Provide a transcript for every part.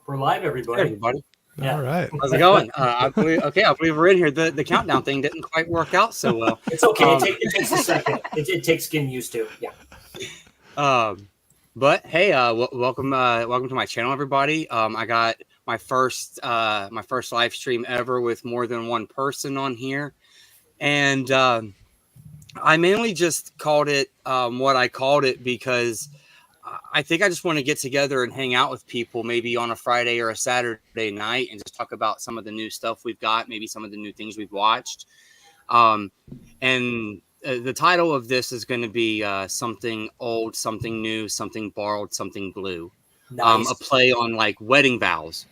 We're live, Hey, everybody. everybody. Yeah. All right. How's it going? I believe we're in here. The countdown thing didn't quite work out so well. It's okay. It takes a second. It takes getting used to. Yeah. But hey, welcome to my channel, everybody. I got my first live stream ever with more than one person on here, and I mainly just called it what I called it because I think I just want to get together and hang out with people, maybe on a Friday or a Saturday night, and just talk about some of the new stuff we've got, maybe some of the new things we've watched. And the title of this is going to be something old, something new, something borrowed, something blue. Nice. A play on like wedding vows.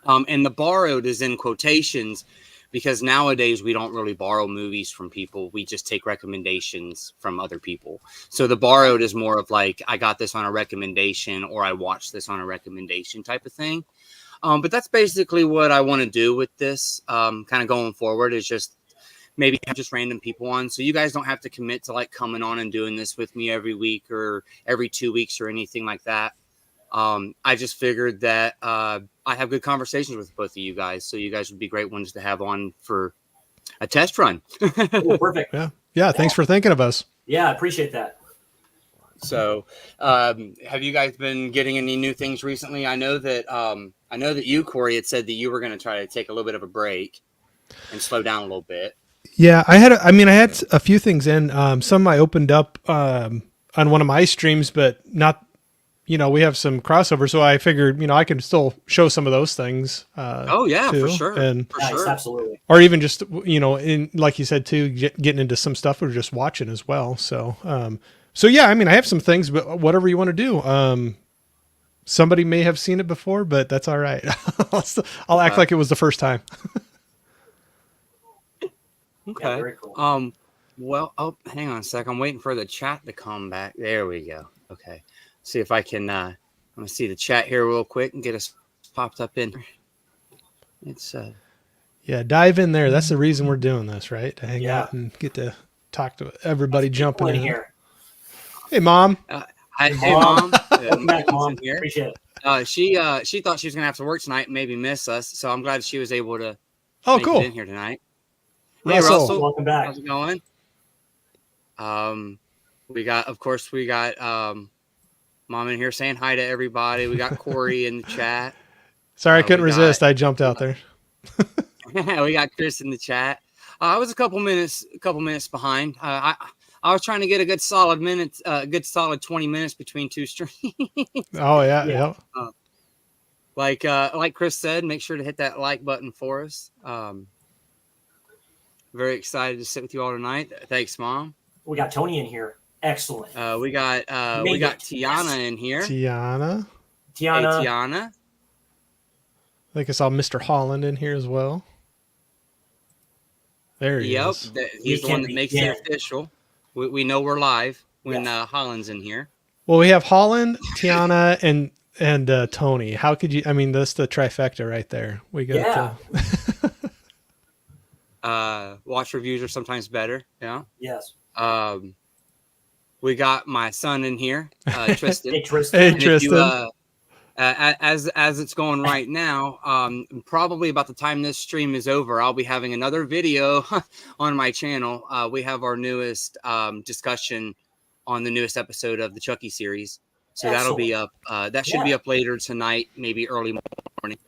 And the borrowed is in quotations because nowadays we don't really borrow movies from people. We just take recommendations from other people. So the borrowed is more of like, I got this on a recommendation or I watched this on a recommendation type of thing. But that's basically what I want to do with this kind of going forward, is just maybe have just random people on. So you guys don't have to commit to like coming on and doing this with me every week or every 2 weeks or anything like that. I just figured that I have good conversations with both of you guys, so you guys would be great ones to have on for a test run. Cool, perfect. Yeah. Thanks for thinking of us. Yeah, I appreciate that. So, have you guys been getting any new things recently? I know that you, Corey, had said that you were going to try to take a little bit of a break and slow down a little bit. Yeah, I had a few things in. Some I opened up on one of my streams, but not. We have some crossover, so I figured I can still show some of those things. Oh yeah, too. for sure. And for Nice, sure. absolutely. or even just in like you said too, getting into some stuff or just watching as well. So yeah, I have some things, but whatever you want to do. Somebody may have seen it before, but that's all right. I'll act like it was the first time. Okay. Yeah, very cool. Well, hang on a sec. I'm waiting for the chat to come back. There we go. Okay. See if I can. I'm gonna see the chat here real quick and get us popped up in. It's Yeah, dive in there. That's the reason we're doing this, right? To hang Yeah. out and get to talk to everybody jumping People in. here. Hey, Mom. hey, Mom. Mom. Welcome back, Mom. in here. Appreciate it. She thought she was gonna have to work tonight, and maybe miss us. So I'm glad she was able to Oh, make cool. it in here tonight. Hey, Russell. Russell. Welcome back. How's it going? We got Mom in here saying hi to everybody. We got Corey in the chat. Sorry, I couldn't we got- resist. I jumped out there. We got Chris in the chat. I was a couple minutes behind. I was trying to get a good solid 20 minutes between two streams. Oh, yeah. Yeah. Yep. Like Chris said, make sure to hit that like button for us. Very excited to sit with you all tonight. Thanks, Mom. We got Tony in here. Excellent. We got Tiana in here. Tiana. Hey, Tiana. Tiana. I think I saw Mr. Holland in here as well. There he Yep, is. he's the one that makes it begin. official. We know we're live when Yes. Holland's in here. Well, we have Holland, Tiana, and Tony. How could you? That's the trifecta right there. We got. Watch reviews are sometimes better. Yeah. Yes. We got my son in here, Tristan. Hey, Tristan. Hey, And if you, Tristan. as it's going right now, probably about the time this stream is over, I'll be having another video on my channel. We have our newest discussion on the newest episode of the Chucky series, so that'll be up. That should be up later tonight, maybe early morning.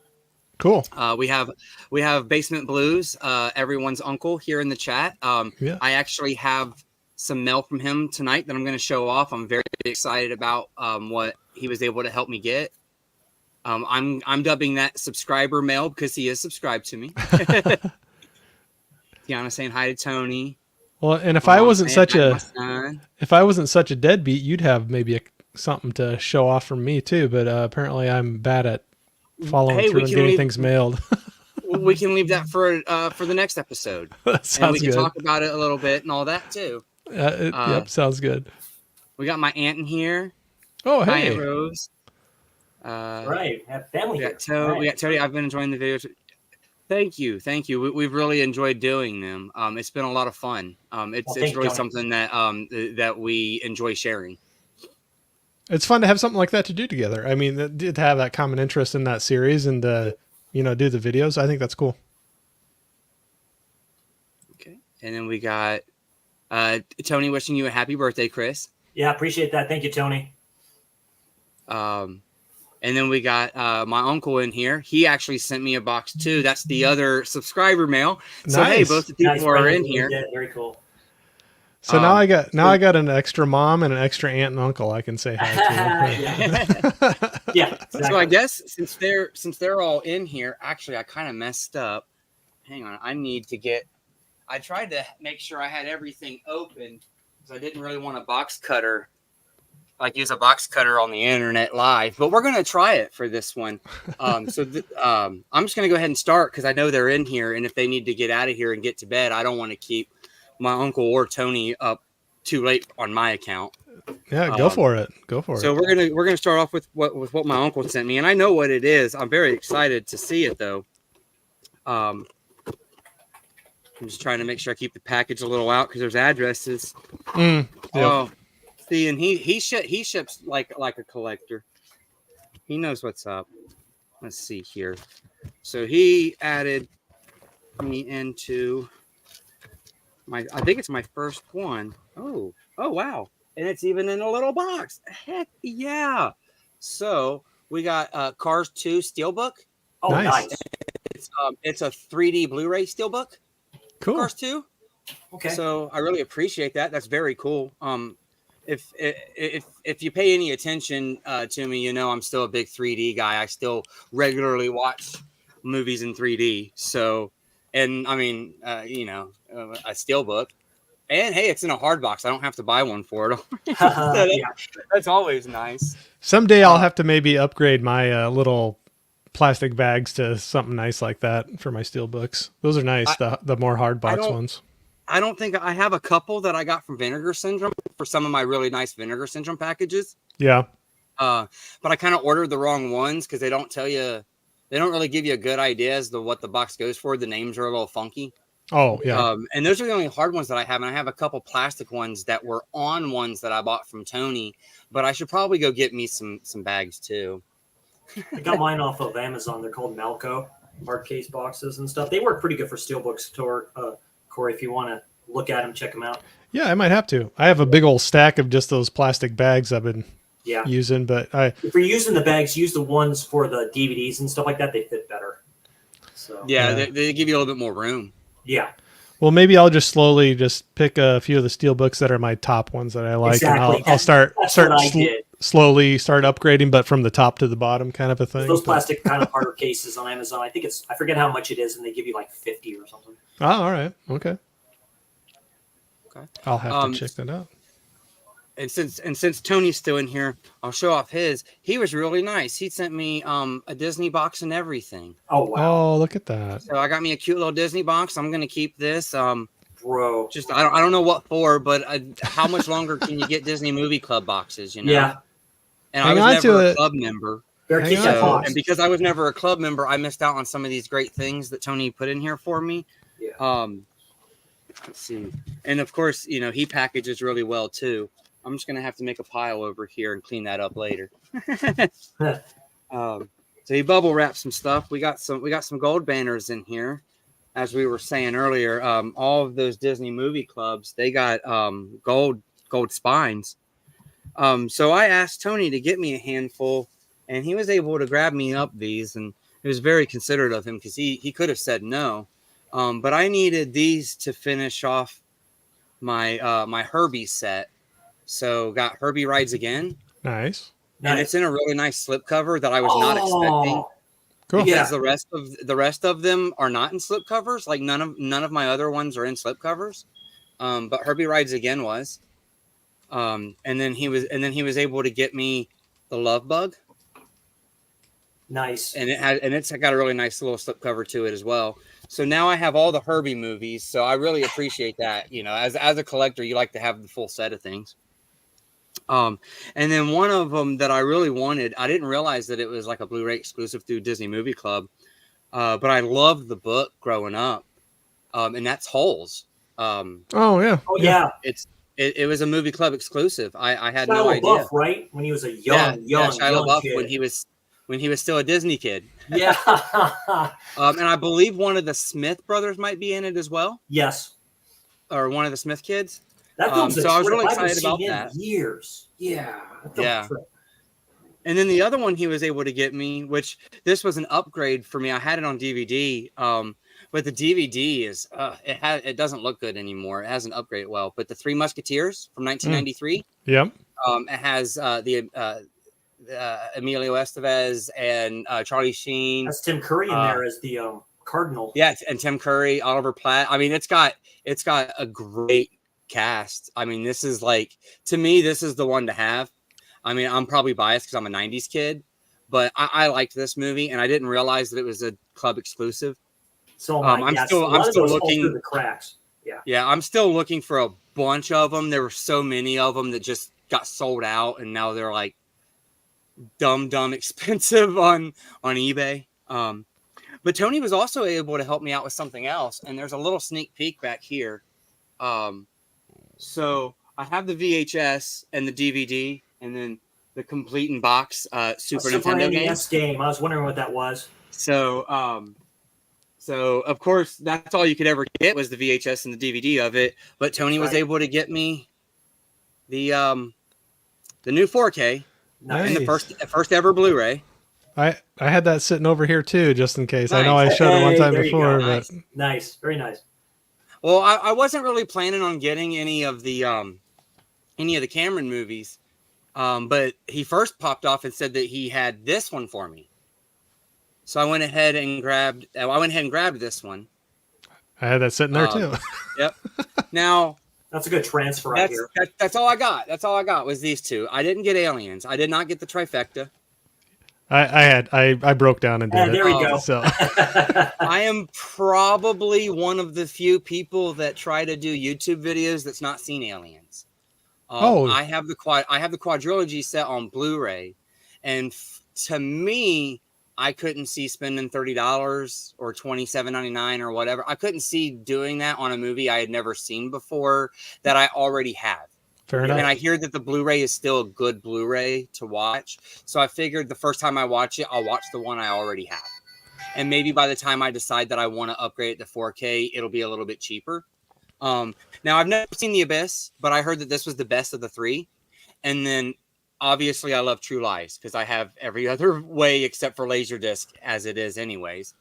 Cool. We have Basement Blues, everyone's uncle, here in the chat. Yeah. I actually have some mail from him tonight that I'm going to show off. I'm very excited about what he was able to help me get. I'm dubbing that subscriber mail because he is subscribed to me. Tiana saying hi to Tony. Well, and if I wasn't saying such hi to a my son. deadbeat, you'd have maybe something to show off from me too. But apparently, I'm bad at following Hey, through we and can getting leave- things mailed. We can leave that for the next episode, That and we sounds can good. talk about it a little bit and all that too. Yep, sounds good. We got my aunt in here. Oh, Hi, hey. Aunt Rose. Right. Have family We here. got Tony. We got Tony. I've been enjoying the videos. Thank you. We've really enjoyed doing them. It's been a lot of fun. It's thank you, really Tony. something that that we enjoy sharing. It's fun to have something like that to do together. I mean, to have that common interest in that series and you know, do the videos. I think that's cool. Okay. And then we got Tony wishing you a happy birthday, Chris. Yeah, appreciate that. Thank you, Tony. And then we got my uncle in here. He actually sent me a box too. That's the other subscriber mail. So hey, Nice. both the people Nice, are Brandon. in here. Yeah, very cool. So now I got an extra mom and an extra aunt and uncle I can say hi to. Yeah, exactly. So I guess since they're all in here, actually I kind of messed up. Hang on, I tried to make sure I had everything open because I didn't really want a box cutter, like use a box cutter on the internet live. But we're gonna try it for this one. I'm just gonna go ahead and start because I know they're in here, and if they need to get out of here and get to bed, I don't want to keep my uncle or Tony up too late on my account. Yeah, go for it. Go for it. So we're gonna start off with what my uncle sent me, and I know what it is. I'm very excited to see it though. I'm just trying to make sure I keep the package a little out because there's addresses. Yep. Oh, see, and he ships like a collector. He knows what's up. Let's see here. So he added me into I think it's my first one. Oh wow. And it's even in a little box. Heck yeah. So we got Cars 2 Steelbook. Oh, Nice. It's a 3D Blu-ray Steelbook. Cool. Cars 2. okay. So I really appreciate that. That's very cool. If you pay any attention to me, you know I'm still a big 3D guy. I still regularly watch movies in 3D. So, and I mean, a Steelbook. And hey, it's in a hard box. I don't have to buy one for it. That's always nice. Someday I'll have to maybe upgrade my little plastic bags to something nice like that for my steel books. Those are nice, the more hard box ones. I don't think I have a couple that I got from Vinegar Syndrome for some of my really nice Vinegar Syndrome packages. Yeah. But I kind of ordered the wrong ones because they don't really give you a good idea as to what the box goes for. The names are a little funky. Oh, yeah. And those are the only hard ones that I have. And I have a couple plastic ones that were on ones that I bought from Tony, but I should probably go get me some bags too. I got mine off of Amazon. They're called Malco hard case boxes and stuff. They work pretty good for steelbooks, Corey, if you want to look at them, check them out. Yeah, I might have to. I have a big old stack of just those plastic bags I've been using, but if you're using the bags, use the ones for the DVDs and stuff like that. They fit better. So yeah. They give you a little bit more room. Yeah. Well, maybe I'll just slowly pick a few of the steel books that are my top ones that I like, Exactly. and I'll start did. slowly start upgrading, but from the top to the bottom, kind of a thing. Those plastic kind of harder cases on Amazon. I think I forget how much it is, and they give you like 50 or something. Oh, all right, okay. I'll have to check that out. And since Tony's still in here, I'll show off his. He was really nice. He sent me a Disney box and everything. Oh wow! Oh, look at that. So I got me a cute little Disney box. I'm gonna keep this. Bro, just I don't know what for, but how much longer can you get Disney Movie Club boxes? You know. Yeah. And I was never a club member. And because I was never a club member, I missed out on some of these great things that Tony put in here for me. Yeah. Let's see. And of course, he packages really well too. I'm just gonna have to make a pile over here and clean that up later. So he bubble wrapped some stuff. We got some gold banners in here, as we were saying earlier. All of those Disney movie clubs, they got gold spines. So I asked Tony to get me a handful, and he was able to grab me up these, and it was very considerate of him because he could have said no. But I needed these to finish off my my Herbie set. So got Herbie Rides Again. Nice. And it's in a really nice slipcover that I was not expecting. Cool. Because the rest of them are not in slipcovers. Like none of my other ones are in slipcovers. But Herbie Rides Again was. And then he was able to get me the Love Bug. Nice. And it's got a really nice little slipcover to it as well. So now I have all the Herbie movies. So I really appreciate that. As a collector, you like to have the full set of things. And then one of them that I really wanted, I didn't realize that it was like a Blu-ray exclusive through Disney Movie Club. But I loved the book growing up. And that's Holes. Oh yeah. Oh yeah. It was a movie club exclusive. I had no Shia idea. LaBeouf, right? When he was a young Shia LaBeouf kid. when he was still a Disney kid. Yeah. And I believe one of the Smith brothers might be in it as well, Yes. or one of the Smith kids. That film's So I was a trip. really I haven't excited seen about it in that. years. Yeah. That film's Yeah. a trip. And then the other one he was able to get me, which this was an upgrade for me. I had it on DVD, but the DVD is it doesn't look good anymore. It hasn't upgraded well. But the Three Musketeers from 1993, Yep. it has Emilio Estevez and Charlie Sheen. That's Tim Curry in there as the Cardinal. Yeah, and Tim Curry, Oliver Platt. I mean, it's got a great cast. I mean, this is like, to me, this is the one to have. I mean, I'm probably biased because I'm a 90s kid, but I liked this movie, and I didn't realize that it was a club exclusive. So I'm still looking through the cracks. Yeah. Yeah, I'm still looking for a bunch of them. There were so many of them that just got sold out, and now they're like dumb expensive on eBay. But Tony was also able to help me out with something else, and there's a little sneak peek back here. So I have the VHS and the DVD, and then the complete in box Super Nintendo game. I was wondering what that was. So of course that's all you could ever get was the VHS and the DVD of it. But Tony was able to get me the new 4K Nice. and the first ever Blu-ray. I had that sitting over here too, just in case. Nice. I know I showed it one time before, but nice, very nice. Well, I wasn't really planning on getting any of the Cameron movies, but he first popped off and said that he had this one for me. So I went ahead and grabbed this one. I had that sitting there too. Yep. Now that's a good transfer right here. That's all I got. That's all I got was these two. I didn't get Aliens. I did not get the trifecta. I broke down and did it. There we go. So I am probably one of the few people that try to do YouTube videos that's not seen Aliens. I have the quadrilogy set on Blu-ray, and to me, I couldn't see spending $30 or $27.99 or whatever. I couldn't see doing that on a movie I had never seen before that I already have. Fair enough. And I hear that the Blu-ray is still a good Blu-ray to watch. So I figured the first time I watch it, I'll watch the one I already have. And maybe by the time I decide that I want to upgrade it to 4K, it'll be a little bit cheaper. Now, I've never seen The Abyss, but I heard that this was the best of the three. And then, obviously, I love True Lies because I have every other way except for Laserdisc as it is anyways.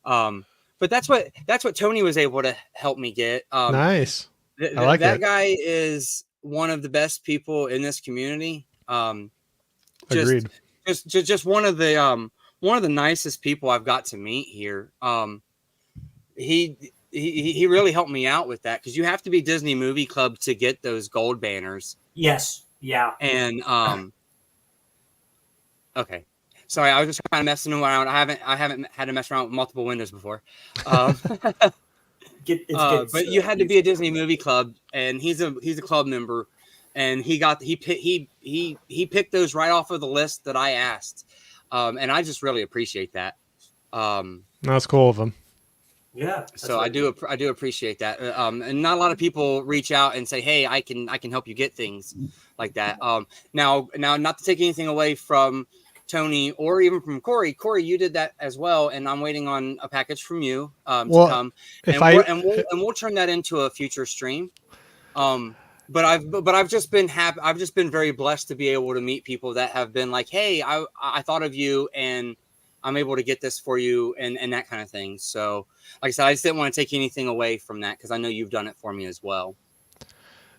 But that's what Tony was able to help me get. Nice. I like that. That guy is one of the best people in this community. Agreed. Just one of the nicest people I've got to meet here. He really helped me out with that because you have to be Disney Movie Club to get those gold banners. Yes. Yeah. And okay. Sorry, I was just kind of messing around. I haven't had to mess around with multiple windows before. But you had to be a Disney Movie Club, and he's a club member, and he picked those right off of the list that I asked, and I just really appreciate that. That's cool of him. Yeah. So I do appreciate that, and not a lot of people reach out and say, "Hey, I can help you get things like that." Now, not to take anything away from Tony or even from Corey. Corey, you did that as well, and I'm waiting on a package from you to come, and we'll turn that into a future stream. But I've just been happy. I've just been very blessed to be able to meet people that have been like, "Hey, I thought of you, and I'm able to get this for you," and that kind of thing. So, like I said, I just didn't want to take anything away from that because I know you've done it for me as well.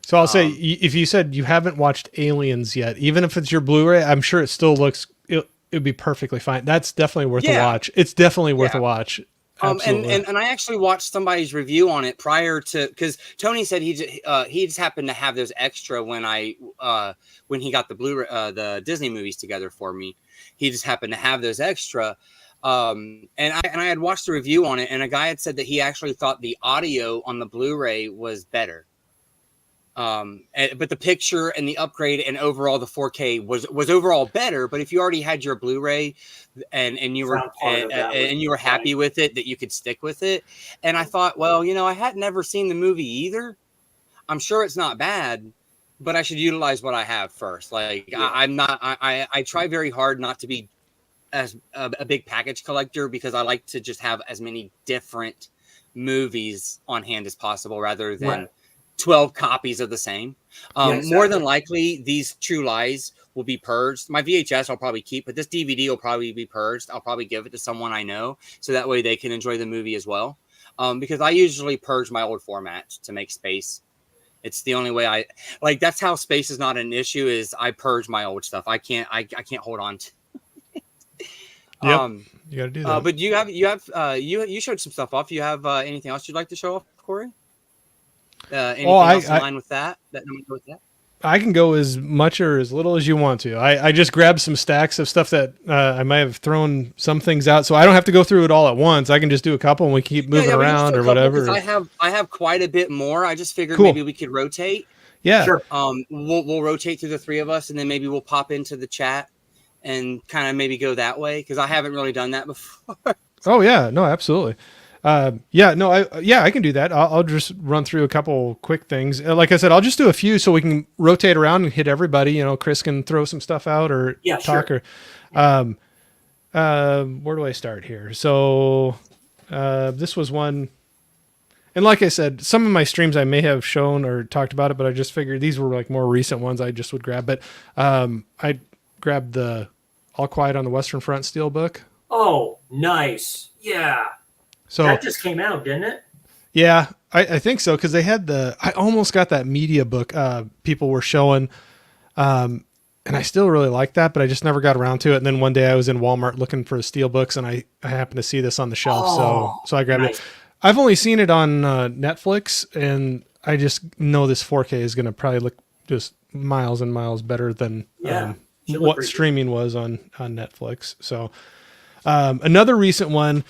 So I'll say, if you said you haven't watched Aliens yet, even if it's your Blu-ray, I'm sure it still looks, it'd be perfectly fine. That's definitely worth a watch. It's definitely worth a watch. And I actually watched somebody's review on it prior to, because Tony said he just happened to have those extra when he got the Blu-ray, the Disney movies together for me. He just happened to have those extra. And I had watched the review on it, and a guy had said that he actually thought the audio on the Blu-ray was better. But the picture and the upgrade and overall the 4K was overall better. But if you already had your Blu-ray and you were happy with it, that you could stick with it. And I thought, well, I had never seen the movie either. I'm sure it's not bad, but I should utilize what I have first. Like Yeah. I try very hard not to be as a big package collector because I like to just have as many different movies on hand as possible rather than Right. 12 copies of the same. Yeah, exactly. More than likely, these True Lies will be purged. My VHS I'll probably keep, but this DVD will probably be purged. I'll probably give it to someone I know so that way they can enjoy the movie as well. Because I usually purge my old formats to make space. It's the only way I like. That's how space is not an issue. Is I purge my old stuff. I can't hold on to. Yep. You got to do that. But you showed some stuff off. You have anything else you'd like to show off, Corey? Anything else in line with that? I can go as much or as little as you want to. I just grabbed some stacks of stuff that I might have thrown some things out, so I don't have to go through it all at once. I can just do a couple and we keep moving around or whatever. I have quite a bit more. I just figured Cool. maybe we could rotate. Yeah. Sure. We'll rotate through the three of us, and then maybe we'll pop into the chat and kind of maybe go that way because I haven't really done that before. Oh yeah, no, absolutely. I can do that. I'll just run through a couple quick things. Like I said, I'll just do a few so we can rotate around and hit everybody. You know, Chris can throw some stuff out or talk. Sure. Or where do I start here? So this was one. And like I said, some of my streams I may have shown or talked about it, but I just figured these were like more recent ones I just would grab. But I grabbed the All Quiet on the Western Front Steelbook. Oh, nice. Yeah. So that just came out, didn't it? Yeah, I think so. Cause they had I almost got that media book people were showing. And I still really like that, but I just never got around to it. And then one day I was in Walmart looking for Steelbooks and I happened to see this on the shelf. So I grabbed it. I've only seen it on Netflix and I just know this 4K is going to probably look just miles and miles better than what streaming was on Netflix. So another recent one,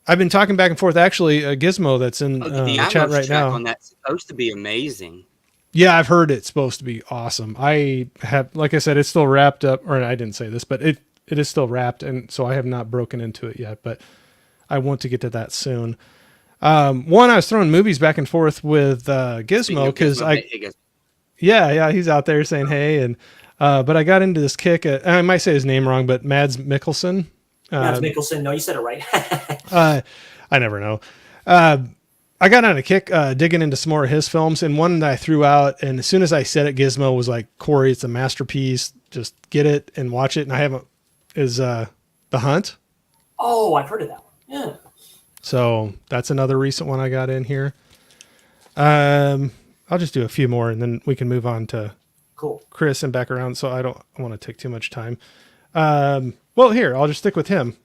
I've been talking back and forth. Actually, a Gizmo that's in the chat right now. On that's supposed to be amazing. Yeah, I've heard it's supposed to be awesome. I have, like I said, it's still wrapped up. Or I didn't say this, but it is still wrapped, and so I have not broken into it yet. But I want to get to that soon. One, I was throwing movies back and forth with Gizmo because he's out there saying hey, and but I got into this kick. I might say his name wrong, but Mads Mikkelsen. Mads Mikkelsen. No, you said it right. I never know. I got on a kick digging into some more of his films, and one that I threw out, and as soon as I said it, Gizmo was like, Corey, it's a masterpiece. Just get it and watch it. And I haven't, is The Hunt. Oh, I've heard of that one. Yeah. So that's another recent one I got in here. I'll just do a few more, and then we can move on to Chris and back around, so I don't want to take too much time. Well, here, I'll just stick with him.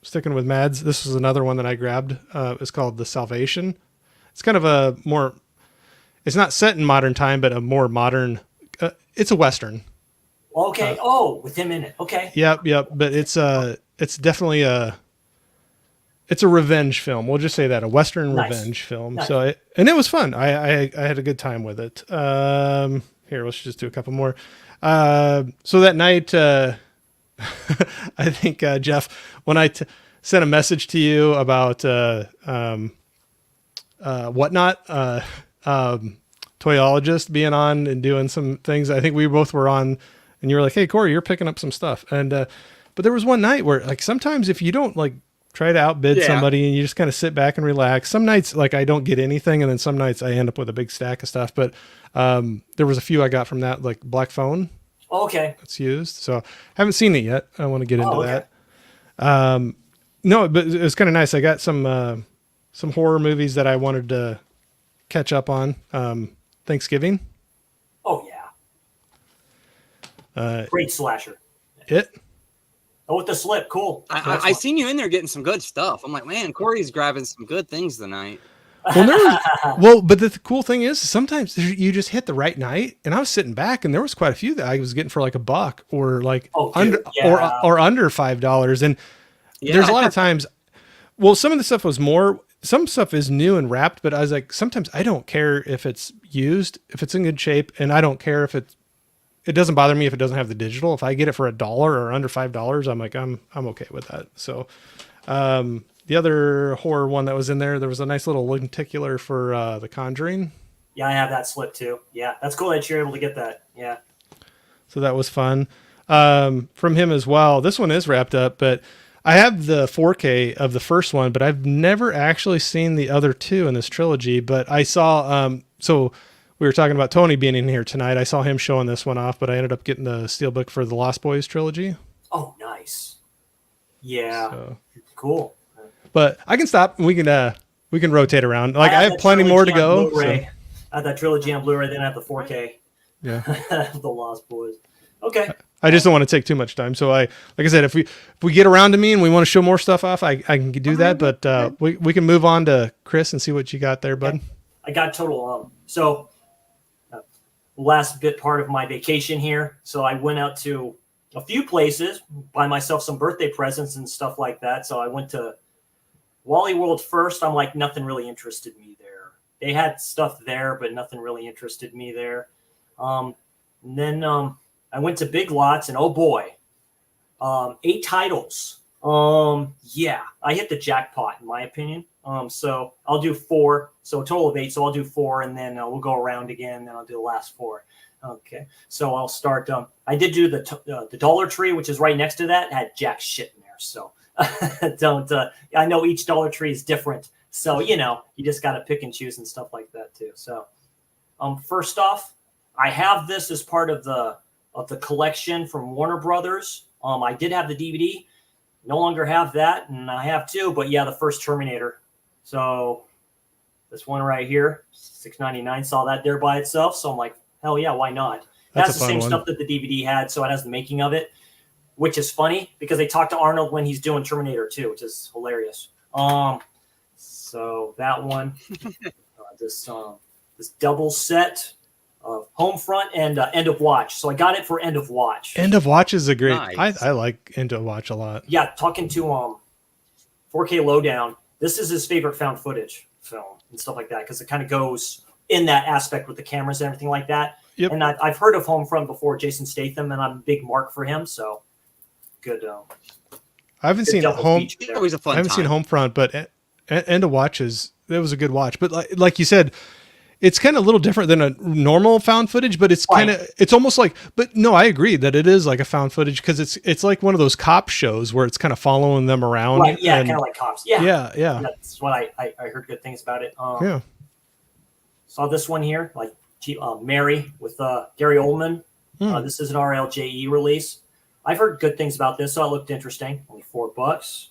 Sticking with Mads, this was another one that I grabbed. It's called The Salvation. It's kind of a more, it's not set in modern time, but a more modern, it's a Western. Okay. With him in it. Okay. Yep. But it's definitely it's a revenge film. We'll just say that, a Western revenge film. Nice. So, and it was fun. I had a good time with it. Here, let's just do a couple more. So that night, I think, Jeff, when I sent a message to you about Whatnot, Toyologist being on and doing some things, I think we both were on, and you were like, hey, Corey, you're picking up some stuff. And but there was one night where, like, sometimes if you don't, like, try to outbid somebody and you just kind of sit back and relax, some nights, like, I don't get anything, and then some nights I end up with a big stack of stuff. But there was a few I got from that, like Black Phone. Okay. That's used. So haven't seen it yet. I want to get into that. No, but it was kind of nice. I got some horror movies that I wanted to catch up on. Thanksgiving. Oh yeah. Great slasher. It. Oh, with the slip. Cool. I seen you in there getting some good stuff. I'm like, man, Corey's grabbing some good things tonight. But the cool thing is sometimes you just hit the right night, and I was sitting back, and there was quite a few that I was getting for like $1 or like under $5. And there's a lot of times, well, some of the stuff was more, some stuff is new and wrapped, but I was like, sometimes I don't care if it's used, if it's in good shape, and I don't care if it doesn't bother me if it doesn't have the digital. If I get it for $1 or under $5, I'm like, I'm okay with that. So, the other horror one that was in there, there was a nice little lenticular for The Conjuring. Yeah, I have that slip too. Yeah, that's cool that you're able to get that. Yeah. So that was fun. From him as well. This one is wrapped up, but I have the 4K of the first one, but I've never actually seen the other two in this trilogy. But I saw, so we were talking about Tony being in here tonight. I saw him showing this one off, but I ended up getting the Steelbook for the Lost Boys trilogy. Oh, nice. Yeah. So, Cool. but I can stop. And we can rotate around. Like I have that plenty more to trilogy on go. Blu-ray. So, I had that trilogy on Blu-ray, then I have the 4K. yeah. The Lost Boys. Okay. I just don't want to take too much time. So like I said, if we get around to me and we want to show more stuff off, I can do that. But we can move on to Chris and see what you got there, bud. I got total. So last bit part of my vacation here. So I went out to a few places, buy myself some birthday presents and stuff like that. So I went to Wally World first. I'm like, nothing really interested me there. They had stuff there, but nothing really interested me there. And then I went to Big Lots, and oh boy, 8 titles. Yeah, I hit the jackpot in my opinion. So I'll do 4. So a total of 8. So I'll do 4, and then we'll go around again. Then I'll do the last 4. Okay. So I'll start. I did do the Dollar Tree, which is right next to that. It had jack shit in there. So don't. I know each Dollar Tree is different. So you just got to pick and choose and stuff like that too. So first off, I have this as part of the collection from Warner Brothers. I did have the DVD. No longer have that, and I have 2. But yeah, the first Terminator. So this one right here, $6.99. Saw that there by itself. So I'm like, hell yeah, why not? It That's has a the fun same one. stuff that the DVD had, so it has the making of it, which is funny because they talk to Arnold when he's doing Terminator 2, which is hilarious. So that one, this double set of Homefront and End of Watch. So I got it for End of Watch. End of Watch is a great. Nice. I like End of Watch a lot. Yeah, talking to 4K Lowdown. This is his favorite found footage film and stuff like that because it kind of goes in that aspect with the cameras and everything like that. Yep. And I've heard of Homefront before, Jason Statham, and I'm a big mark for him. So good. I haven't seen double Home. feature there. Always a fun I haven't time. seen Homefront, but End of Watch it was a good watch. But like you said, it's kind of a little different than a normal found footage, but it's kind of it's almost like. But no, I agree that it is like a found footage because it's like one of those cop shows where it's kind of following them around. Right, yeah, and- kind of like Cops. Yeah. yeah. That's what I heard good things about it. Yeah. Saw this one here, like Mary with Gary Oldman. Hmm. This is an RLJE release. I've heard good things about this, so it looked interesting. Only $4.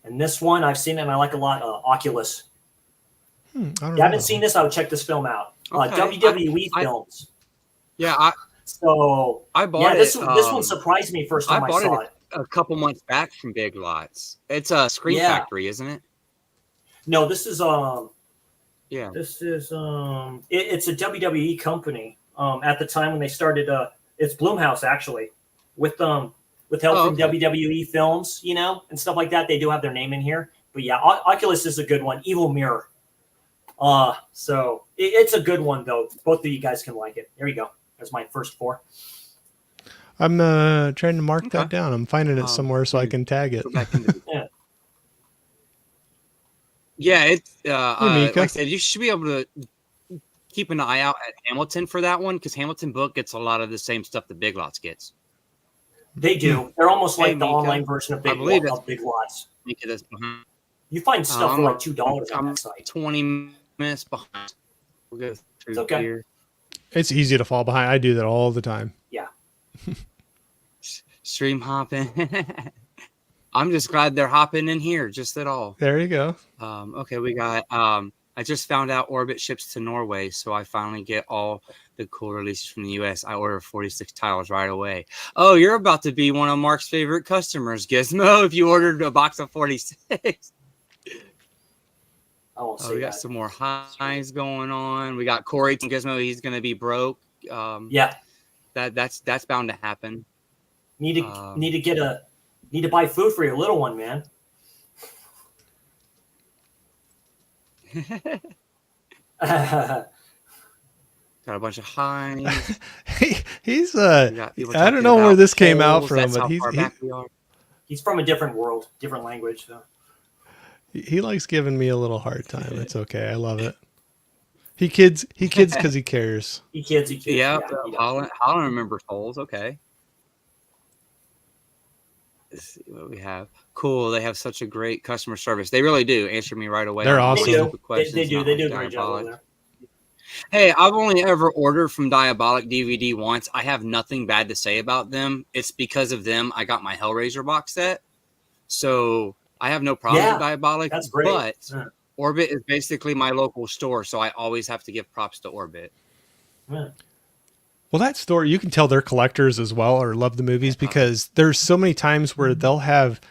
And this one, I've seen it and I like a lot. Oculus. I don't If you know. haven't seen this, I would check this film out. Okay. WWE I- films. Yeah, So I bought yeah, this it. one surprised me first I time I, bought saw it it. a couple months back from Big Lots. It's a Screen Yeah. Factory, isn't it? No, this is Yeah. This is it's a WWE company. At the time when they started, it's Blumhouse actually, with help from okay. WWE films, and stuff like that. They do have their name in here, but yeah, Oculus is a good one. Evil Mirror. So it's a good one though. Both of you guys can like it. There you go. There's my first 4. I'm trying to mark that Okay. down. I'm finding it somewhere so I can tag it. Go back into Yeah. Yeah, it's like Mika. I said, you should be able to keep an eye out at Hamilton for that one because Hamilton Book gets a lot of the same stuff that Big Lots gets. They do. They're almost Hey, like the Mika. online version of I believe Big Lots. Mika, that's behind. You find stuff I'm for like like- $2 on I'm that site. 20 minutes behind. We'll go through It's okay. here. It's easy to fall behind. I do that all the time. Stream hopping. I'm just glad they're hopping in here, just at all. There you go. Okay, we got. I just found out Orbit ships to Norway, so I finally get all the cool releases from the US. I ordered 46 titles right away. Oh, you're about to be one of Mark's favorite customers, Gizmo, if you ordered a box of 46. I won't Oh, say we got that. some more highs going on. We got Corey from Gizmo. He's going to be broke. Yeah. That's bound to happen. Need to buy food for your little one, man. Got a bunch of highs. He's We got people I don't talking know where about this came out polls. from, That's but how he's far back we are. He's from a different world, different language. So. He likes giving me a little hard time. It's okay. I love it. He kids because he cares. He kids. Yeah, Yeah, he does. Holland remember souls. Okay. Let's see what we have. Cool. They have such a great customer service. They really do answer me right away. They're on all awesome. my They stupid do. questions, They do. not They like do a great job over Diabolic. there. Hey, I've only ever ordered from Diabolic DVD once. I have nothing bad to say about them. It's because of them I got my Hellraiser box set. So I have no problem Yeah, with Diabolic. That's great. But Yeah. Orbit is basically my local store, so I always have to give props to Orbit. Yeah. Well, that store, you can tell they're collectors as well or love the movies because there's so many times where they'll have,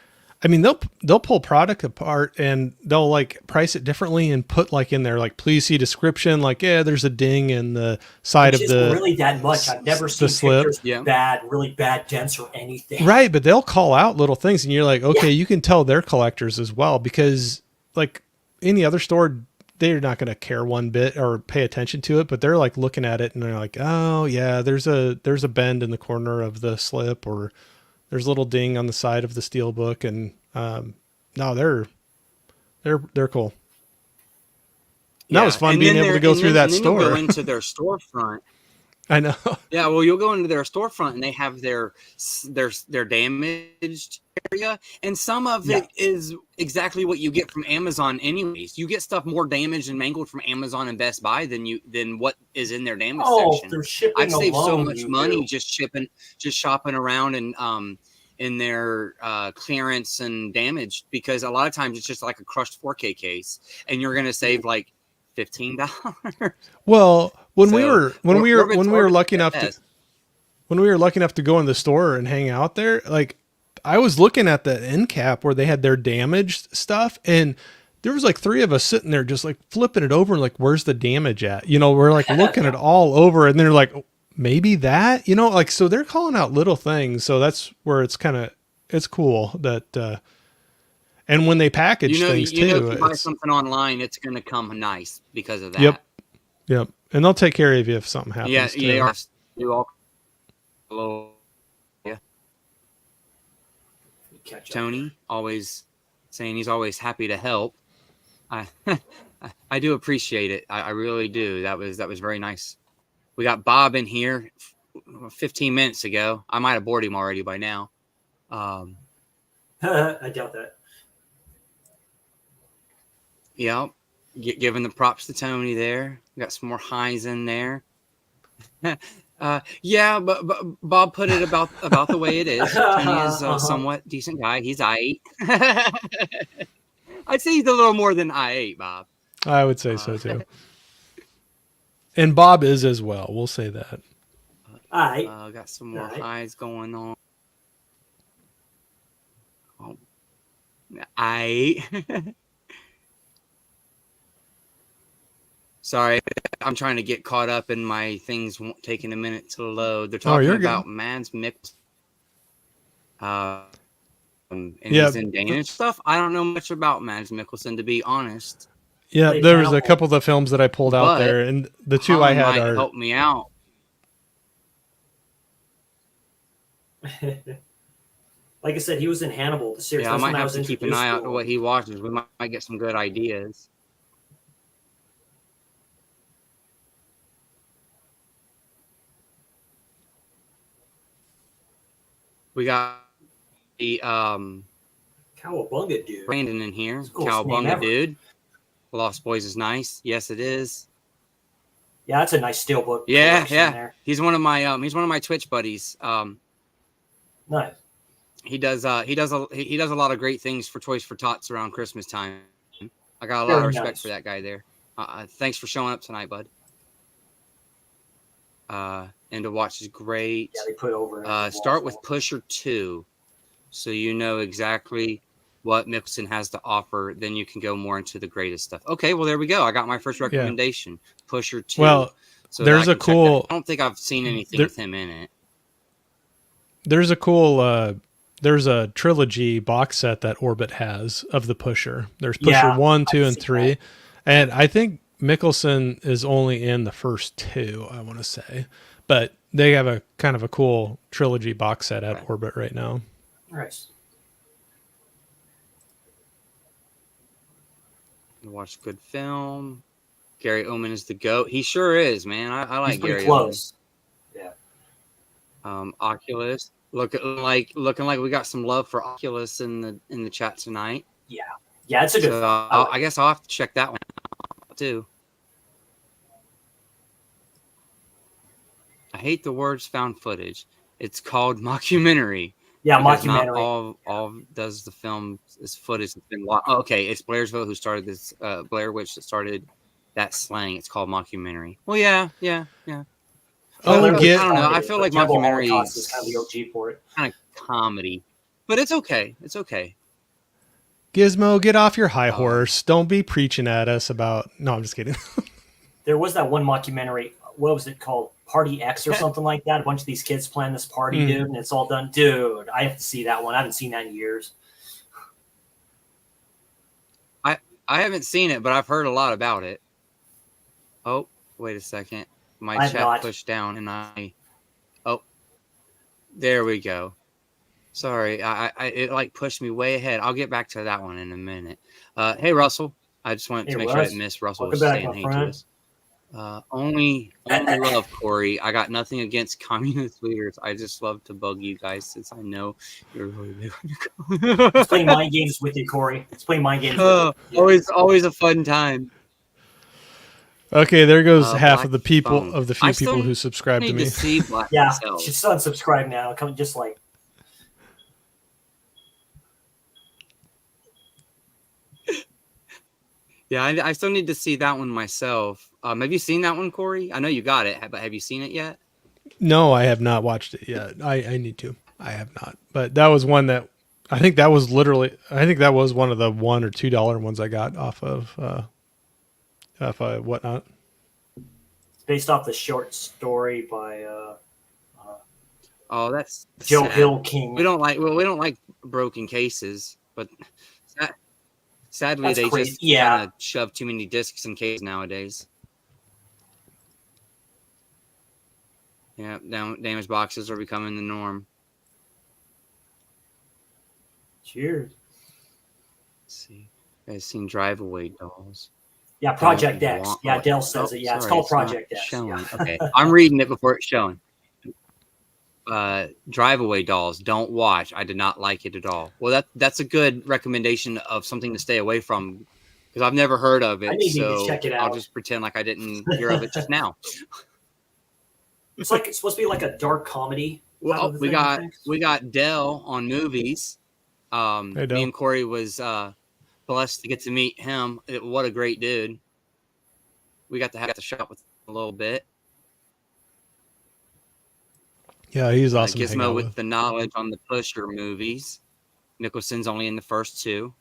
I mean, they'll pull product apart and they'll like price it differently and put like in there, like, please see description. Like, yeah, there's a ding in the side Which of is the really that much. I've never seen slip. pictures Yeah. bad, really bad dents or anything. Right. But they'll call out little things and you're like, okay, you can tell they're collectors as well because like any other store, they're not going to care one bit or pay attention to it, but they're like looking at it and they're like, oh yeah, there's a bend in the corner of the slip or there's a little ding on the side of the steel book. And, no, they're cool. That was fun And being then able to they're- go and through then- that and then you'll store. Go into their storefront. I know. Yeah, well, you'll go into their storefront and they have their damaged area, and some of it is exactly what you get from Amazon. Anyways, you get stuff more damaged and mangled from Amazon and Best Buy than what is in their damage section. Through shipping I've saved so alone, much you money do. just shopping around and in their clearance and damaged because a lot of times it's just like a crushed 4K case, and you're gonna save like $15. Well, when we So, were lucky enough to best. when we were lucky enough to go in the store and hang out there, like I was looking at the end cap where they had their damaged stuff and there was like 3 of us sitting there just like flipping it over and like, where's the damage at? You know, we're like looking it all over and they're like, maybe that, you know, like, so they're calling out little things. So that's where it's it's cool that, and when they package things you know, too, if you buy something online, it's going to come nice because of that. Yep. And they'll take care of you if something happens. Yeah, too. they are. Do all. Hello, Catch up. Tony, always saying he's always happy to help. I I do appreciate it. I really do. That was very nice. We got Bob in here 15 minutes ago. I might have bored him already by now. I doubt that. Yeah, giving the props to Tony there. We got some more highs in there. Yeah, but Bob put it about the way it is. Tony is a somewhat decent guy. He's I8. I'd say he's a little more than I8, Bob. I would say so too. And Bob is as well. We'll say that. All right. Got some more Alright. highs going on. Oh, I. Sorry, I'm trying to get caught up in my things taking a minute to load. They're talking you're good. about Mads Mikkelsen. And Yeah. he's in Danish stuff. I don't know much about Mads Mikkelsen, to be honest. Yeah, Played there was a Hannibal. couple of the films that I pulled out But there, and the 2 I Colin had might are help me out. Like I said, he was in Hannibal, the series. Yeah, I That's might when have to was keep an introduced eye out to to him. what he watches. We might get some good ideas. We got the Cowabunga, dude. Brandon in here. It's the coolest name Cowabunga ever. dude. Lost Boys is nice. Yes, it is. Yeah, that's a nice steelbook. Yeah, collection yeah. There. He's one of my Twitch buddies. Nice. He does a lot of great things for Toys for Tots around Christmas time. I got a lot Very of respect nice. for that guy there. Thanks for showing up tonight, bud. And to watch is great. Yeah, they put over. Start with Pusher 2, so you know exactly what Mikkelsen has to offer. Then you can go more into the greatest stuff. Okay, well there we go. I got my first recommendation. Pusher 2. well. So that There's I a can check that. cool. I don't think I've seen anything There- with him in it. There's a cool. There's a trilogy box set that Orbit has of the Pusher. There's Pusher Yeah, 1, 2, I've and seen 3, that. and I think Mikkelsen is only in the first 2. I want to say, but they have a kind of a cool trilogy box set at Right. Orbit right now. Nice. Watch good film. Gary Oldman is the GOAT. He sure is, man. I like He's pretty Gary close. Oculus. Looking like we got some love for Oculus in the chat tonight. Yeah, it's a good. So I guess I'll have to check that one out too. I hate the words found footage. It's called mockumentary. Yeah, Because mockumentary. Not all does the film is footage that's been okay, it's Blairsville who started this Blair Witch that started that slang. It's called mockumentary. Well, yeah. Oh, Well, I get don't know. I feel like Jabba mockumentary Holocaust is kind of the OG for it. kind of comedy, but it's okay. It's okay. Gizmo, get off your high horse. Don't be preaching at us about. No, I'm just kidding. There was that one mockumentary. What was it called? Party X or something like that. A bunch of these kids plan this party, dude, and it's all done. Dude, I have to see that one. I haven't seen that in years. I haven't seen it, but I've heard a lot about it. Oh, wait a second. My chat pushed down, and oh, there we go. Sorry, it like pushed me way ahead. I'll get back to that one in a minute. Hey, Russell. I just wanted to make sure I didn't miss Russell was saying hey to us. Only love, Corey. I got nothing against communist leaders. I just love to bug you guys since I know you're really big on your It's playing mind games with you, Corey. It's playing mind games with you. Always a fun time. Okay, there goes half Black of the people Phone. of the few people who subscribe to Need me. to see Black Yeah, myself. she's unsubscribed now. Come just like. Yeah, I still need to see that one myself. Have you seen that one, Corey? I know you got it, but have you seen it yet? No, I have not watched it yet. I need to. I have not. But that was one that I think that was one of the $1 or $2 ones I got off of Whatnot. It's based off the short story by Oh, that's Joe sad. Hill King. We don't like broken cases, but sadly That's they crazy. just Yeah. kind of shove too many discs in cases nowadays. Yeah, damaged boxes are becoming the norm. Cheers. Let's see. You guys seen Drive Away Dolls? Yeah, Project Don't X. want- Yeah, Dell says it. Yeah, it's sorry, called not Project X. showing. Yeah. Okay, I'm reading it before it's showing. Drive Away Dolls. Don't watch. I did not like it at all. Well, that's a good recommendation of something to stay away from because I've never heard of it. I need to So check it I'll out. just pretend like I didn't hear of it just now. It's supposed to be like a dark comedy. type Well, of we thing, I got think. Dell on movies. Hey, Me Dell. and Corey was blessed to get to meet him. What a great dude. We got to have the shop with him a little bit. Yeah, he's awesome. to hang Gizmo out with with. the knowledge on the Pusher movies. Nicholson's only in the first two,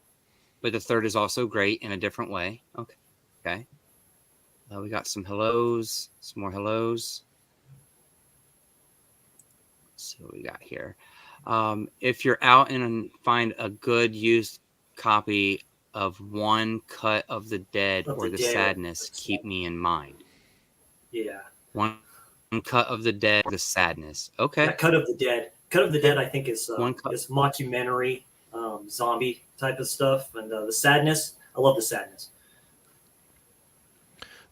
but the third is also great in a different way. Okay. We got some hellos, some more hellos. So what we got here. If you're out and find a good used copy of One Cut of the Dead Of or the the Dead. Sadness, keep me in mind. Yeah. One Cut of the Dead or the Sadness. Okay. Yeah, Cut of the Dead. Cut of the Dead, I think, is One Cut. this mockumentary, zombie type of stuff. And the Sadness, I love the Sadness.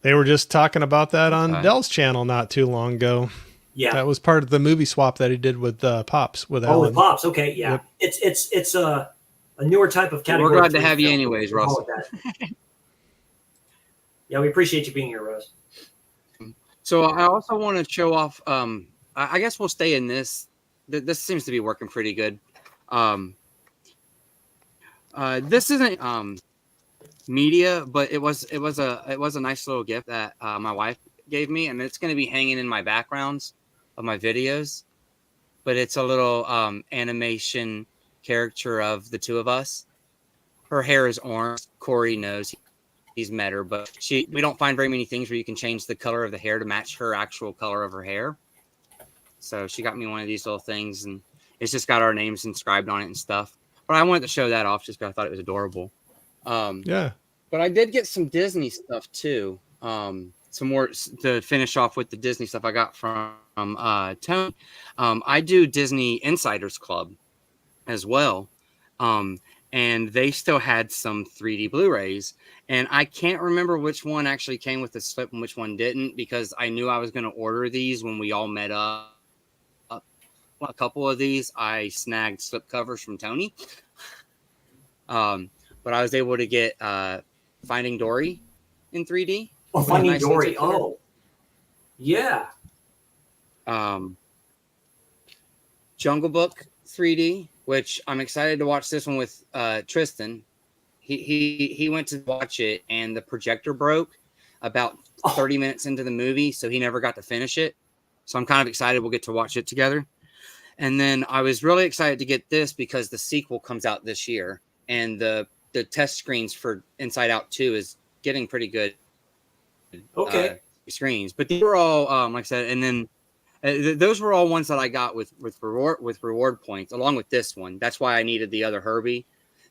They were just talking about that on Okay. Dell's channel not too long ago. Yeah. That was part of the movie swap that he did with Pops with Oh, Alan. with Pops. Okay, yeah. Yep. It's a newer type of category. We're glad to 3 have you film. anyways, We'll call Russell. it that. Yeah, we appreciate you being here, Rose. So I also want to show off. I guess we'll stay in this. This seems to be working pretty good. This isn't media, but it was a nice little gift that my wife gave me, and it's going to be hanging in my backgrounds of my videos. But it's a little animation caricature of the two of us. Her hair is orange. Corey knows. He's met her, but we don't find very many things where you can change the color of the hair to match her actual color of her hair. So she got me one of these little things, and it's just got our names inscribed on it and stuff. But I wanted to show that off just because I thought it was adorable. Yeah. But I did get some Disney stuff too. Some more to finish off with the Disney stuff I got from Tony. I do Disney Insiders Club as well. and they still had some 3D Blu-rays. And I can't remember which one actually came with the slip and which one didn't, because I knew I was going to order these when we all met up. A couple of these I snagged slip covers from Tony. But I was able to get Finding Dory in 3D. Oh, Finding nice Dory. sense of Oh, yeah. Jungle Book 3D, which I'm excited to watch this one with Tristan. He went to watch it and the projector broke about 30 minutes into the movie, so he never got to finish it. So I'm kind of excited we'll get to watch it together. And then I was really excited to get this because the sequel comes out this year, and the test screens for Inside Out 2 is getting pretty good. Okay. Screens, but these were all like I said, and then those were all ones that I got with reward points, along with this one. That's why I needed the other Herbie.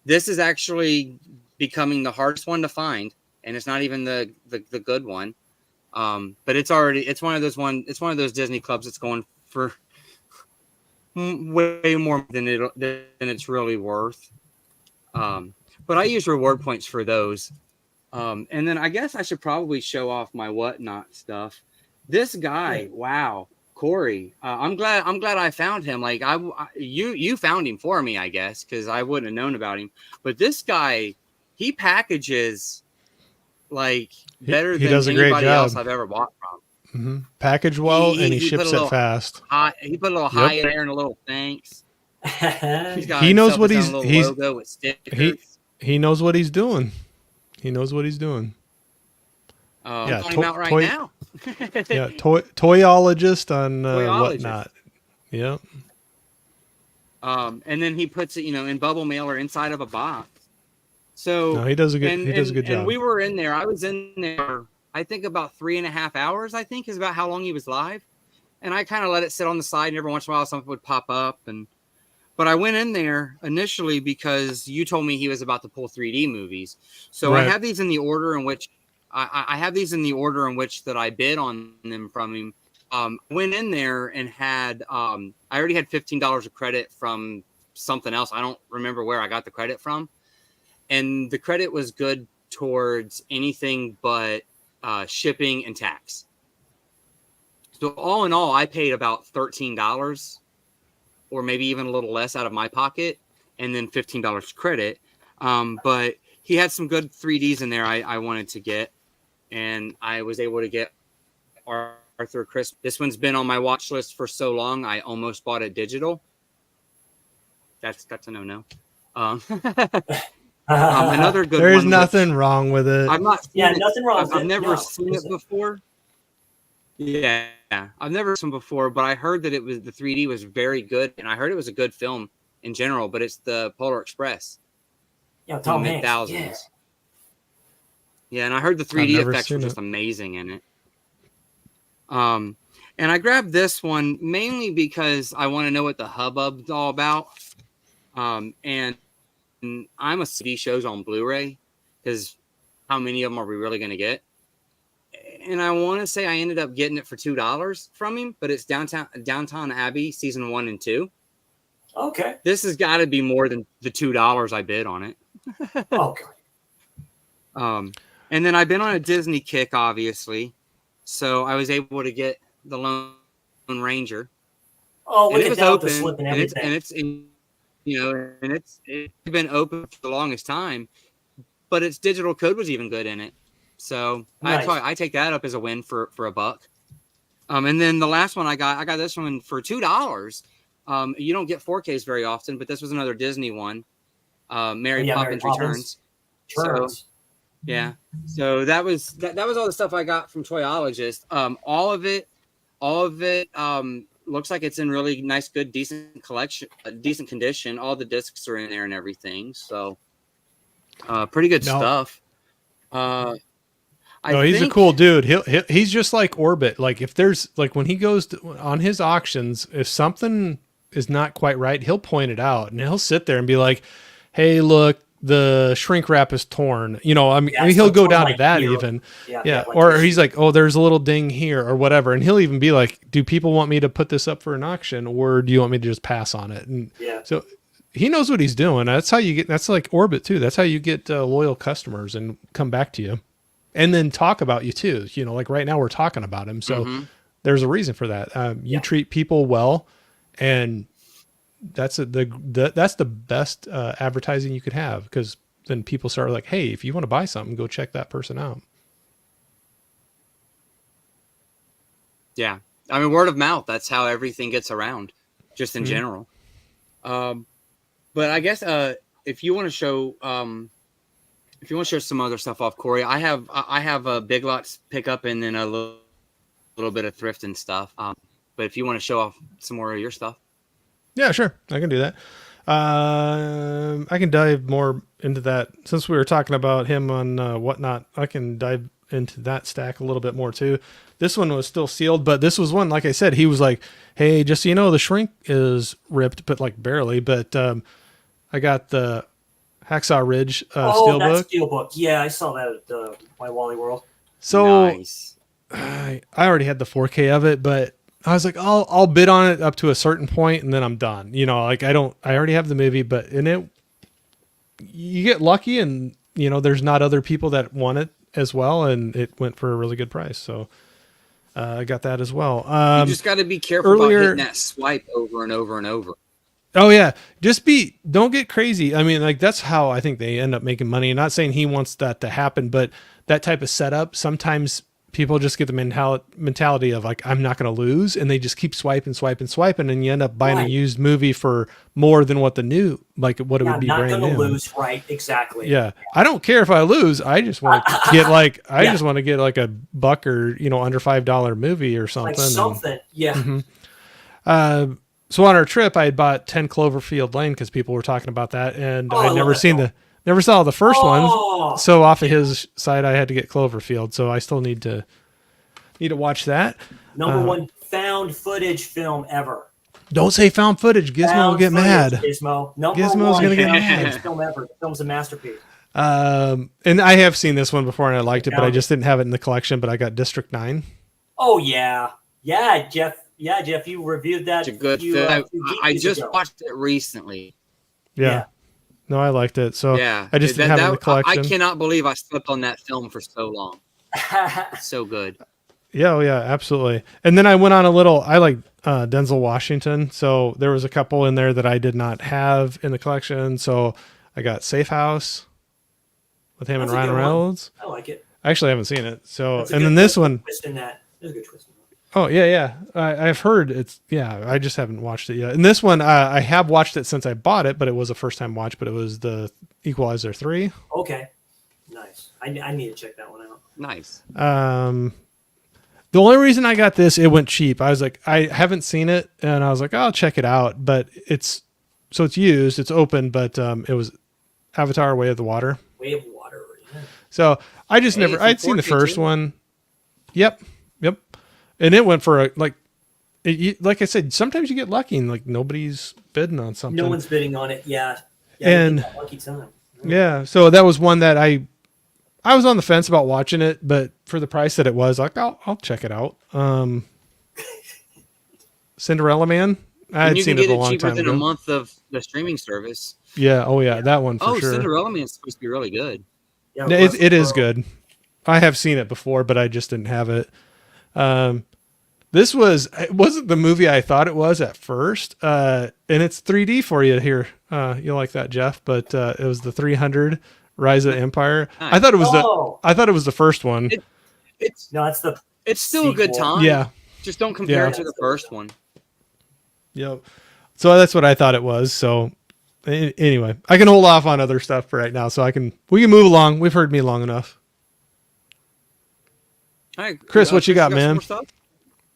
This is actually becoming the hardest one to find, and it's not even the good one. But it's one of those Disney clubs that's going for way more than it's really worth. But I use reward points for those. And then I guess I should probably show off my whatnot stuff. This guy, wow, Corey. I'm glad I found him. Like you found him for me, I guess, because I wouldn't have known about him. But this guy, he packages like better he than does a great anybody job. else I've ever bought from. Mm-hmm. Package well, and he put ships a little it fast. He put a little hi in there and a little thanks. He's got He knows himself what his own little logo with stickers. He knows what he's doing. He knows what he's doing. I'm calling him out right now. Yeah, toyologist on Toyologist. whatnot. Yep. And then he puts it, in bubble mail or inside of a box. So No, he does a good job. And we were in there. I was in there, I think about 3.5 hours, I think is about how long he was live. And I kind of let it sit on the side, and every once in a while something would pop up. But I went in there initially because you told me he was about to pull 3D movies. So Right. I have these in the order in which I have these in the order in which that I bid on them from him. Went in there and had I already had $15 of credit from something else. I don't remember where I got the credit from. And the credit was good towards anything but shipping and tax. So all in all, I paid about $13 or maybe even a little less out of my pocket, and then $15 credit. But he had some good 3Ds in there I wanted to get, and I was able to get Arthur Crisp. This one's been on my watch list for so long, I almost bought it digital. That's a no-no. Another good one. There's nothing wrong with it. I've not seen Yeah, it. nothing wrong with I've it. never No. seen it before. Yeah, I've never seen it before, but I heard that the 3D was very good, and I heard it was a good film in general. But it's the Polar Express. Yeah, Tom Hanks. Mid-thousands. Yeah. Yeah, and I heard the I've 3D never effects were seen just amazing in it. And I grabbed this one mainly because I want to know what the hubbub's all about. And I'm a CD shows on Blu-ray because how many of them are we really going to get? And I want to say I ended up getting it for $2 from him, but it's Downton Abbey season 1 and 2. Okay. This has got to be more than the $2 I bid on it. Okay. And then I've been on a Disney kick, obviously, so I was able to get the Lone Ranger. Oh, And look it at was that with open, the slip and and it's everything. it's been open for the longest time, but its digital code was even good in it. So Nice. I take that up as a win for $1. And then the last one I got this one for $2. You don't get 4Ks very often, but this was another Disney one. Mary Poppins Returns. Turns. So, yeah. So that was all the stuff I got from Toyologist. All of it looks like it's in really nice, good, decent collection, decent condition. All the discs are in there and everything. So pretty good stuff. He's a cool dude. He's just like Orbit. Like if there's like when he goes on his auctions, if something is not quite right, he'll point it out and he'll sit there and be like, "Hey, look, the shrink wrap is torn." I mean, he'll go down to that even. Yeah. Like Or he's like, "Oh, there's a little ding here," or whatever, and he'll even be like, "Do people want me to put this up for an auction, or do you want me to just pass on it?" And Yeah. so he knows what he's doing. That's how you get. That's like Orbit too. That's how you get loyal customers and come back to you, and then talk about you too. You know, like right now we're talking about him, so there's a reason for that. You treat people well, and that's that's the best advertising you could have, because then people start like, hey, if you want to buy something, go check that person out. Yeah. I mean, word of mouth, that's how everything gets around, just in general. But I guess if you want to show some other stuff off, Corey, I have a Big Lots pickup and then a little bit of thrift and stuff. But if you want to show off some more of your stuff. Yeah, sure. I can do that. I can dive more into that since we were talking about him on Whatnot. I can dive into that stack a little bit more too. This one was still sealed, but this was one, like I said, he was like, hey, just so you know, the shrink is ripped, but like barely. But I got the Hacksaw Ridge Steelbook. That Steelbook. Yeah, I saw that at my Wally World. So nice. I already had the 4K of it, but I was like, I'll bid on it up to a certain point and then I'm done. You know, like I already have the movie, but you get lucky and, you know, there's not other people that want it as well. And it went for a really good price. So I got that as well. You just got to be careful about hitting that swipe over and over and over. Oh yeah. Don't get crazy. I mean, like that's how I think they end up making money. I'm not saying he wants that to happen, but that type of setup, sometimes people just get the mentality of like, I'm not going to lose. And they just keep swiping. And you end up buying a used movie for more than what the new, like what it would be brand new. Not going to lose. Right. Exactly. Yeah. I don't care if I lose. I just want to get just want to get like a buck or, you know, under $5 movie or something. Like something. Yeah. Mm-hmm. So on our trip, I had bought 10 Cloverfield Lane because people were talking about that. And I'd never saw the first one. So off of his side, I had to get Cloverfield. So I still need to watch that. Number one found footage film ever. Don't say found footage. Gizmo will get mad. Gizmo. Gizmo's going to get mad. Film ever. The film's a masterpiece. And I have seen this one before and I liked it, but I just didn't have it in the collection. But I got District 9. Oh, yeah. Yeah, Jeff. Yeah, Jeff, you reviewed that. It's a good film. I just watched it recently. Yeah. No, I liked it. So yeah, I just didn't have it in the collection. I cannot believe I slept on that film for so long. It's so good. Yeah, absolutely. And then I went on I like Denzel Washington. So there was a couple in there that I did not have in the collection. So I got Safe House with him and Ryan Reynolds. I like it. I actually haven't seen it. So, and then this one. Twist in that. There's a good twist in that. Oh, yeah. I've heard I just haven't watched it yet. And this one, I have watched it since I bought it, but it was a first time watch, but it was the Equalizer 3. Okay. Nice. I need to check that one out. Nice. The only reason I got this, it went cheap. I was like, I haven't seen it and I was like, I'll check it out, but it's used, it's open, but it was Avatar Way of the Water. Way of Water. Yeah. So I just I'd seen the first one. Yep. And it went for like I said, sometimes you get lucky and like nobody's bidding on something. No one's bidding on it. Yeah. And lucky time. Yeah. So that was one that I was on the fence about watching it, but for the price that it was, like I'll check it out. Cinderella Man. I had seen it a long time ago. You can get it cheaper than a month of the streaming service. Yeah. Oh yeah. That one for sure. Cinderella Man is supposed to be really good. Yeah, it is good. I have seen it before, but I just didn't have it. It wasn't the movie I thought it was at first. And it's 3D for you here. You'll like that, Jeff, but it was the 300 Rise of the Empire. Nice. I thought it was the first one. It's still sequel. A good time. Yeah. Just don't compare it to the first one. Yep. So that's what I thought it was. So anyway, I can hold off on other stuff for right now. So we can move along. We've heard me long enough. All right, Chris, what you got, man?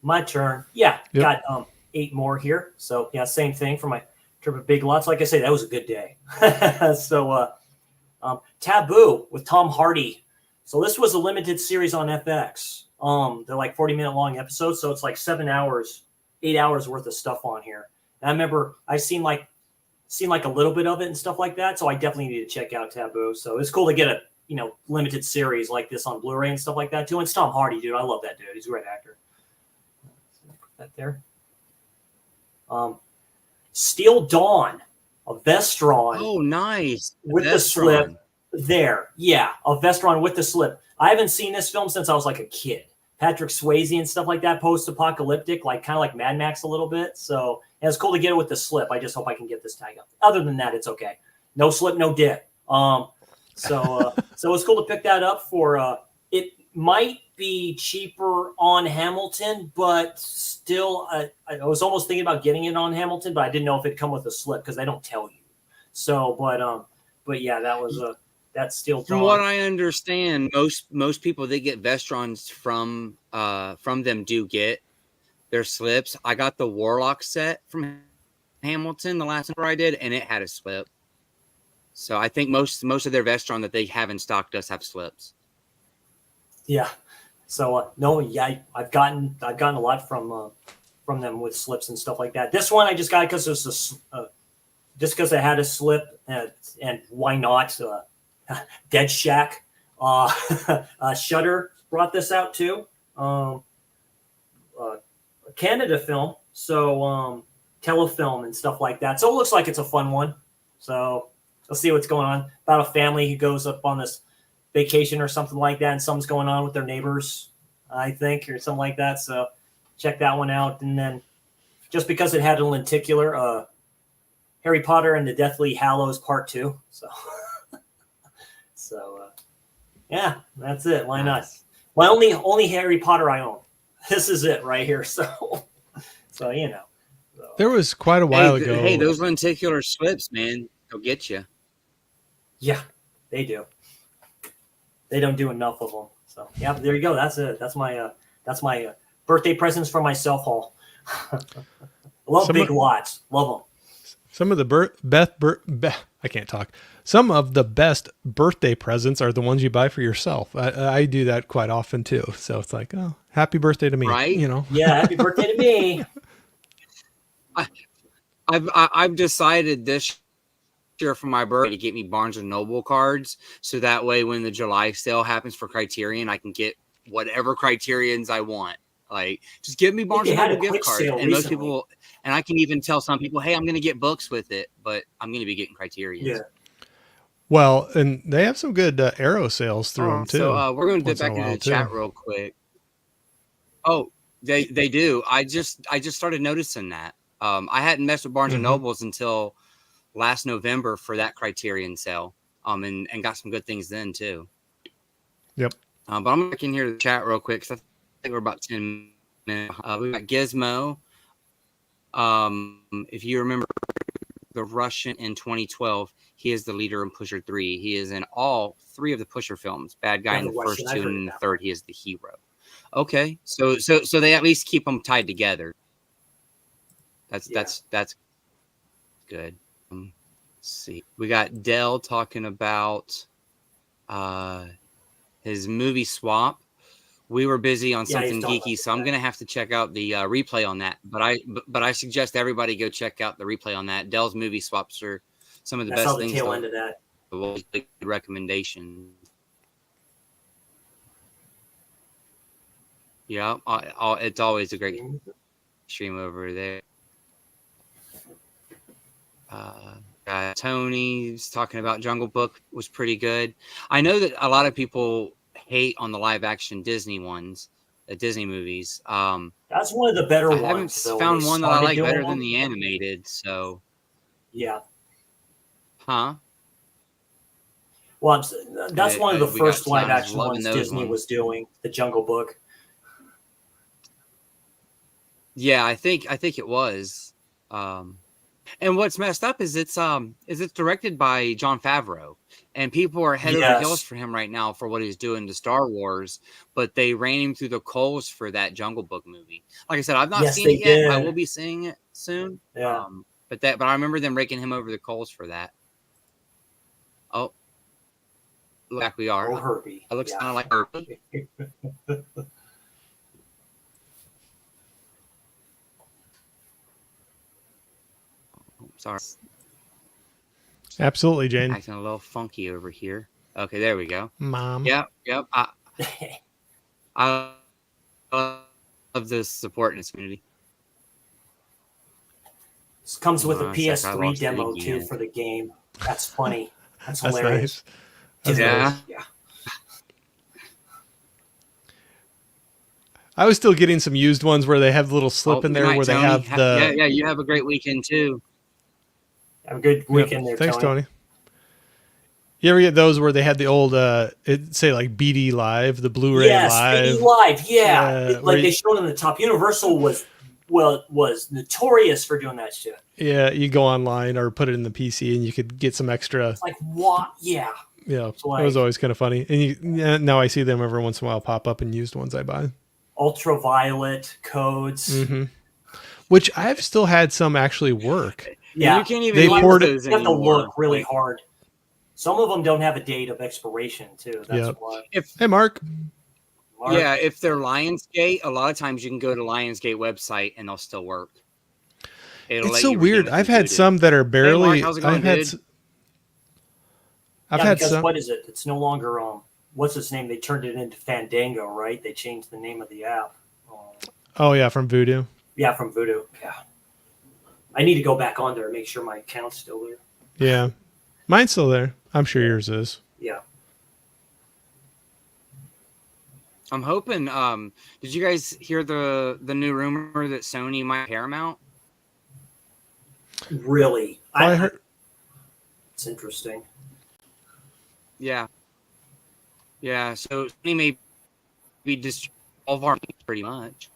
My turn. Yeah, got 8 more here. So yeah, same thing for my trip of Big Lots. Like I say, that was a good day. So Taboo with Tom Hardy. So this was a limited series on FX. They're like 40-minute long episodes, so it's like 7 hours, 8 hours worth of stuff on here. And I remember I seen like a little bit of it and stuff like that. So I definitely need to check out Taboo. So it's cool to get a limited series like this on Blu-ray and stuff like that too. And it's Tom Hardy, dude. I love that dude. He's a great actor. Put that there. Steel Dawn a Vestron Oh, nice. with the slip there. Yeah, a Vestron with the slip. I haven't seen this film since I was like a kid. Patrick Swayze and stuff like that, post-apocalyptic, like kind of like Mad Max a little bit. So and it's cool to get it with the slip. I just hope I can get this tag up. Other than that, it's okay. No slip, no dip. So it's cool to pick that up for. It might be cheaper on Hamilton, but still, I was almost thinking about getting it on Hamilton, but I didn't know if it'd come with a slip because they don't tell you. So, but yeah, that was that's still from what I understand. Most people that get Vestrons from them do get their slips. I got the Warlock set from Hamilton, the last number I did, and it had a slip. So I think most of their Vestron that they have in stock does have slips. Yeah. So no, yeah, I've gotten a lot from them with slips and stuff like that. This one I just got because it was just because it had a slip, and why not? Dead Shack, Shudder brought this out too. A Canada film, so Telefilm and stuff like that. So it looks like it's a fun one. So let's see what's going on about a family who goes up on this vacation or something like that, and something's going on with their neighbors, I think, or something like that. So check that one out. And then just because it had a lenticular, Harry Potter and the Deathly Hallows Part 2. So yeah, that's it. Why not? My only Harry Potter I own. This is it right here. So you know. So. There was quite a while ago. Hey, those lenticular slips, man, they'll get you. Yeah, they do. They don't do enough of them. So yeah, there you go. That's it. That's my birthday presents for myself haul. I love big lots. Love them. Some of the I can't talk. Some of the best birthday presents are the ones you buy for yourself. I do that quite often too. So it's like, oh, happy birthday to me, right? You know? Yeah, happy birthday to me. I've decided this year for my birthday to get me Barnes and Noble cards, so that way when the July sale happens for Criterion, I can get whatever Criterions I want. Like, just give me Barnes and Noble gift cards, and most people, and I can even tell some people, hey, I'm going to get books with it, but I'm going to be getting Criterions. Yeah. Well, and they have some good Arrow sales through them too. So we're going to get back into the chat real quick. Oh, they do. I just started noticing that. I hadn't messed with Barnes and Nobles until last November for that Criterion sale. And got some good things then too. Yep. But I'm going to back in here to the chat real quick because I think we're about 10 minutes. We got Gizmo. If you remember the Russian in 2012, he is the leader in Pusher 3. He is in all 3 of the Pusher films. Bad guy in the first 2, and in the third, he is the hero. Okay, so they at least keep them tied together. That's good. Let's see. We got Dell talking about his movie swap. We were busy on something geeky, so I'm gonna have to check out the replay on that. But I suggest everybody go check out the replay on that. Dell's movie swaps are some of the best things. Tail end of that. Recommendation. Yeah, it's always a great stream over there. Tony's talking about Jungle Book was pretty good. I know that a lot of people hate on the live action Disney ones, the Disney movies. That's one of the better ones. I haven't found one that I like better than the animated. So yeah. Huh? Well, that's one of the first live action ones Disney was doing, the Jungle Book. Yeah, I think it was. And what's messed up is it's directed by Jon Favreau, and people are head over heels for him right now for what he's doing to Star Wars. But they ran him through the coals for that Jungle Book movie. Like I said, I've not seen it yet. I will be seeing it soon. Yeah. But I remember them raking him over the coals for that. Oh, like we are. Oh, Herbie. It looks kind of like Herbie. Sorry. Absolutely, Jane. Acting a little funky over here. Okay, there we go. Mom. Yep. I love the support in this community. It comes with a It's like I PS3 lost it demo too again. for the game. That's funny. That's That's hilarious. nice. That's Yeah. nice. Yeah. I was still getting some used ones where they have the little slip in good there night, where they Tony. have the. Yeah. You have a great weekend too. Have a good Yep. weekend there, Thanks, Tony. Tony. You ever get those where they had the old, it say like BD Live, the Blu-ray Yes, Live? BD Live. Yeah, Yeah, like where they showed on the top. Universal was notorious for doing that shit. Yeah, you go online or put it in the PC and you could get some extra. It's like what? Yeah. Yeah, like- it was always kind of funny. And now I see them every once in a while pop up in used ones I buy. Ultraviolet codes. Hmm. Which I've still had some actually work. Yeah, You can't even They use poured it- those you have to anymore. look really Like, hard. Some of them don't have a date of expiration too. That's Yep. why. Hey, Mark. Mark, Yeah, if they're Lionsgate, a lot of times you can go to Lionsgate website and they'll still work. It'll It's let so you redeem weird. it I've through had Vudu. some that are barely. Mark, how's it going, I've had. dude? I've yeah, had because some. what is it? It's no longer what's its name? They turned it into Fandango, right? They changed the name of the app. Oh yeah, from Voodoo. Yeah, from Voodoo. Yeah. I need to go back on there and make sure my account's still there. Yeah, mine's still there. I'm sure yours is. Yeah. I'm hoping. Did you guys hear the new rumor that Sony might Paramount? Really. I heard. It's interesting. Yeah. Yeah. So Sony may be just all of our pretty much.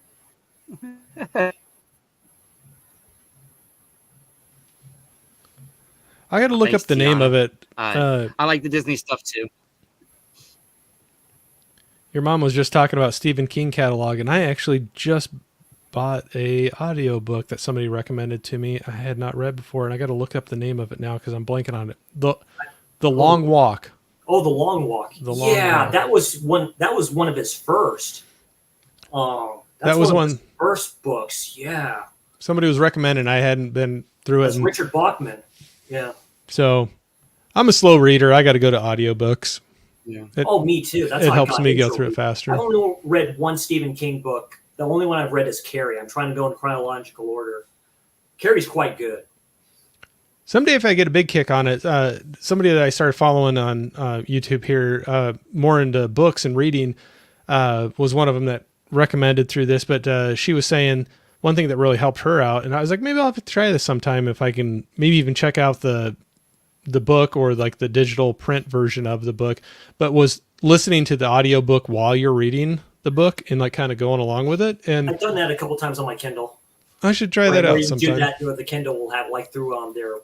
I got to look Thanks, up the name Tiana. of it. Uh, I like the Disney stuff too. Your mom was just talking about Stephen King catalog, and I actually just bought a audiobook that somebody recommended to me. I had not read before, and I got to look up the name of it now because I'm blanking on it. The Long Walk. Oh, The Long Walk. The Long Walk. That was one of his first. That was one of one- his first books. Yeah. Somebody was recommending. I hadn't been through it, That's and Richard Bachman. Yeah. so I'm a slow reader. I got to go to audiobooks. Yeah. It, Oh, me too. That's it how I helps got me go into through it reading. faster. I've only read one Stephen King book. The only one I've read is Carrie. I'm trying to go in chronological order. Carrie's quite good. Someday, if I get a big kick on it, somebody that I started following on YouTube here, more into books and reading, was one of them that recommended through this. But she was saying one thing that really helped her out, and I was like, maybe I'll have to try this sometime if I can. Maybe even check out the book or like the digital print version of the book. But was listening to the audiobook while you're reading the book and like kind of going along with it. And I've done that a couple times on my Kindle. I should try that Where out you sometime. do that with the Kindle will have like through their,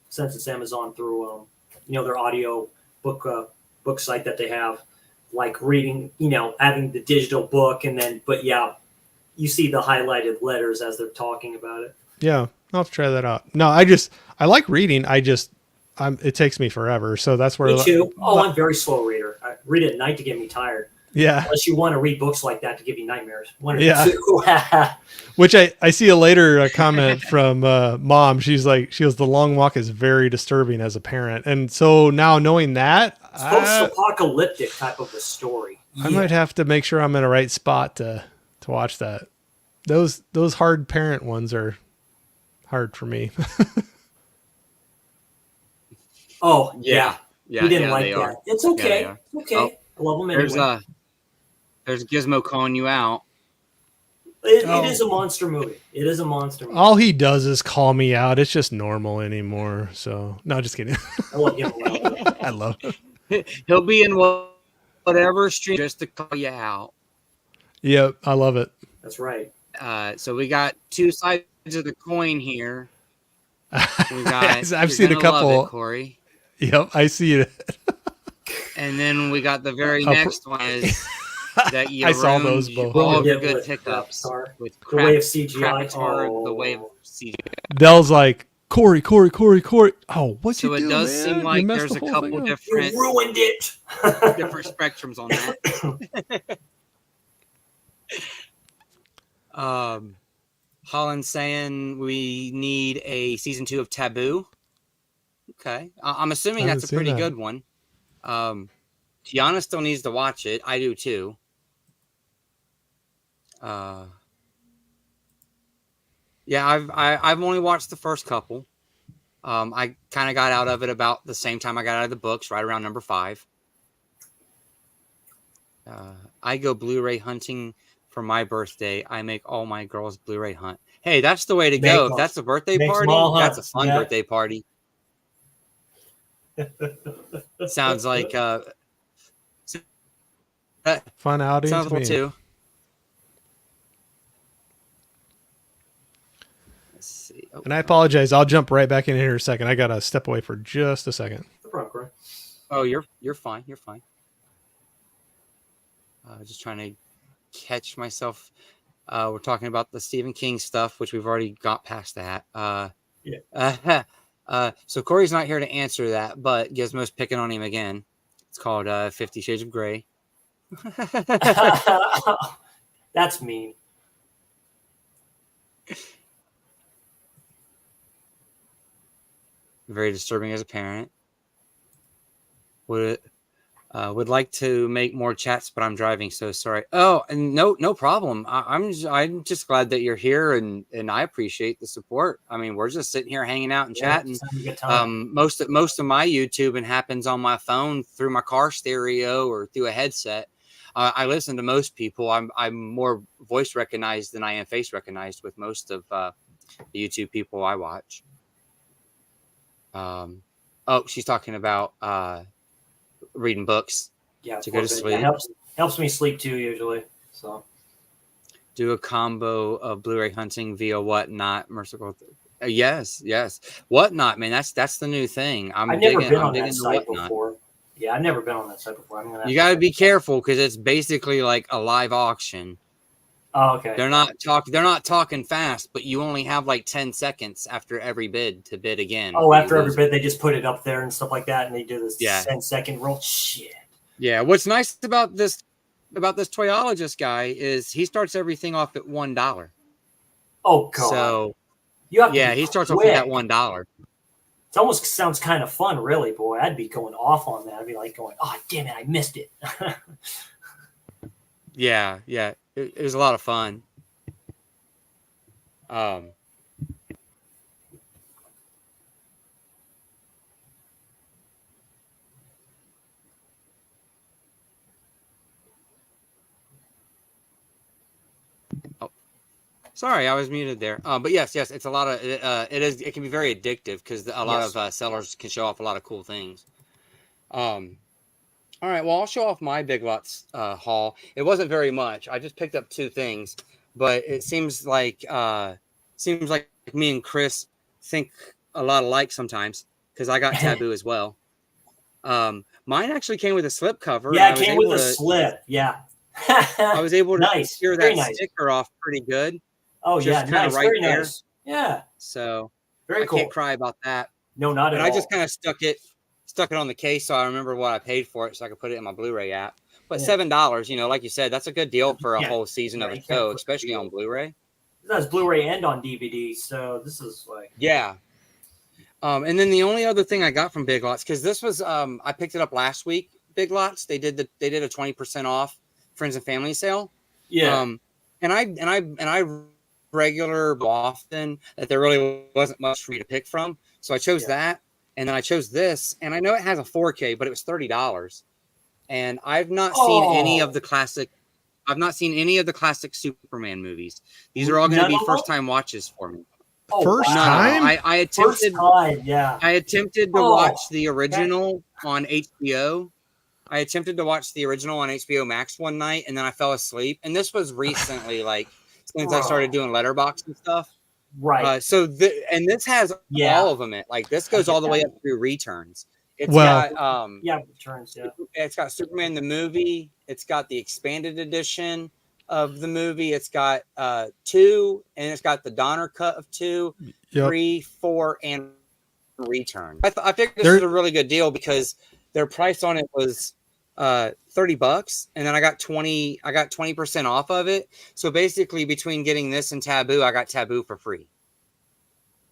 since it's Amazon, through their audio book site that they have, like reading, having the digital book, and then you see the highlighted letters as they're talking about it. Yeah, I'll have to try that out. No, I like reading. It takes me forever. So that's where. Me too. Oh, I'm a very slow reader. I read at night to get me tired. Yeah. Unless you want to read books like that to give you nightmares. One or Yeah. two. Which I see a later comment from mom. She goes, the Long Walk is very disturbing as a parent. And so now knowing that, It's post-apocalyptic type of a story. I might have to make sure I'm in a right spot to watch that. Those hard parent ones are hard for me. Oh, Yeah. yeah. He didn't like they that. are. It's okay. they are. It's okay. Oh, I love him anyway. There's Gizmo calling you out. It is a monster movie. It is a monster movie. All he does is call me out. It's just normal anymore. So no, just kidding. I love him. I love it. He'll be in whatever stream just to call you out. Yep, I love it. That's right. So we got two sides of the coin here. We got, I've seen a couple. Corey. Yep, I see it. And then we got the very next one is that you I saw ruined those both. all of your Yeah, good with hiccups Crapstar. with The way of CGI. Crapatar, the way of CGI. Dell's like, Corey. Oh, what So you it do, does man? seem You like messed there's the a whole couple thing up. You different ruined it. different spectrums on that. Holland saying we need a season 2 of Taboo. Okay, I'm assuming I that's a haven't seen pretty that. good one. Tiana still needs to watch it. I do too. Yeah, I've only watched the first couple. I kind of got out of it about the same time I got out of the books, right around number 5. I go Blu-ray hunting for my birthday. I make all my girls Blu-ray hunt. Hey, that's the way to go. If that's a birthday Make party, small that's a hunts, fun yeah. birthday party. Sounds like Fun outing sounds to like me. too. Let's see. Oh, And I apologize. I'll jump right back in here in a second. I gotta step away for just a second. No problem, Corey. oh, you're fine. You're fine. Just trying to catch myself. We're talking about the Stephen King stuff, which we've already got past that. So Corey's not here to answer that, but Gizmo's picking on him again. It's called 50 Shades of Grey. That's mean. Very disturbing as a parent. Would like to make more chats, but I'm driving, so sorry. Oh, and no problem. I'm just glad that you're here, and I appreciate the support. I mean, we're just sitting here hanging out and chatting. Most of my YouTubing happens on my phone through my car stereo or through a headset. I listen to most people. I'm more voice recognized than I am face recognized with most of the YouTube people I watch. Oh, she's talking about reading books to go to sleep. It helps me sleep too usually. So do a combo of Blu-ray hunting via Whatnot. Merciful. Yes. Whatnot, man. That's the new thing. I've never been on that site before. Yeah, I've never been on that site before. You got to be careful because it's basically like a live auction. Oh, okay. They're not talking fast, but you only have like 10 seconds after every bid to bid again. Oh, after every bid, they just put it up there and stuff like that, and they do this 10-second roll. Shit. Yeah. What's nice about this toyologist guy is he starts everything off at $1. Oh God. So he starts off at $1. It almost sounds kind of fun, really, boy. I'd be going off on that. I'd be like going, "Oh, damn it, I missed it." Yeah. It was a lot of fun. Sorry, I was muted there. But yes, it's a lot of it can be very addictive because a lot of sellers can show off a lot of cool things. All right, well, I'll show off my Big Lots haul. It wasn't very much. I just picked up 2 things, but it seems like me and Chris think a lot alike sometimes because I got Taboo as well. Mine actually came with a slip cover. Yeah, it came with a slip. Yeah. I was able to tear that nice. sticker off pretty good. Oh, just nice. Right very there. Nice. Yeah. So very cool. I can't cry about that. No, not at all. I just kind of stuck it on the case so I remember what I paid for it so I could put it in my Blu-ray app. But $7, like you said, that's a good deal for a whole season of a show, especially on Blu-ray. That's Blu-ray and on DVD, so this is like and then the only other thing I got from Big Lots, because this was I picked it up last week. Big Lots, they did a 20% off friends and family sale. Yeah. And I regular often that there really wasn't much for me to pick from, so I chose that. And then I chose this, and I know it has a 4K, but it was $30. And I've not seen any of the classic. I've not seen any of the classic Superman movies. These are all going to be first-time watches for me. First time? I attempted. First time, yeah. I attempted to watch the original on HBO. I attempted to watch the original on HBO Max one night, and then I fell asleep. And this was recently, like since I started doing Letterboxd and stuff. Right. And this has all of them in. Like this goes all the way up through Returns. It's got Returns. Yeah. It's got Superman the movie. It's got the expanded edition of the movie. It's got 2, and it's got the Donner cut of 2, 3, 4, and Return. I figured this was a really good deal because their price on it was $30, and then I got 20% off of it. So basically, between getting this and Taboo, I got Taboo for free,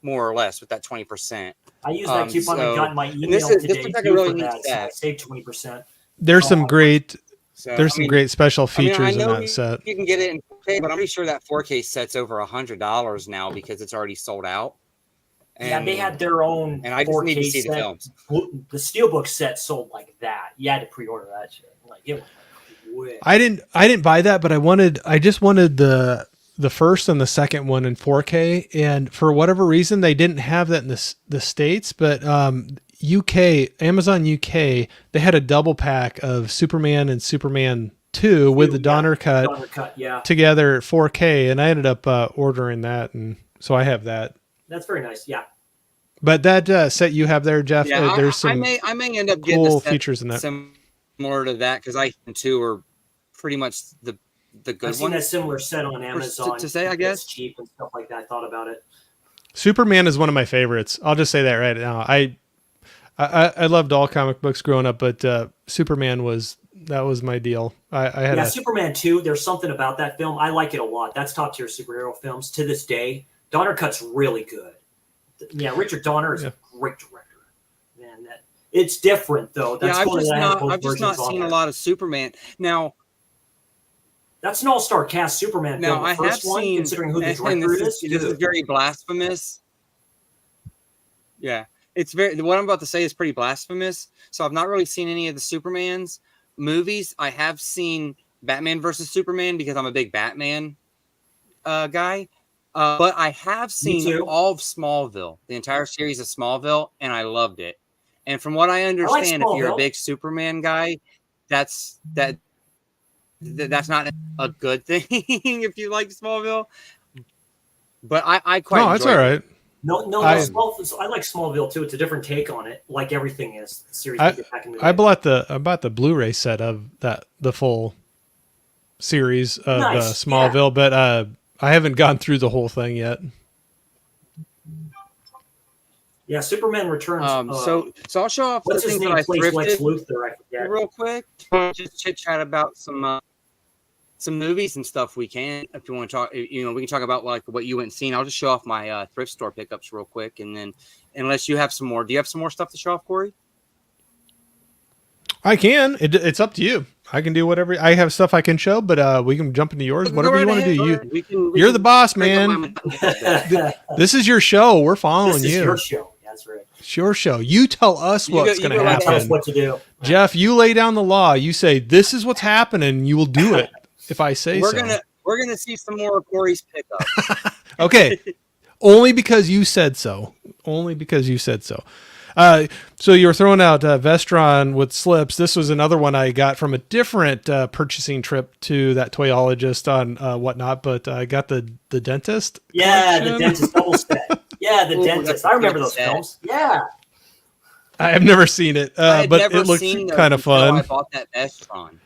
more or less, with that 20%. I used that coupon and got my email today. This is like a really neat set. So I saved 20%. There's some great So, There's some great special I mean, features in know that set. you can get it in 4K, but I'm pretty sure that 4K set's over $100 now because it's already sold out. Yeah, they had their own and I just 4K need to see set. the films. The Steelbook set sold like that. You had to pre-order that shit. Like it was quick. I didn't buy that, but I just wanted the first and the second one in 4K, and for whatever reason they didn't have that in the States, but UK, Amazon UK, they had a double pack of Superman and Superman 2 with the Donner cut together at 4K, and I ended up ordering that, and so I have that. That's very nice. Yeah. But that set you have there, Jeff, Yeah, there's some I may end up getting cool a set features in that. Similar to that because I two are pretty much the good I've seen one. that similar set on Amazon to say, I guess. It's cheap and stuff like that. I thought about it. Superman is one of my favorites. I'll just say that right now. I loved all comic books growing up, but Superman was my deal. I had Superman 2. There's something about that film. I like it a lot. That's top tier superhero films to this day. Donner Cut's really good. Yeah, Richard Donner is a great director. Man, it's different though. That's I've just not seen a lot of Superman. Now, that's an all-star cast Superman film. Now, I have seen, considering who the director this is very blasphemous. Yeah, it's what I'm about to say is pretty blasphemous. So I've not really seen any of the Superman's movies. I have seen Batman versus Superman because I'm a big Batman guy. But I have seen all of Smallville, the entire series of Smallville, and I loved it. And from what I understand, if you're a big Superman guy, that's not a good thing if you like Smallville. But I quite no, that's all right. No, I like Smallville too. It's a different take on it, like everything is. The series I bought the Blu-ray set of the full series of Smallville, but I haven't gone through the whole thing yet. Yeah, Superman Returns. So I'll show off the things that I thrifted real quick. Just chit chat about some movies and stuff. We can, if you want to talk. We can talk about like what you went and seen. I'll just show off my thrift store pickups real quick, and then unless you have some more, do you have some more stuff to show off, Corey? I can. It's up to you. I can do whatever. I have stuff I can show, but we can jump into yours. Whatever you want to do. You're the boss, man. This is your show. We're following you. This is your show. That's right. It's your show. You tell us what's going to happen. Tell us what to do. Jeff, you lay down the law. You say this is what's happening. You will do it if I say so. We're gonna see some more of Corey's pickups. Okay, only because you said so. Only because you said so. So you were throwing out Vestron with slips. This was another one I got from a different purchasing trip to that toyologist on whatnot, but I got the dentist. Yeah, collection. The dentist double set. Yeah, the dentist. I remember those films. Yeah. I have never seen it, but it looked kind of fun. I bought that Vestron.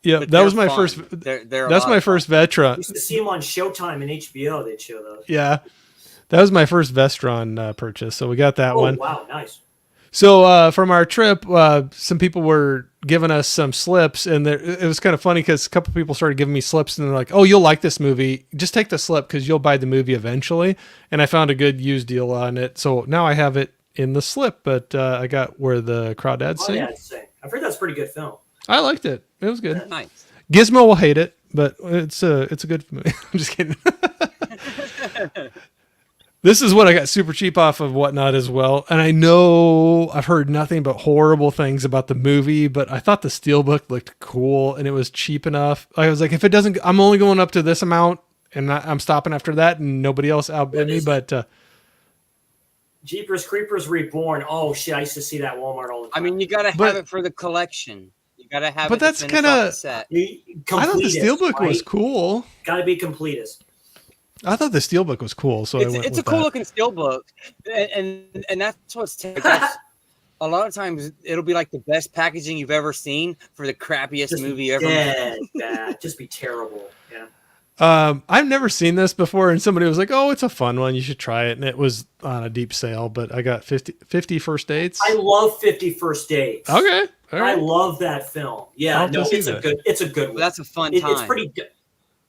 Yeah, that was my first. That's my first Vestron. I used to see them on Showtime and HBO. They'd show those. Yeah. That was my first Vestron purchase, so we got that one. Wow, nice. So from our trip, some people were giving us some slips, and it was kind of funny because a couple people started giving me slips, and they're like, "Oh, you'll like this movie. Just take the slip because you'll buy the movie eventually." And I found a good used deal on it, so now I have it in the slip. But I got Where the Crawdads Sing. Yeah, I've heard that's a pretty good film. I liked it. It was good. Nice. Gizmo will hate it, but it's a good movie. I'm just kidding. This is what I got super cheap off of Whatnot as well. And I know I've heard nothing but horrible things about the movie, but I thought the Steelbook looked cool and it was cheap enough. I was like, if it doesn't, I'm only going up to this amount and I'm stopping after that and nobody else outbid me. But Jeepers Creepers Reborn. Oh shit. I used to see that at Walmart all the time. I mean, you got to have it for the collection. You got to have it. But that's kind of, I thought the Steelbook was cool. Got to be completist. I thought the Steelbook was cool, so it's a cool looking Steelbook, and that's what's a lot of times it'll be like the best packaging you've ever seen for the crappiest movie ever. Yeah, just be terrible. Yeah. I've never seen this before, and somebody was like, "Oh, it's a fun one. You should try it." And it was on a deep sale, but I got 50 First Dates. I love 50 First Dates. Okay, all right. I love that film. Yeah, no, it's a good one. That's a fun time. It's pretty good.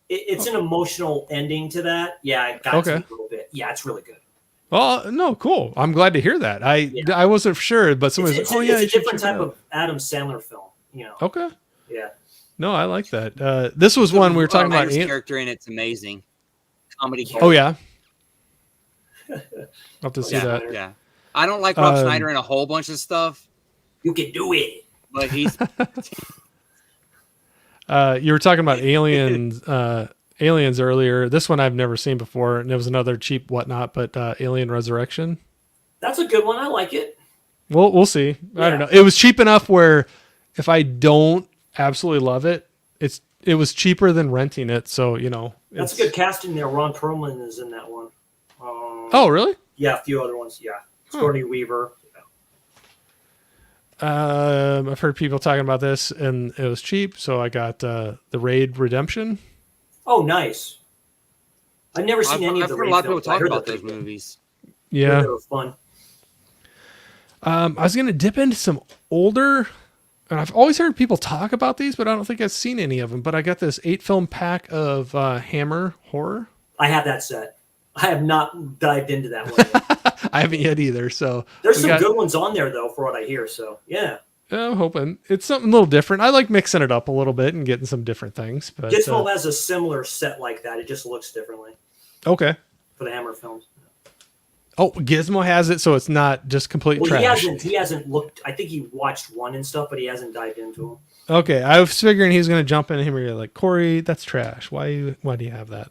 It's an emotional ending to that. Yeah, it got to me a little bit. Yeah, it's really good. Well, no, cool. I'm glad to hear that. I wasn't sure, but somebody was like, "Oh yeah, it's a different type of Adam Sandler film." You know. Okay. Yeah. No, I like that. This was one we were talking about. Ryder's character in it's amazing. Comedy. Oh yeah, I'll have to see yeah, that. yeah. I don't like Rob Um, Schneider in a whole bunch of stuff, You can do it. but he's You were talking about aliens earlier. This one I've never seen before, and it was another cheap whatnot, but Alien Resurrection. That's a good one. I like it. We'll see. I don't Yeah. know. It was cheap enough where if I don't absolutely love it, it was cheaper than renting it. So That's it's a good casting there. Ron Perlman is in that one. Oh really? Yeah, a few other ones. Yeah, Sigourney Weaver. I've heard people talking about this, and it was cheap, so I got the Raid Redemption. Oh, nice. I've never seen any of I've the heard a Raid lot of people films. I talk heard about they're those pretty good. movies. Yeah. They were fun. I was gonna dip into some older, and I've always heard people talk about these, but I don't think I've seen any of them. But I got this 8-film pack of Hammer horror. I have that set. I have not dived into that one yet. I haven't yet either, so There's we some got- good ones on there, though, for what I hear. So, yeah. I'm hoping it's something a little different. I like mixing it up a little bit and getting some different things. But Gizmo has a similar set like that. It just looks differently okay. for the Hammer films. Oh, Gizmo has it, so it's not just complete Well, trash. he hasn't looked. I think he watched one and stuff, but he hasn't dived into them. Okay, I was figuring he's going to jump in here and be like, Corey, that's trash. Why do you have that?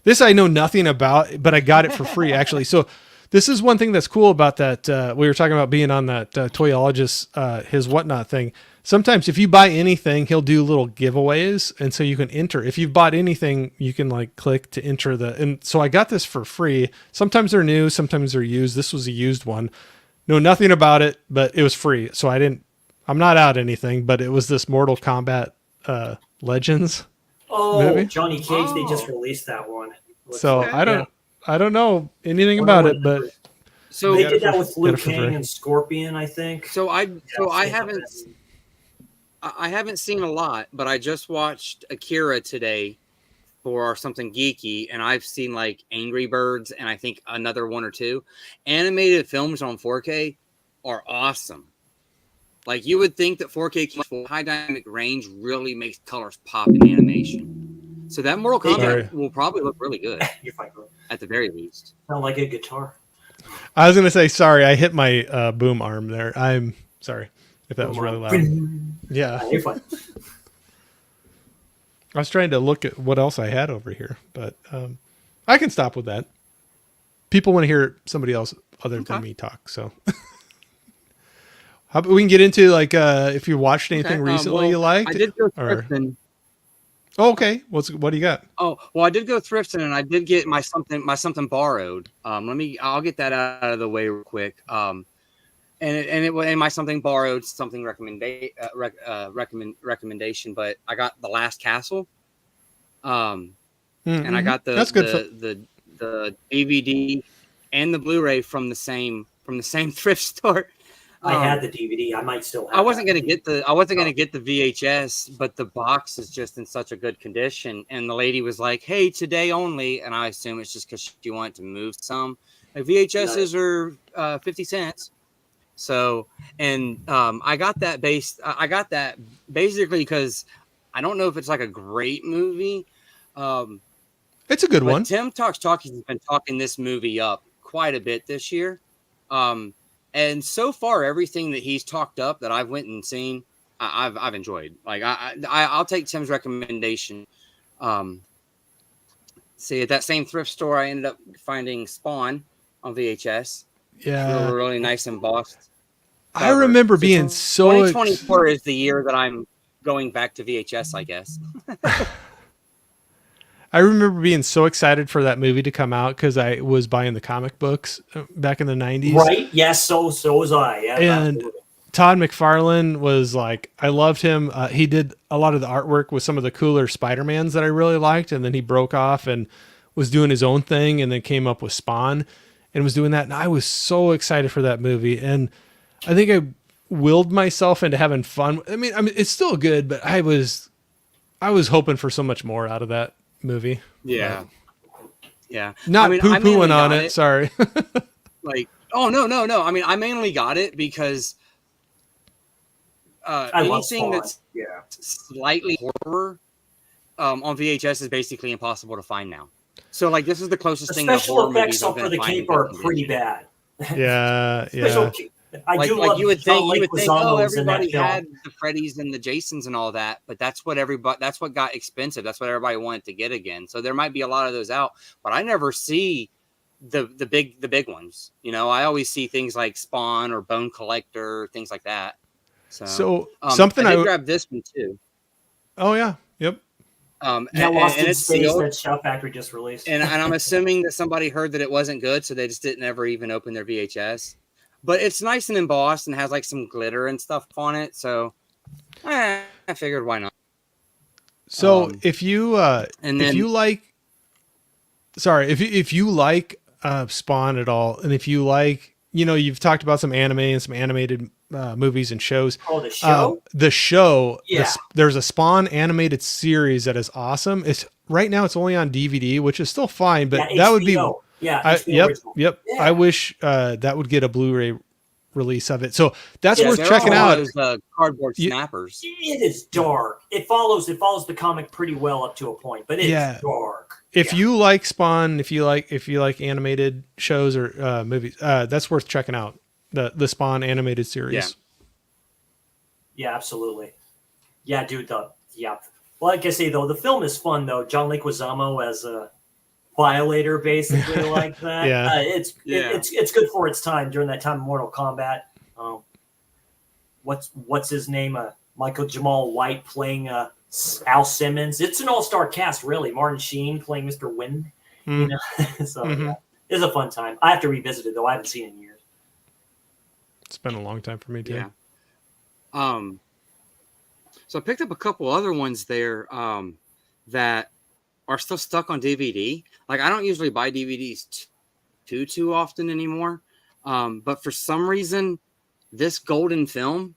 This I know nothing about, but I got it for free actually. So this is one thing that's cool about that. We were talking about being on that Toyologist, his whatnot thing. Sometimes if you buy anything, he'll do little giveaways, and so you can enter. If you've bought anything, you can like click to enter and so I got this for free. Sometimes they're new, sometimes they're used. This was a used one. Know nothing about it, but it was free, so I'm not out anything, but it was this Mortal Kombat Oh, Legends movie. Johnny Cage! They just Oh. released that one. So Okay. I don't know anything Wonder about what it, but numbers. So They got did it that for- with got it Liu for Kang free. and Scorpion, I think. So I haven't seen I haven't seen a lot, but I just watched Akira today for something geeky, and I've seen like Angry Birds and I think another one or two. Animated films on 4K are awesome. Like you would think that 4K high dynamic range really makes colors pop in animation. So that Mortal Kombat Sorry. will probably look really good You're fine, bro. at the very least. Sound like a guitar. I was gonna say sorry. I hit my boom arm there. I'm sorry if that was really loud. Yeah, You're fine. I was trying to look at what else I had over here, but I can stop with that. People want to hear somebody else other than Okay. me talk. So, how about we can get into like if you watched anything Okay, recently well, you liked? I did go or- thrifting. Oh, okay. What do you got? Oh, well, I did go thrifting and I did get my something borrowed. I'll get that out of the way real quick. And my something borrowed, something recommendation, but I got The Last Castle. And I got That's good the DVD and the Blu-ray from the same thrift store. I had the DVD. I might still have I wasn't that. gonna get the VHS, but the box is just in such a good condition. And the lady was like, "Hey, today only," and I assume it's just because she wanted to move some. Like VHSs are 50 cents. So, and I got that basically because I don't know if it's like a great movie. It's a good But one. Tim Talks Talkies has been talking this movie up quite a bit this year. And so far, everything that he's talked up that I've went and seen, I've enjoyed. Like I'll take Tim's recommendation. See, at that same thrift store, I ended up finding Spawn on VHS. Yeah, Really nice embossed. I remember being so 2024 is the year that I'm going back to VHS, I guess. I remember being so excited for that movie to come out because I was buying the comic books back in the 90s. Right? Yes, so was I. Yeah. And absolutely. Todd McFarlane was like, I loved him. He did a lot of the artwork with some of the cooler Spider-Mans that I really liked. And then he broke off and was doing his own thing and then came up with Spawn and was doing that. And I was so excited for that movie. And I think I willed myself into having fun. I mean, it's still good, but I was hoping for so much more out of that movie. Yeah. Not I mainly poo-pooing on got it. Sorry. Like, oh no. I mean, I mainly got it because I love anything Spawn. that's Yeah. slightly horror on VHS is basically impossible to find now. So like this is the closest The thing to special horror effects movies I'm on For going to the find. Cape are pretty bad. Yeah, Special, yeah. I Like, do like love you would John think, oh, Leguizamo's in that everybody film. had the Freddys and the Jasons and all that, but that's what that's what got expensive. That's what everybody wanted to get again. So there might be a lot of those out, but I never see the big ones. You know, I always see things like Spawn or Bone Collector, things like that. So something I I did would. grab this one too. Oh yeah. Yep. Yeah, Lost and in it's Space sealed. that Shout Factory just released. And I'm assuming that somebody heard that it wasn't good, so they just didn't ever even open their VHS. But it's nice and embossed and has like some glitter and stuff on it. So I figured why not. So if you and if then you like, sorry, if you like Spawn at all, and if you like, you know, you've talked about some anime and some animated movies and shows. Oh, the show? The show. Yeah. There's a Spawn animated series that is awesome. It's right now it's only on DVD, which is still fine, but Yeah, that would be. HBO. Yeah. HBO Yep. original. Yep. Yeah. I wish that would get a Blu-ray release of it. So that's Yeah, worth they're checking all out. those cardboard You- snappers. It is dark. It follows the comic pretty well up to a point, but it's Yeah. dark. If Yeah. you like Spawn, if you like animated shows or movies, that's worth checking out. The Spawn animated series. Yeah. Yeah, absolutely. Yeah, dude. Well, like I say though, the film is fun though. John Leguizamo as a Violator, basically like that. Yeah. It's good for its time during that time of Mortal Kombat. What's his name? Michael Jamal White playing Al Simmons. It's an all-star cast, really. Martin Sheen playing Mr. Wind. Mm. You know, so yeah, it's a fun time. I have to revisit it though. I haven't seen it in years. It's been a long time for me too. Yeah. So I picked up a couple other ones there that are still stuck on DVD. Like I don't usually buy DVDs too often anymore. But for some reason, this golden film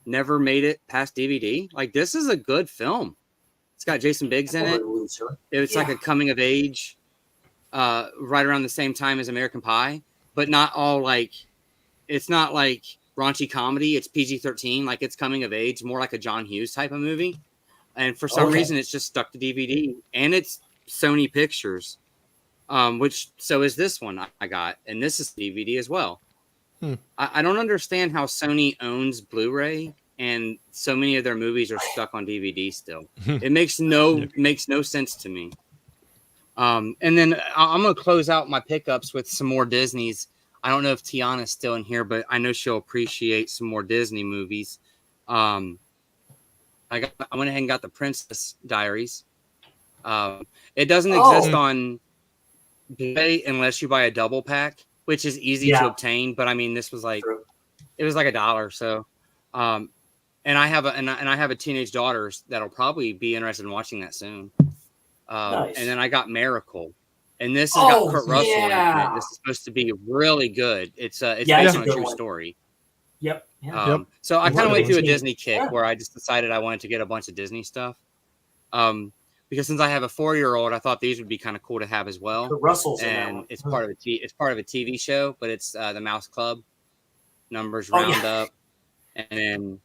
never made it past DVD. Like this is a good film. It's got Jason Biggs in it. It's like a coming of age, right around the same time as American Pie, but not all like, it's not like raunchy comedy. It's PG-13. Like it's coming of age, more like a John Hughes type of movie. And for some reason, it's just stuck to DVD, and it's Sony Pictures, which so is this one I got, and this is DVD as well. I don't understand how Sony owns Blu-ray, and so many of their movies are stuck on DVD still. It makes no sense to me. And then I'm gonna close out my pickups with some more Disney's. I don't know if Tiana's still in here, but I know she'll appreciate some more Disney movies. I went ahead and got the Princess Diaries. It doesn't exist on Blu-ray unless you buy a double pack, which is easy to obtain. But I mean, this was like, it was like $1. So, and I have a teenage daughter that'll probably be interested in watching that soon. Nice. And then I got Miracle, and this has got Kurt Russell in it. This is supposed to be really good. It's based on a true story. Yep. So I kind of went through a Disney. Disney kick where I just decided I wanted to get a bunch of Disney stuff. Because since I have a 4-year-old, I thought these would be kind of cool to have as well. Kurt Russell's in that And one. it's part of a TV show, but it's the Mouse Club numbers round up, and then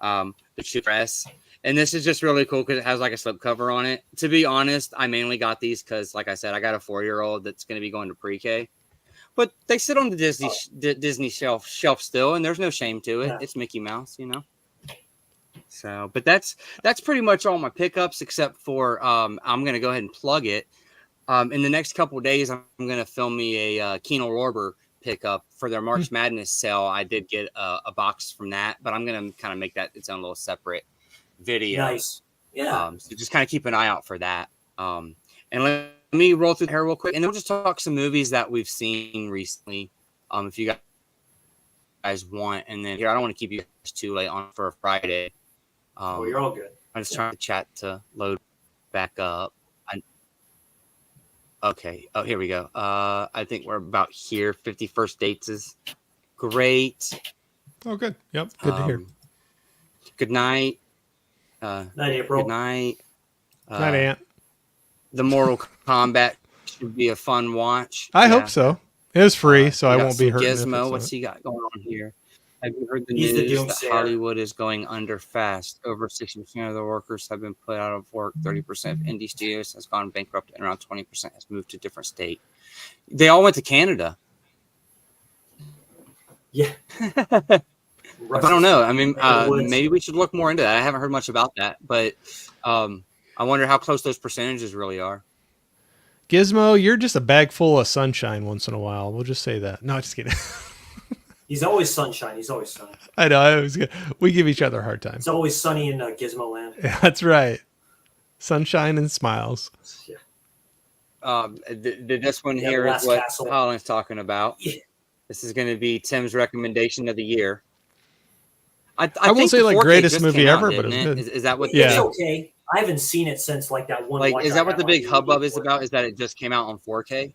the Shoe Press. And this is just really cool because it has like a slipcover on it. To be honest, I mainly got these because, like I said, I got a 4-year-old that's going to be going to pre-K. But they sit on the Disney shelf still, and there's no shame to it. Yeah. It's Mickey Mouse, you know. So, but that's pretty much all my pickups, except for I'm going to go ahead and plug it. In the next couple of days, I'm going to film me a Kino Lorber pickup for their March Madness sale. I did get a box from that, but I'm going to kind of make that its own little separate video. Nice. Yeah. So just kind of keep an eye out for that. And let me roll through here real quick, and then we'll just talk some movies that we've seen recently. If you guys want, and then here I don't want to keep you guys too late on for a Friday. You're all good. I'm just trying to chat to load back up. Okay. Oh, here we go. I think we're about here. 51st Dates is great. Oh, good. Yep. Good to hear. Good night. Night, April. Good night. Night, Aunt. The Mortal Kombat should be a fun watch. I hope so. It was free, so I won't be hurting. Gizmo, what's he got going on here? Have you heard the He's the news that doomsayer. Hollywood is going under fast? Over 60% of the workers have been put out of work. 30% of indie studios has gone bankrupt, and around 20% has moved to a different state. They all went to Canada. Yeah. I don't know. I mean, Woods. maybe we should look more into that. I haven't heard much about that, but I wonder how close those percentages really are. Gizmo, you're just a bag full of sunshine once in a while. We'll just say that. No, just kidding. He's always sunshine. He's always sunny. I know. I was good. We give each other a hard time. It's always sunny in Gizmo Land. Yeah, that's right. Sunshine and smiles. Yeah. This one Yeah, here Last is what Castle. Colin's talking about. Yeah. This is going to be Tim's recommendation of the year. I won't think say the like 4K greatest just movie came out, ever, but didn't it's good. Is that what? Yeah. It's okay. I haven't seen it since like that one. Like, watch is I that what had the on big DVD hubbub is for it. about? Is that it just came out on 4K?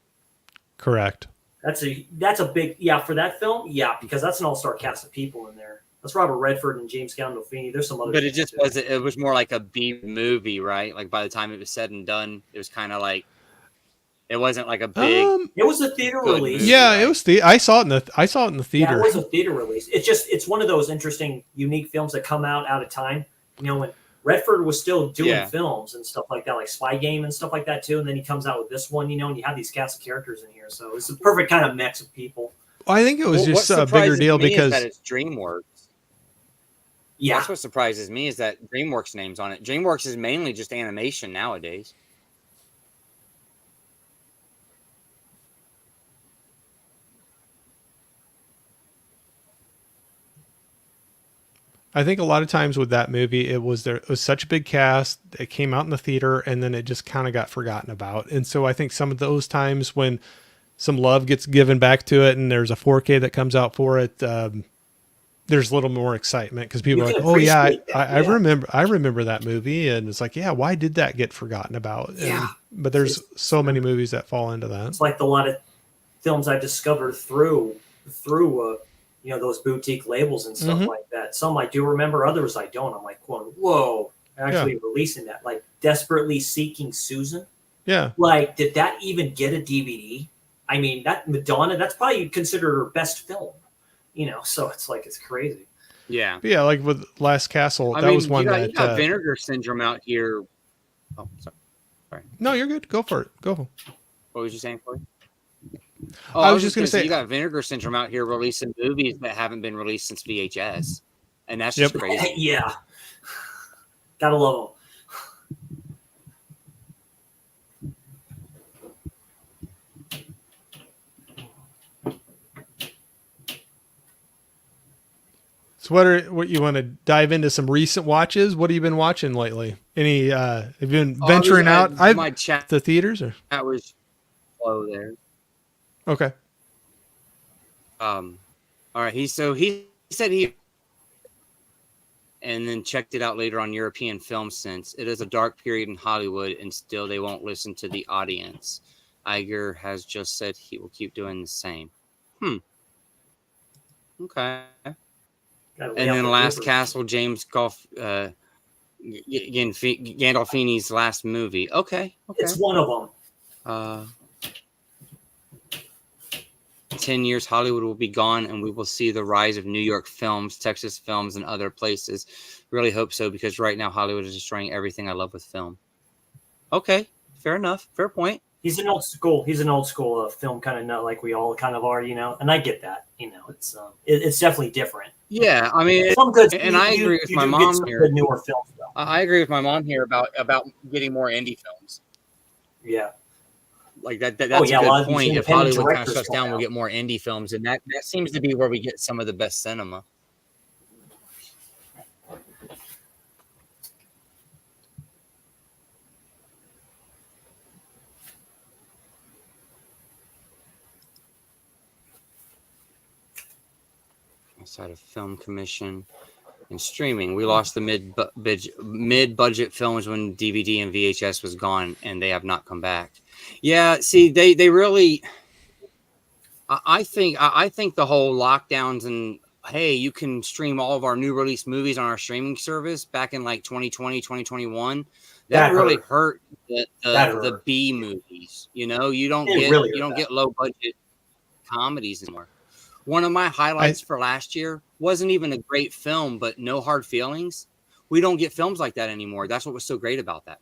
Correct. That's a big for that film. Yeah, because that's an all-star cast of people in there. That's Robert Redford and James Gandolfini. There's some other. But it people just too. was. It was more like a B movie, right? Like by the time it was said and done, it was kind of like it wasn't like a big. It was a theater Good release. movie. Yeah, right? it was I saw it in the Yeah, theater. it was a theater release. It's one of those interesting, unique films that come out of time. You know, when Redford was still doing Yeah. films and stuff like that, like Spy Game and stuff like that too, and then he comes out with this one, you know, and you have these cast of characters in here, so it's a perfect kind of mix of people. I think it was Well, just what a bigger surprises deal me is because that it's DreamWorks. Yeah, That's what surprises me is that DreamWorks name's on it. DreamWorks is mainly just animation nowadays. I think a lot of times with that movie, it was such a big cast. It came out in the theater and then it just kind of got forgotten about. And so I think some of those times when some love gets given back to it and there's a 4K that comes out for it, there's a little more excitement because people You are like, can "Oh yeah, appreciate that, I remember that movie," and it's like, "Yeah, why did that get forgotten about?" And- Yeah. but there's so many movies that fall into that. it's like a lot of films I've discovered through those boutique labels and stuff Mhm. like that. Some I do remember, others I don't. I'm like, going, whoa, actually releasing that, like Desperately Seeking Susan. Yeah, Like, did that even get a DVD? I mean, that Madonna, that's probably considered her best film, you know, so it's like, it's crazy. Yeah. but yeah, like with Last Castle, I that mean, was one you got that. Vinegar Syndrome out here. Oh, sorry. No, you're good. Go for it. Go. What was you saying, Corey? Oh, I was just gonna say- you got Vinegar Syndrome out here releasing movies that haven't been released since VHS, and that's just Yep. crazy. Yeah. Gotta love them. So what you want to dive into some recent watches? What have you been watching lately? Any have you been venturing out? My chat The theaters or was slow there. okay. All right. He said he and then checked it out later on European Film Sense. It is a dark period in Hollywood, and still they won't listen to the audience. Iger has just said he will keep doing the same. Okay. Gotta lay And out then the Last papers. Castle, James Gandolfini's last movie. Okay. It's one of them. 10 years, Hollywood will be gone, and we will see the rise of New York films, Texas films, and other places. Really hope so, because right now Hollywood is destroying everything I love with film. Okay, fair enough. Fair point. He's an old school film kind of nut, like we all kind of are, you know. And I get that, you know. It's definitely different. Yeah, I mean, Some good, and I agree with my do get mom some here. good newer films, though. I agree with my mom here about getting more indie films. Yeah. Like that's Oh, a yeah, a lot good of these point. If independent Hollywood kind of directors shuts going down, we'll out. get more indie films, and that seems to be where we get some of the best cinema. Outside of film commission and streaming, we lost the mid-budget films when DVD and VHS was gone, and they have not come back. Yeah, see, they really. I think the whole lockdowns and hey, you can stream all of our new release movies on our streaming service back in like 2020, 2021. That really hurt the B movies. You know, you don't It get really you hurt don't that. get low budget comedies anymore. One of my highlights for last year wasn't even a great film, but No Hard Feelings. We don't get films like that anymore. That's what was so great about that.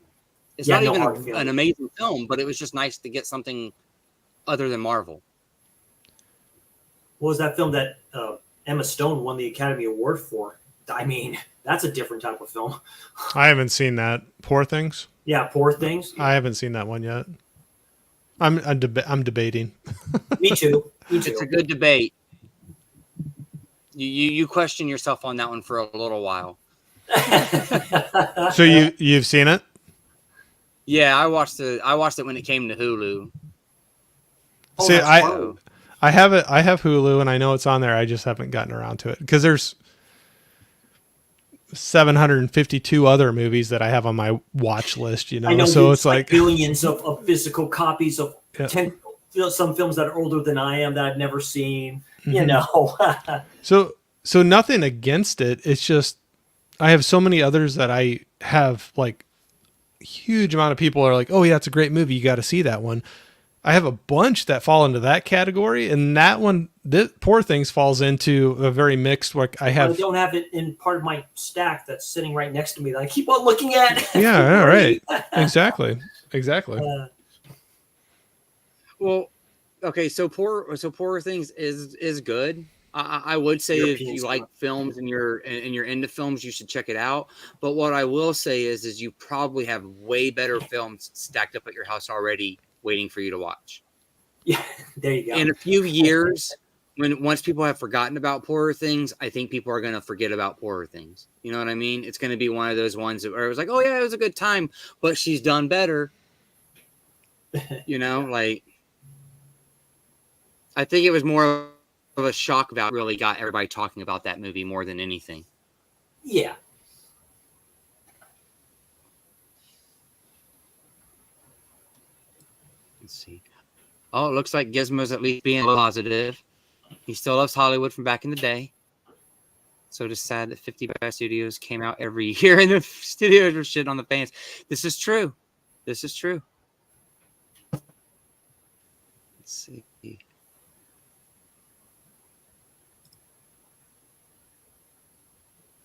It's not No even Hard Feelings. an amazing film, but it was just nice to get something other than Marvel. What was that film that Emma Stone won the Academy Award for? I mean, that's a different type of film. I haven't seen that. Poor Things. Yeah, Poor Things. I haven't seen that one yet. I'm debating. Me too. Me too. It's a good debate. You question yourself on that one for a little while. So you've seen it? Yeah, I watched it when it came to Hulu. Oh, See, that's fun. I have it. I have Hulu, and I know it's on there. I just haven't gotten around to it because there's 752 other movies that I have on my watch list. You know, I know so it's like billions of physical copies of Yeah. 10 some films that are older than I am that I've never seen. Mm-hmm. You know. So nothing against it. It's just I have so many others that I have like huge amount of people are like, oh yeah, it's a great movie. You got to see that one. I have a bunch that fall into that category, and that one, Poor Things, falls into a very mixed. Like I I don't have it in part of my stack that's sitting right next to me that I keep on looking at. Yeah, all right, exactly. Well, okay, so Poor Things is good. I would say European if you stuff. like films and you're into films, you should check it out. But what I will say is you probably have way better films stacked up at your house already, waiting for you to watch. Yeah, there you go. In a few years, once people have forgotten about Poorer Things, I think people are going to forget about Poorer Things. You know what I mean? It's going to be one of those ones where it was like, oh yeah, it was a good time, but she's done better. You know, like I think it was more of a shock value. Really got everybody talking about that movie more than anything. Yeah. Let's see. Oh, it looks like Gizmo's at least being positive. He still loves Hollywood from back in the day. So just sad that 50 Bad Studios came out every year and the studios were shit on the fans. This is true. This is true. Let's see.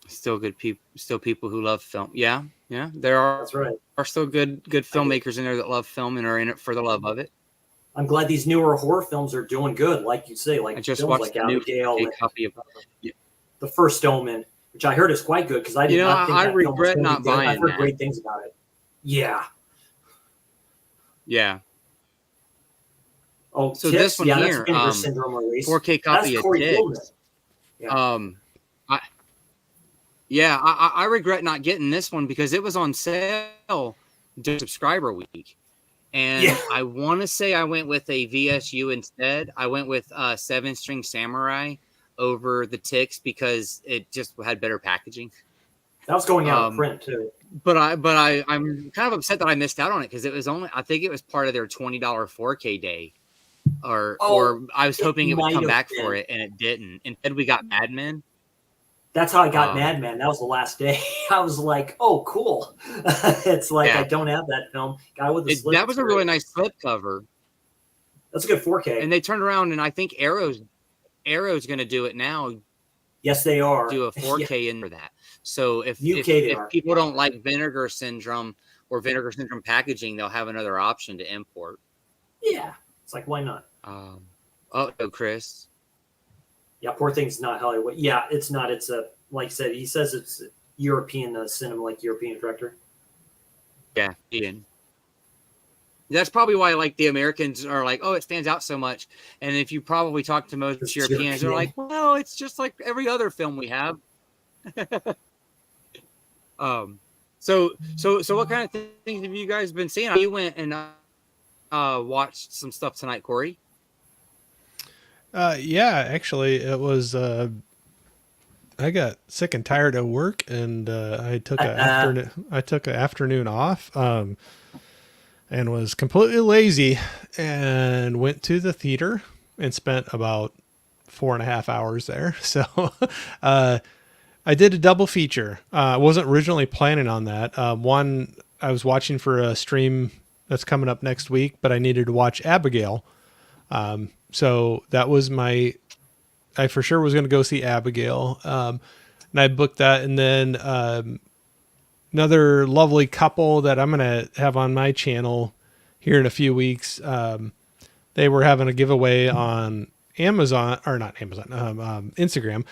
Still good people. Still people who love film. Yeah, there That's right. are still good filmmakers in there that love film and are in it for the love of it. I'm glad these newer horror films are doing good, like you say, like I just films watched like the new Abigail and copy of. The First Omen, which I heard is quite good because I did not think I that film was regret gonna not be good. buying I've heard that. great things about it. Yeah. Yeah. Oh, So Tips? this one yeah, here, that's Vinegar Syndrome release. 4K copy That's of Corey Tiggs. Feldman. Yeah. I regret not getting this one because it was on sale during subscriber week. And Yeah. I want to say I went with a VSU instead. I went with 7-String Samurai over the Ticks because it just had better packaging. That was going out of print too. But I'm kind of upset that I missed out on it because it was I think it was part of their $20 4K day. Or I was hoping it would might come have back been. for it, and it didn't. Instead, we got Mad Men. That's how I got Mad Men. That was the last day. I was like, "Oh, cool!" It's like Yeah. I don't have that film. Guy with the slip. That was a really nice slipcover. That's a good 4K. And they turned around, and I think Arrow's going to do it now. Yes, they are. Do a 4K in for that. So if they are. people don't like Vinegar Syndrome or Vinegar Syndrome packaging, they'll have another option to import. Yeah, it's like why not? Chris. Yeah, Poor Thing's not Hollywood. Yeah, it's not. It's a like I said. He says it's European cinema, like European director. Yeah, Ian. That's probably why like the Americans are like, oh, it stands out so much. And if you probably talk to most It's Europeans, they're like, well, it's just like every other film we have. So what kind of things have you guys been seeing? You went and watched some stuff tonight, Corey. Yeah, actually, it was. I got sick and tired of work, and I took an afternoon off, and was completely lazy, and went to the theater and spent about 4.5 hours there. So, I did a double feature. I wasn't originally planning on that. One I was watching for a stream that's coming up next week, but I needed to watch Abigail. So that was my I for sure was going to go see Abigail. And I booked that. And then another lovely couple that I'm going to have on my channel here in a few weeks. They were having a giveaway on Amazon, or not Amazon, Instagram.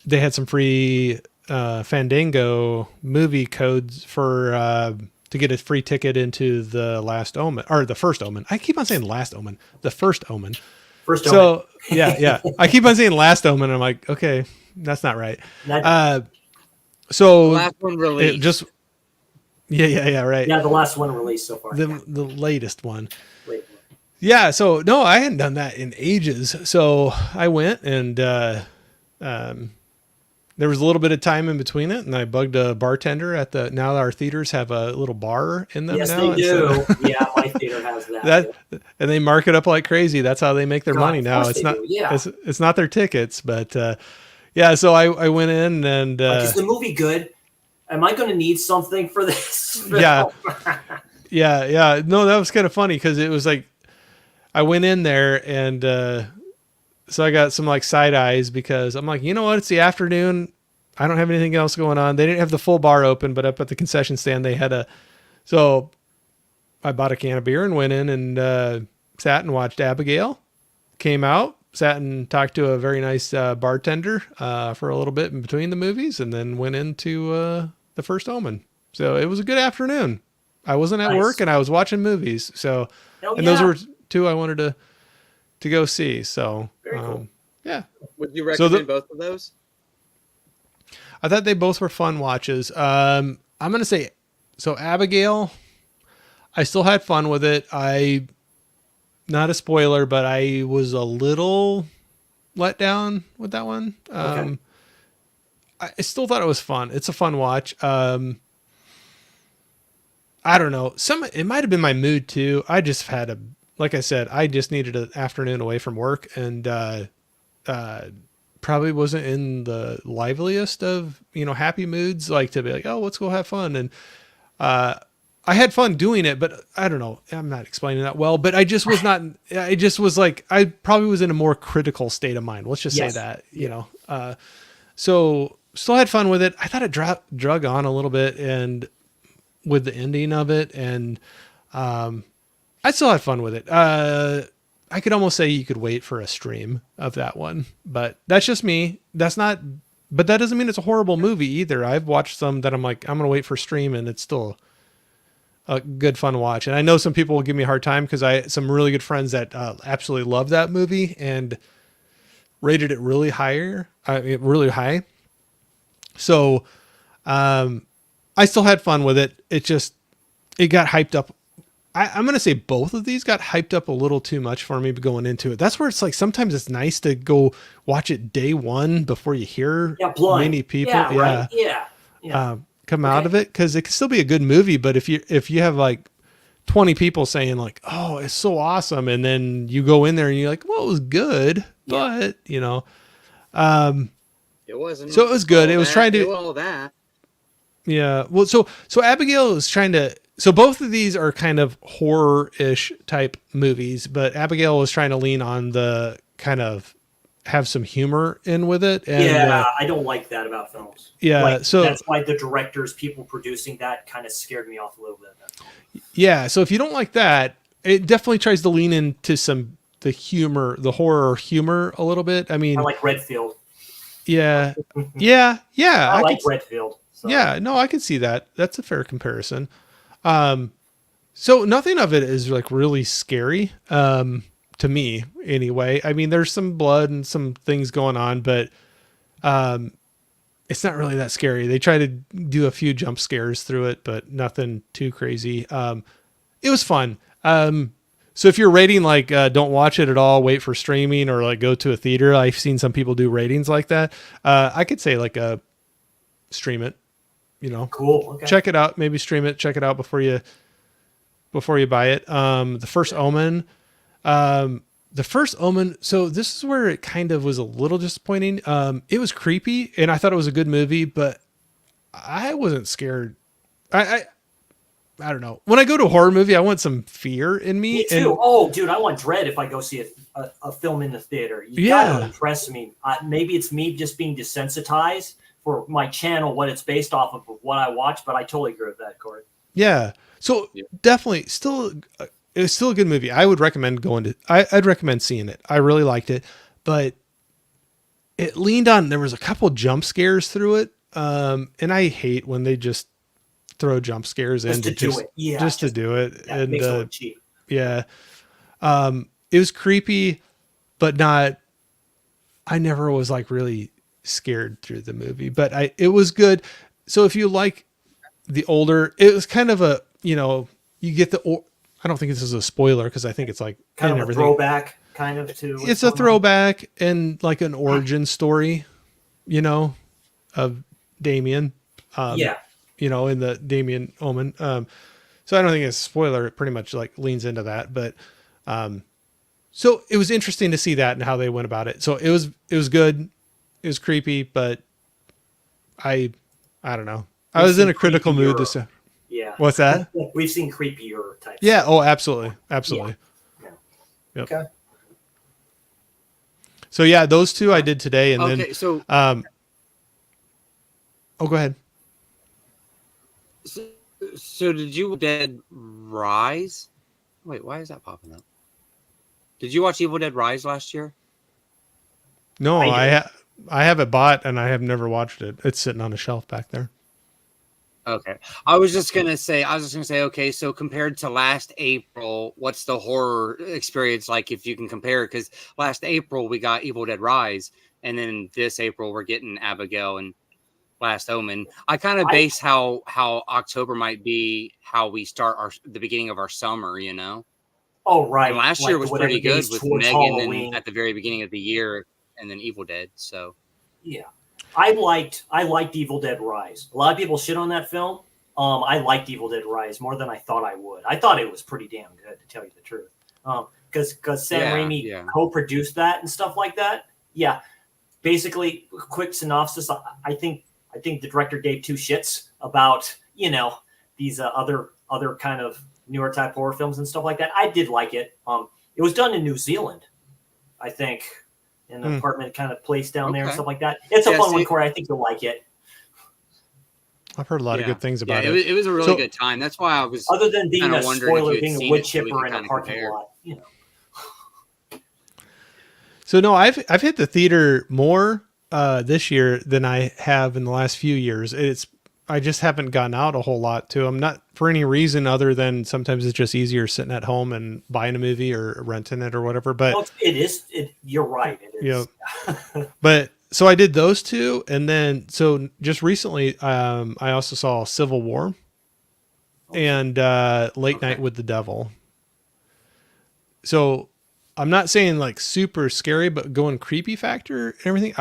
They had some free Fandango movie codes for to get a free ticket into the Last Omen, or the First Omen. I keep on saying Last Omen, the First Omen. First So Omen. yeah. I keep on saying Last Omen. I'm like, okay, that's not right. That- So Last one it released. just yeah, right. yeah, the last one released so far. The latest one. Wait. Yeah, so no, I hadn't done that in ages. So I went and there was a little bit of time in between it, and I bugged a bartender at the. Now our theaters have a little bar in them. Yes, now, they do. Yeah, my theater has that. that and they mark it up like crazy. That's how they make their God, money of now. course It's they not. do, yeah. It's not their tickets, but yeah. So I went in and Like, is the movie good? Am I going to need something for this? Yeah. yeah. No, that was kind of funny because it was like I went in there and so I got some like side eyes because I'm like, you know what? It's the afternoon. I don't have anything else going on. They didn't have the full bar open, but up at the concession stand they had a. So I bought a can of beer and went in and sat and watched Abigail. Came out, sat and talked to a very nice bartender for a little bit in between the movies, and then went into the First Omen. So it was a good afternoon. I wasn't at Nice. work and I was watching movies. So Hell and yeah. those were two I wanted to go see. So Very cool. yeah. Would you So recommend both of those? I thought they both were fun watches. I'm going to say, so Abigail, I still had fun with it. Not a spoiler, but I was a little let down with that one. Okay. I still thought it was fun. It's a fun watch. I don't know. It might've been my mood too. I just had like I said, I just needed an afternoon away from work and, probably wasn't in the liveliest of, happy moods, like to be like, oh, let's go have fun. And, I had fun doing it, but I don't know. I'm not explaining that well, but I just was not, I just was like, I probably was in a more critical state of mind. Let's just Yes. say that, so still had fun with it. I thought it drug on a little bit and with the ending of it. And, I still had fun with it. I could almost say you could wait for a stream of that one, but that's just me. But that doesn't mean it's a horrible movie either. I've watched some that I'm like, I'm going to wait for stream and it's still a good fun watch. And I know some people will give me a hard time because some really good friends that absolutely love that movie and rated it really really high. So, I still had fun with it. It got hyped up. I'm going to say both of these got hyped up a little too much for me going into it. That's where it's like, sometimes it's nice to go watch it day one before you hear blind. many people. Yeah, right. Yeah. Come out of it. Cause it can still be a good movie, but if you have like 20 people saying like, oh, it's so awesome. And then you go in there and you're like, well, it was good, but It wasn't. So it was good. all It was that, trying to- do all that. yeah. Well, so Abigail is trying to, so both of these are kind of horror-ish type movies, but Abigail was trying to lean on the kind of have some humor in with it. And, I don't like that about films. Yeah, Like, so- that's why the directors, people producing that, kind of scared me off a little bit. That's all. yeah. So if you don't like that, it definitely tries to lean into the humor, the horror humor a little bit. I mean, I like Redfield. yeah. I like could- Redfield. So. Yeah, no, I can see that. That's a fair comparison. So nothing of it is like really scary, to me anyway. I mean, there's some blood and some things going on, but, it's not really that scary. They try to do a few jump scares through it, but nothing too crazy. It was fun. So if you're rating like, don't watch it at all, wait for streaming or like go to a theater. I've seen some people do ratings like that. I could say like, stream it, Cool. Okay. check it out, maybe stream it, check it out before you buy it. The First Omen, so this is where it kind of was a little disappointing. It was creepy and I thought it was a good movie, but I wasn't scared. I don't know. When I go to a horror movie, I want some fear in me. Me too. Oh, dude, I want dread if I go see a film in the theater. You Yeah. gotta impress me. Maybe it's me just being desensitized for my channel, what it's based off of what I watch, but I totally agree with that, Corey. Yeah. So definitely still, it was still a good movie. I would recommend I'd recommend seeing it. I really liked it, but it leaned on, there was a couple jump scares through it. And I hate when they just throw jump scares in Just to do it. Yeah. just to do it. Yeah, it And, makes it look cheap. yeah. It was creepy, but not, I never was like really scared through the movie, but it was good. So if you like the older, it was kind of a, you know, you get I don't think this is a spoiler because I think it's like Kind in of a everything. throwback kind of to. It's a throwback and like an origin story, you know, of Damien. Yeah. You know, in the Damien Omen. So I don't think it's a spoiler. It pretty much like leans into that, but, so it was interesting to see that and how they went about it. So it was good. It was creepy, but I don't know. I was in a critical mood this. Yeah. What's that? We've seen creepier types. Yeah. Oh, absolutely. Absolutely. Yeah. Yep. Okay. So yeah, those two I did today. And Okay, then, so oh, go ahead. so did you Dead Rise? Wait, why is that popping up? Did you watch Evil Dead Rise last year? No, I I have it bought and I have never watched it. It's sitting on a shelf back there. Okay. I was just gonna say, okay, so compared to last April, what's the horror experience like if you can compare? Because last April we got Evil Dead Rise, and then this April we're getting Abigail and Last Omen. I kind of base how October might be how we start the beginning of our summer, you know. Oh, right. And last year was whatever pretty good days with towards Megan Halloween. and at the very beginning of the year, and then Evil Dead. So Yeah, I liked Evil Dead Rise. A lot of people shit on that film. I liked Evil Dead Rise more than I thought I would. I thought it was pretty damn good, to tell you the truth. Because Sam Raimi co-produced that and stuff like that. Yeah, basically, quick synopsis. I think the director gave two shits about these other kind of newer type horror films and stuff like that. I did like it. It was done in New Zealand, I think, in an apartment kind of place down there and stuff like that. It's a fun one, Corey. I think you'll like it. I've heard a lot of good things about it. It was a really good time. That's why I was, other than being a spoiler, being a wood chipper so in a parking lot, So no, I've hit the theater more this year than I have in the last few years. I just haven't gotten out a whole lot to them, not for any reason other than sometimes it's just easier sitting at home and buying a movie or renting it or whatever. But well, you're right. It is. But so I did those two, and then so just recently, I also saw Civil War and Late Night with the Devil. So I'm not saying like super scary, but going creepy factor and everything.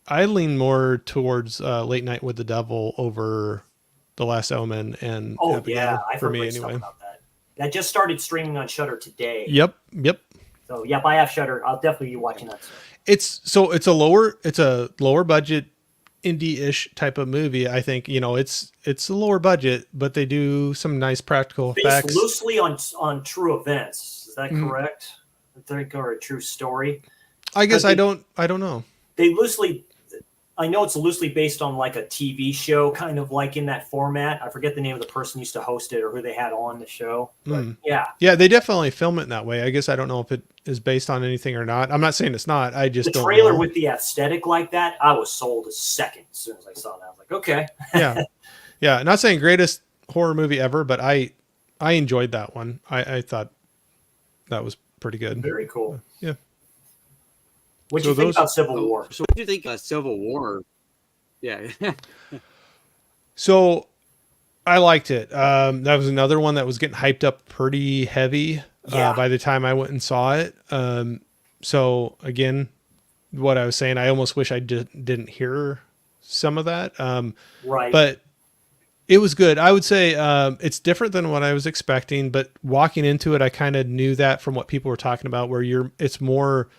I lean more towards Late Night with the Devil over The Last Omen and Abigail, I've heard great stuff about that. That just started streaming on Shudder today. Yep. So yep, I have Shudder. I'll definitely be watching that soon. It's a lower budget indie-ish type of movie. I think it's a lower budget, but they do some nice practical effects. Based loosely on true events. Is that correct? I think, or a true story. I guess I don't know. I know it's loosely based on like a TV show, kind of like in that format. I forget the name of the person who used to host it or who they had on the show. But yeah, they definitely film it in that way. I guess I don't know if it is based on anything or not. I'm not saying it's not. I just don't trailer know. with the aesthetic like that, I was sold a second as soon as I saw that. I was like, okay. yeah. Not saying greatest horror movie ever, but I enjoyed that one. I thought that was pretty good. Very cool. Yeah. What do you think about Civil War? So what do you think about Civil War? Yeah. So I liked it. That was another one that was getting hyped up pretty heavy by the time I went and saw it. So again, what I was saying, I almost wish I didn't hear some of that. Right. But it was good. I would say it's different than what I was expecting, but walking into it, I kind of knew that from what people were talking about, where it's more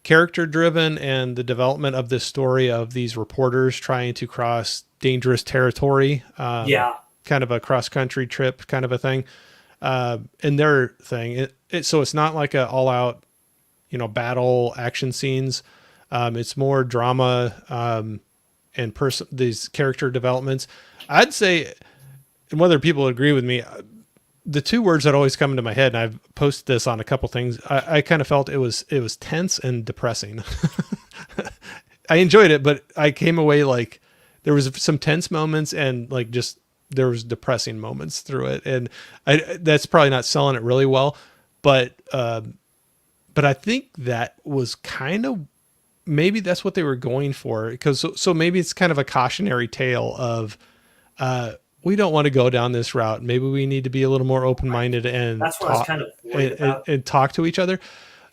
character driven and the development of this story of these reporters trying to cross dangerous territory. Kind of a cross country trip kind of a thing. in their thing. So it's not like a all out, battle action scenes. It's more drama, and these character developments. I'd say, and whether people agree with me, the two words that always come into my head, and I've posted this on a couple things, I kind of felt it was tense and depressing. I enjoyed it, but I came away like there was some tense moments and like just there was depressing moments through it, and that's probably not selling it really well, but I think that was kind of, maybe that's what they were going for, because so maybe it's kind of a cautionary tale of we don't want to go down this route. Maybe we need to be a little more open-minded and That's what I was kind of worried about. and talk to each other.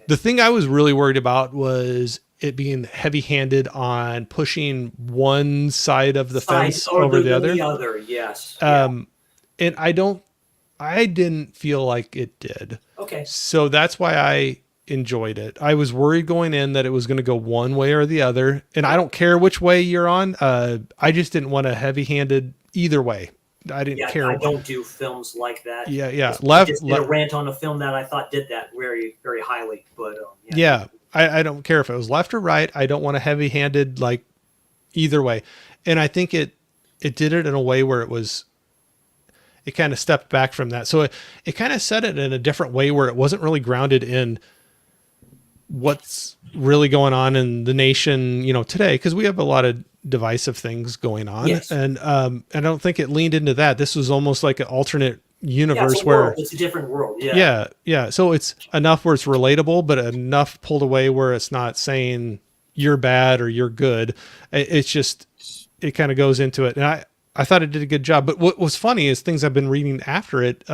The thing I was really worried about was it being heavy-handed on pushing one side of the fence over the other. The other, yes. And I didn't feel like it did. Okay. So that's why I enjoyed it. I was worried going in that it was going to go one way or the other, and I don't care which way you're on. I just didn't want a heavy-handed either way. I didn't care. I don't do films like that. Yeah. I just did a rant on a film that I thought did that very, very highly. But I don't care if it was left or right. I don't want a heavy-handed like either way. And I think it did it in a way where it kind of stepped back from that. So it kind of said it in a different way where it wasn't really grounded in what's really going on in the nation, today, because we have a lot of divisive things going on. Yes. And I don't think it leaned into that. This was almost like an alternate universe it's a different world. Yeah. So it's enough where it's relatable, but enough pulled away where it's not saying you're bad or you're good. It's just, it kind of goes into it. And I thought it did a good job, but what was funny is things I've been reading after it.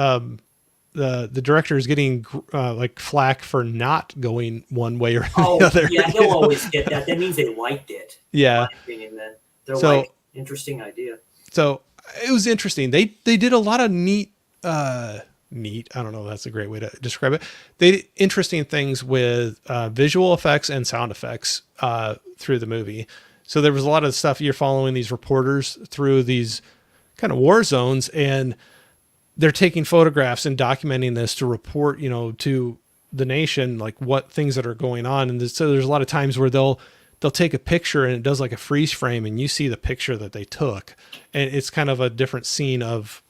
The director is getting like flack for not going one way or the other. Yeah, he'll always get that. That means they liked it. Yeah. In my opinion, then they're interesting idea. So it was interesting. They did a lot of neat. I don't know if that's a great way to describe it. They did interesting things with visual effects and sound effects through the movie. So there was a lot of stuff. You're following these reporters through these kind of war zones, and they're taking photographs and documenting this to report, to the nation, like what things that are going on. And so there's a lot of times where they'll take a picture and it does like a freeze frame and you see the picture that they took. And it's kind of a different scene of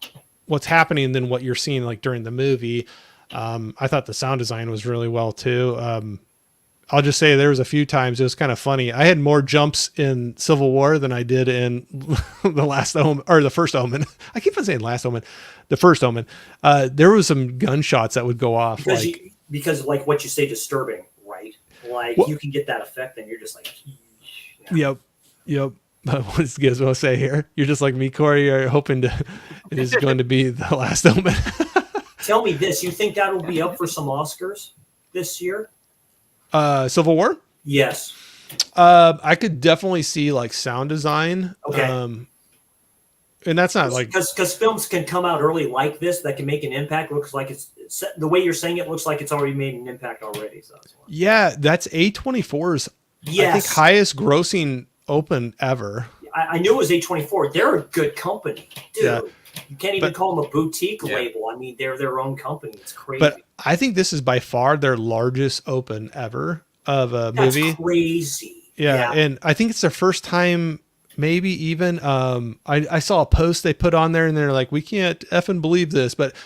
what's happening than what you're seeing like during the movie. I thought the sound design was really well too. I'll just say there was a few times it was kind of funny. I had more jumps in Civil War than I did in the Last Omen, or the First Omen. I keep on saying Last Omen, the First Omen. There was some gunshots that would go off. Because like what you say, disturbing, right? Like you can get that effect and you're just like, Yep. What does Gizmo say here? You're just like me, Corey. You're hoping it is going to be the Last Omen. Tell me this. You think that'll be up for some Oscars this year? Civil War? Yes. I could definitely see like sound design. Okay. And that's not like, because films can come out early like this that can make an impact. Looks like it's the way you're saying it looks like it's already made an impact already. So that's yeah, that's A24's I think highest grossing open ever. I knew it was A24. They're a good company, dude. Yeah. You can't even call them a boutique label. I mean, they're their own company. It's crazy. But I think this is by far their largest open ever of a movie. Crazy. Yeah, and I think it's their first time. Maybe even I saw a post they put on there, and they're like, "We can't effing believe this," but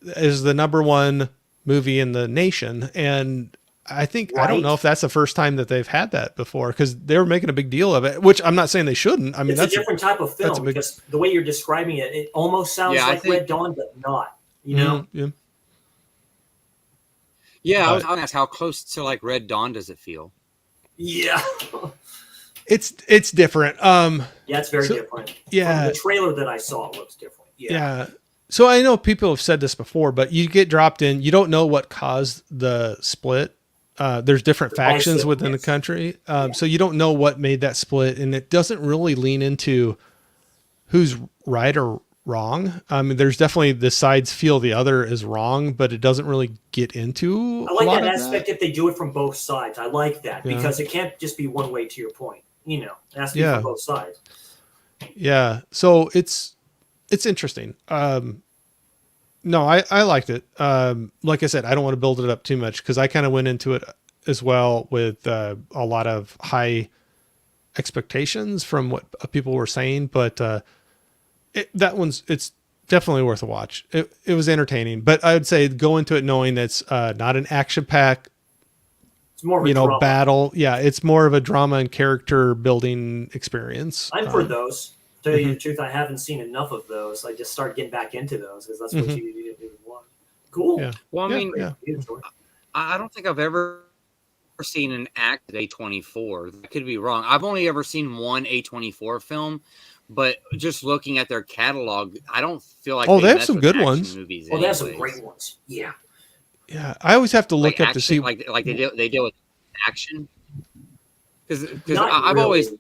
is the #1 movie in the nation, and I think I don't know if that's the first time that they've had that before, because they were making a big deal of it, which I'm not saying they shouldn't. I mean, that's a different type of film. Because the way you're describing it, it almost sounds like Red Dawn, but not. You know? Yeah, I was going to ask, how close to like Red Dawn does it feel? Yeah. It's different. Yeah, it's very different. Yeah. From the trailer that I saw, it looks different. Yeah. So I know people have said this before, but you get dropped in, you don't know what caused the split. There's different factions within the country. So you don't know what made that split, and it doesn't really lean into who's right or wrong. I mean, there's definitely the sides feel the other is wrong, but it doesn't really get into I like that aspect if they do it from both sides. I like that because it can't just be one way, to your point. It has to be from both sides. Yeah. So it's interesting. No, I liked it. Like I said, I don't want to build it up too much because I kind of went into it as well with a lot of high expectations from what people were saying, but it's definitely worth a watch. It was entertaining, but I would say go into it knowing that's not an action pack, It's more of a drama. battle. Yeah, it's more of a drama and character building experience. I'm for those. To tell you the truth, I haven't seen enough of those. I just started getting back into those because that's what you want. Cool. Yeah. Well, I mean, yeah. I don't think I've ever seen an act A24. I could be wrong. I've only ever seen one A24 film, but just looking at their catalog, I don't feel like they have mess some with good action ones. Movies Well, they have some anyways. great ones. Yeah. Yeah, I always have to look Like up to action, see. like they deal with action. Because Not I've really. always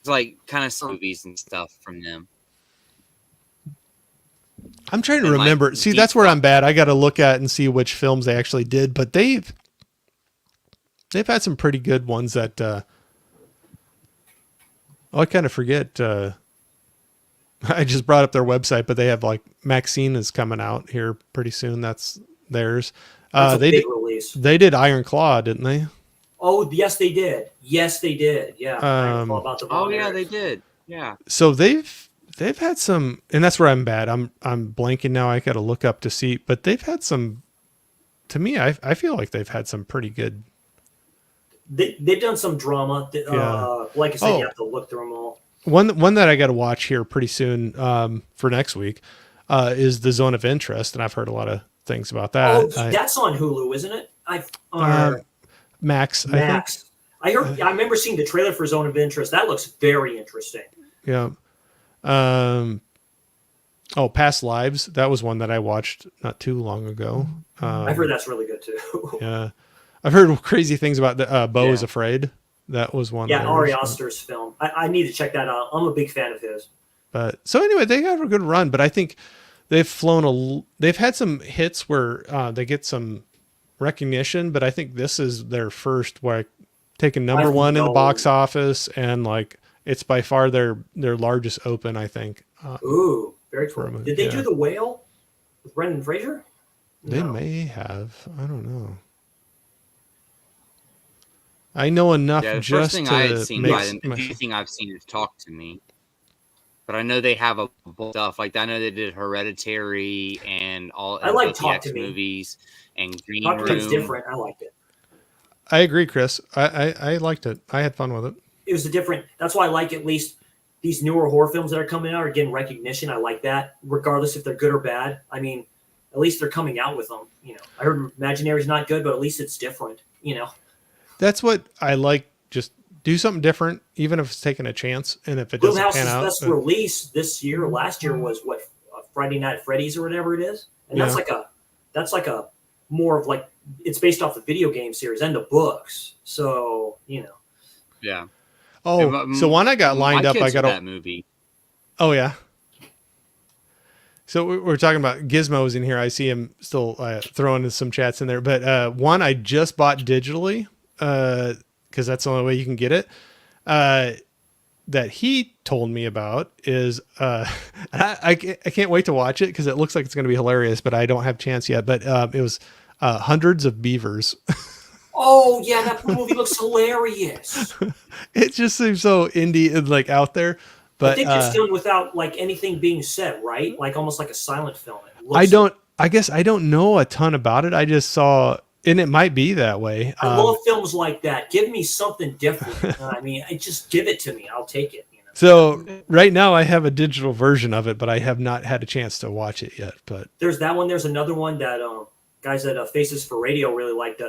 like kind of some movies and stuff from them. I'm trying to and, like, remember. See, deep that's where I'm bad. I got to look at and see which films they actually did, but they've had some pretty good ones that. I kind of forget. I just brought up their website, but they have like Maxine is coming out here pretty soon. That's theirs. That's a They big did, release. they did Iron Claw, didn't they? Oh, yes, they did. Yes, they did. Yeah. I Um, know about the Oh Von yeah, Erichs. they did. Yeah. So they've had some, and that's where I'm bad. I'm blanking now. I got to look up to see, but they've had some. To me, I feel like they've had some pretty good. They've done some drama. Yeah. Like I said, Oh. you have to look through them all. One that I got to watch here pretty soon for next week is The Zone of Interest, and I've heard a lot of things about that. That's on Hulu, isn't it? Max, Max. I remember seeing the trailer for Zone of Interest. That looks very interesting. I think. Yeah. Past Lives. That was one that I watched not too long ago. I've heard that's really good too. Yeah. I've heard crazy things about the Beau is Yeah. Afraid. That was one. Yeah, of Ari theirs. Aster's film. I need to check that out. I'm a big fan of his. But so anyway, they got a good run, but I think they've had some hits where they get some recognition, but I think this is their first like taking number one in the box office, and like it's by far their largest open, I think. Ooh, very For a cool. movie, Did they yeah. do The Whale with Brendan Fraser? They No. may have. I don't know. I know enough Yeah, the just first thing to I had seen make by them, the only thing I've seen is Talk to Me. But I know they have a bunch of stuff. Like I know they did Hereditary and all I like both the Talk X to Me. movies and Green Talk to Me's Room. different. I liked it. I agree, Chris. I liked it. I had fun with it. It was a different. That's why I like at least these newer horror films that are coming out are getting recognition. I like that, regardless if they're good or bad. I mean, at least they're coming out with them. I heard Imaginary's not good, but at least it's different. That's what I like. Just do something different, even if it's taking a chance, and if it doesn't Blumhouse's pan out. best release this year, last year was what Friday Night at Freddy's or whatever it is, and that's like a more of like it's based off the video game series and the books. So Yeah. Oh, so one I got lined My up. I kids got with that movie. Oh yeah. So we're talking about Gizmos in here. I see him still throwing some chats in there, but one I just bought digitally because that's the only way you can get it. That he told me about is I can't wait to watch it because it looks like it's going to be hilarious, but I don't have a chance yet. But it was Hundreds of Beavers. oh yeah, that movie looks hilarious. It just seems so indie and like out there. But I think it's filmed without like anything being said, right? Like almost like a silent film. I guess I don't know a ton about it. I just saw, and it might be that way. I love films like that. Give me something different. I mean, just give it to me. I'll take it. So right now I have a digital version of it, but I have not had a chance to watch it yet. But there's that one. There's another one that guys at Faces for Radio really liked.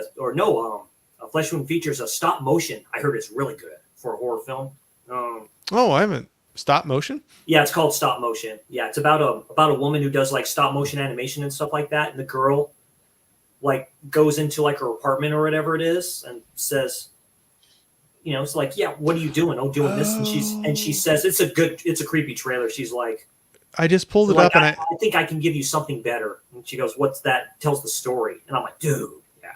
Flesh Wound Features a stop motion. I heard it's really good for a horror film. I haven't. Stop motion? Yeah, it's called Stop Motion. Yeah, it's about a woman who does like stop motion animation and stuff like that. And the girl like goes into like her apartment or whatever it is and says, it's like, yeah, what are you doing? Oh, doing this. And she says it's a creepy trailer. She's like, I just pulled it like, up and I think I can give you something better. And she goes, what's that? Tells the story. And I'm like, dude, yeah.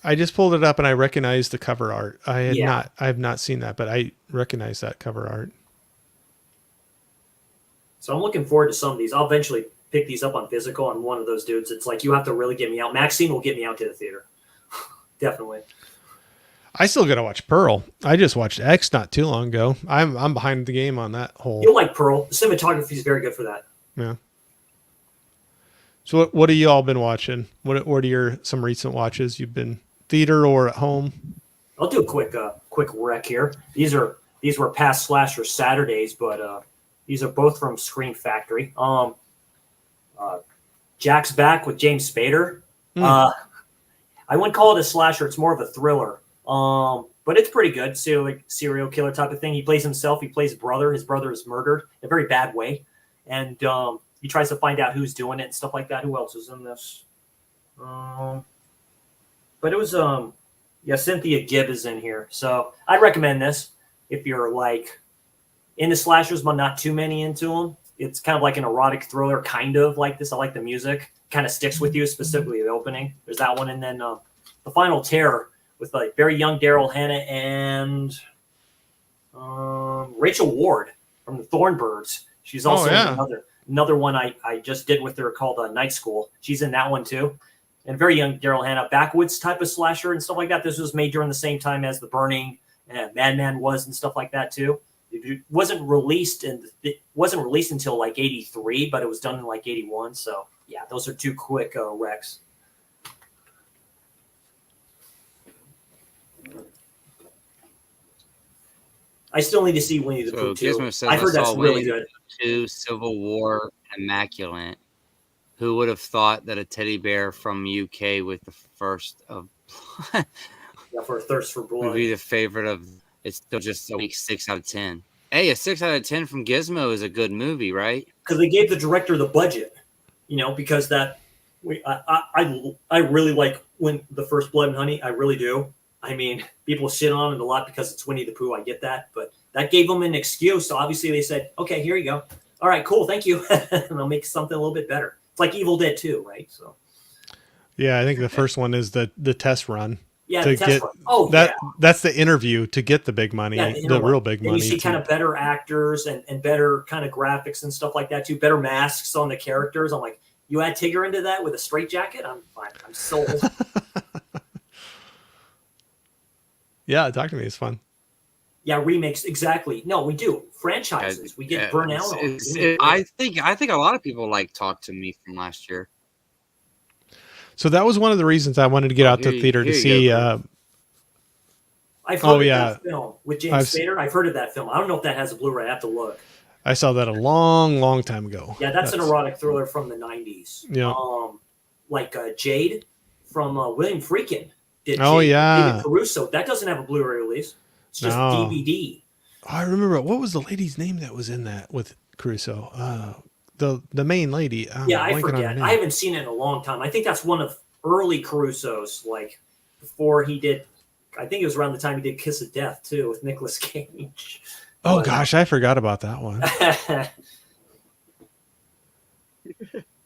I just pulled it up and I recognized the cover art. I have not seen that, but I recognize that cover art. So I'm looking forward to some of these. I'll eventually pick these up on physical. I'm one of those dudes. It's like you have to really get me out. Maxine will get me out to the theater. Definitely. I still got to watch Pearl. I just watched X not too long ago. I'm behind the game on that whole. You'll like Pearl. The cinematography is very good for that. Yeah. So what have you all been watching? What are some recent watches you've been theater or at home? I'll do a quick rec here. These were past Slasher Saturdays, but these are both from Scream Factory. Jack's Back with James Spader. I wouldn't call it a slasher. It's more of a thriller. But it's pretty good. So like serial killer type of thing. He plays himself. He plays brother. His brother is murdered in a very bad way. And he tries to find out who's doing it and stuff like that. Who else is in this? But it was, Cynthia Gibb is in here. So I'd recommend this if you're like into slashers, but not too many into them. It's kind of like an erotic thriller, kind of like this. I like the music. Kind of sticks with you, specifically the opening. There's that one. And then The Final Terror with like very young Daryl Hannah and Rachel Ward from the Thornbirds. She's also in another one I just did with her called Night School. She's in that one too. And very young Daryl Hannah, backwoods type of slasher and stuff like that. This was made during the same time as The Burning and Madman was and stuff like that too. It wasn't released until like 83, but it was done in like 81. So yeah, those are two quick recs. I still need to see Winnie the Pooh 2. I heard that's really good. 2, Civil War, Immaculate. Who would have thought that a teddy bear from UK with the first of for a Thirst for Blood would be the favorite of? It's still just a weak 6 out of 10. Hey, a 6 out of 10 from Gizmo is a good movie, right? Because they gave the director the budget, because I really like when the first Blood and Honey. I really do. I mean, people shit on it a lot because it's Winnie the Pooh. I get that, but that gave them an excuse. So obviously they said, "Okay, here you go. All right, cool, thank you," and I'll make something a little bit better. It's like Evil Dead 2, right? So. Yeah, I think the first one is the test run. Yeah, to get that's the interview to get the big money, the real big money. You see kind of better actors and better kind of graphics and stuff like that too. Better masks on the characters. I'm like, you add Tigger into that with a straitjacket, I'm fine. I'm sold. Yeah, talk to me. It's fun. Yeah, remakes exactly. No, we do franchises. We get burnt out on. I think a lot of people like Talk to Me from last year. So that was one of the reasons I wanted to get out to the theater to see. I've heard of that film with James Spader. I've heard of that film. I don't know if that has a Blu-ray. I have to look. I saw that a long, long time ago. Yeah, that's an erotic thriller from the 90s. Yeah. Like Jade from William Friedkin. David Caruso. That doesn't have a Blu-ray release. It's just DVD. I remember. What was the lady's name that was in that with Caruso? The main lady. I forget. I haven't seen it in a long time. I think that's one of early Caruso's, like before he did. I think it was around the time he did Kiss of Death too with Nicolas Cage. Oh gosh, I forgot about that one.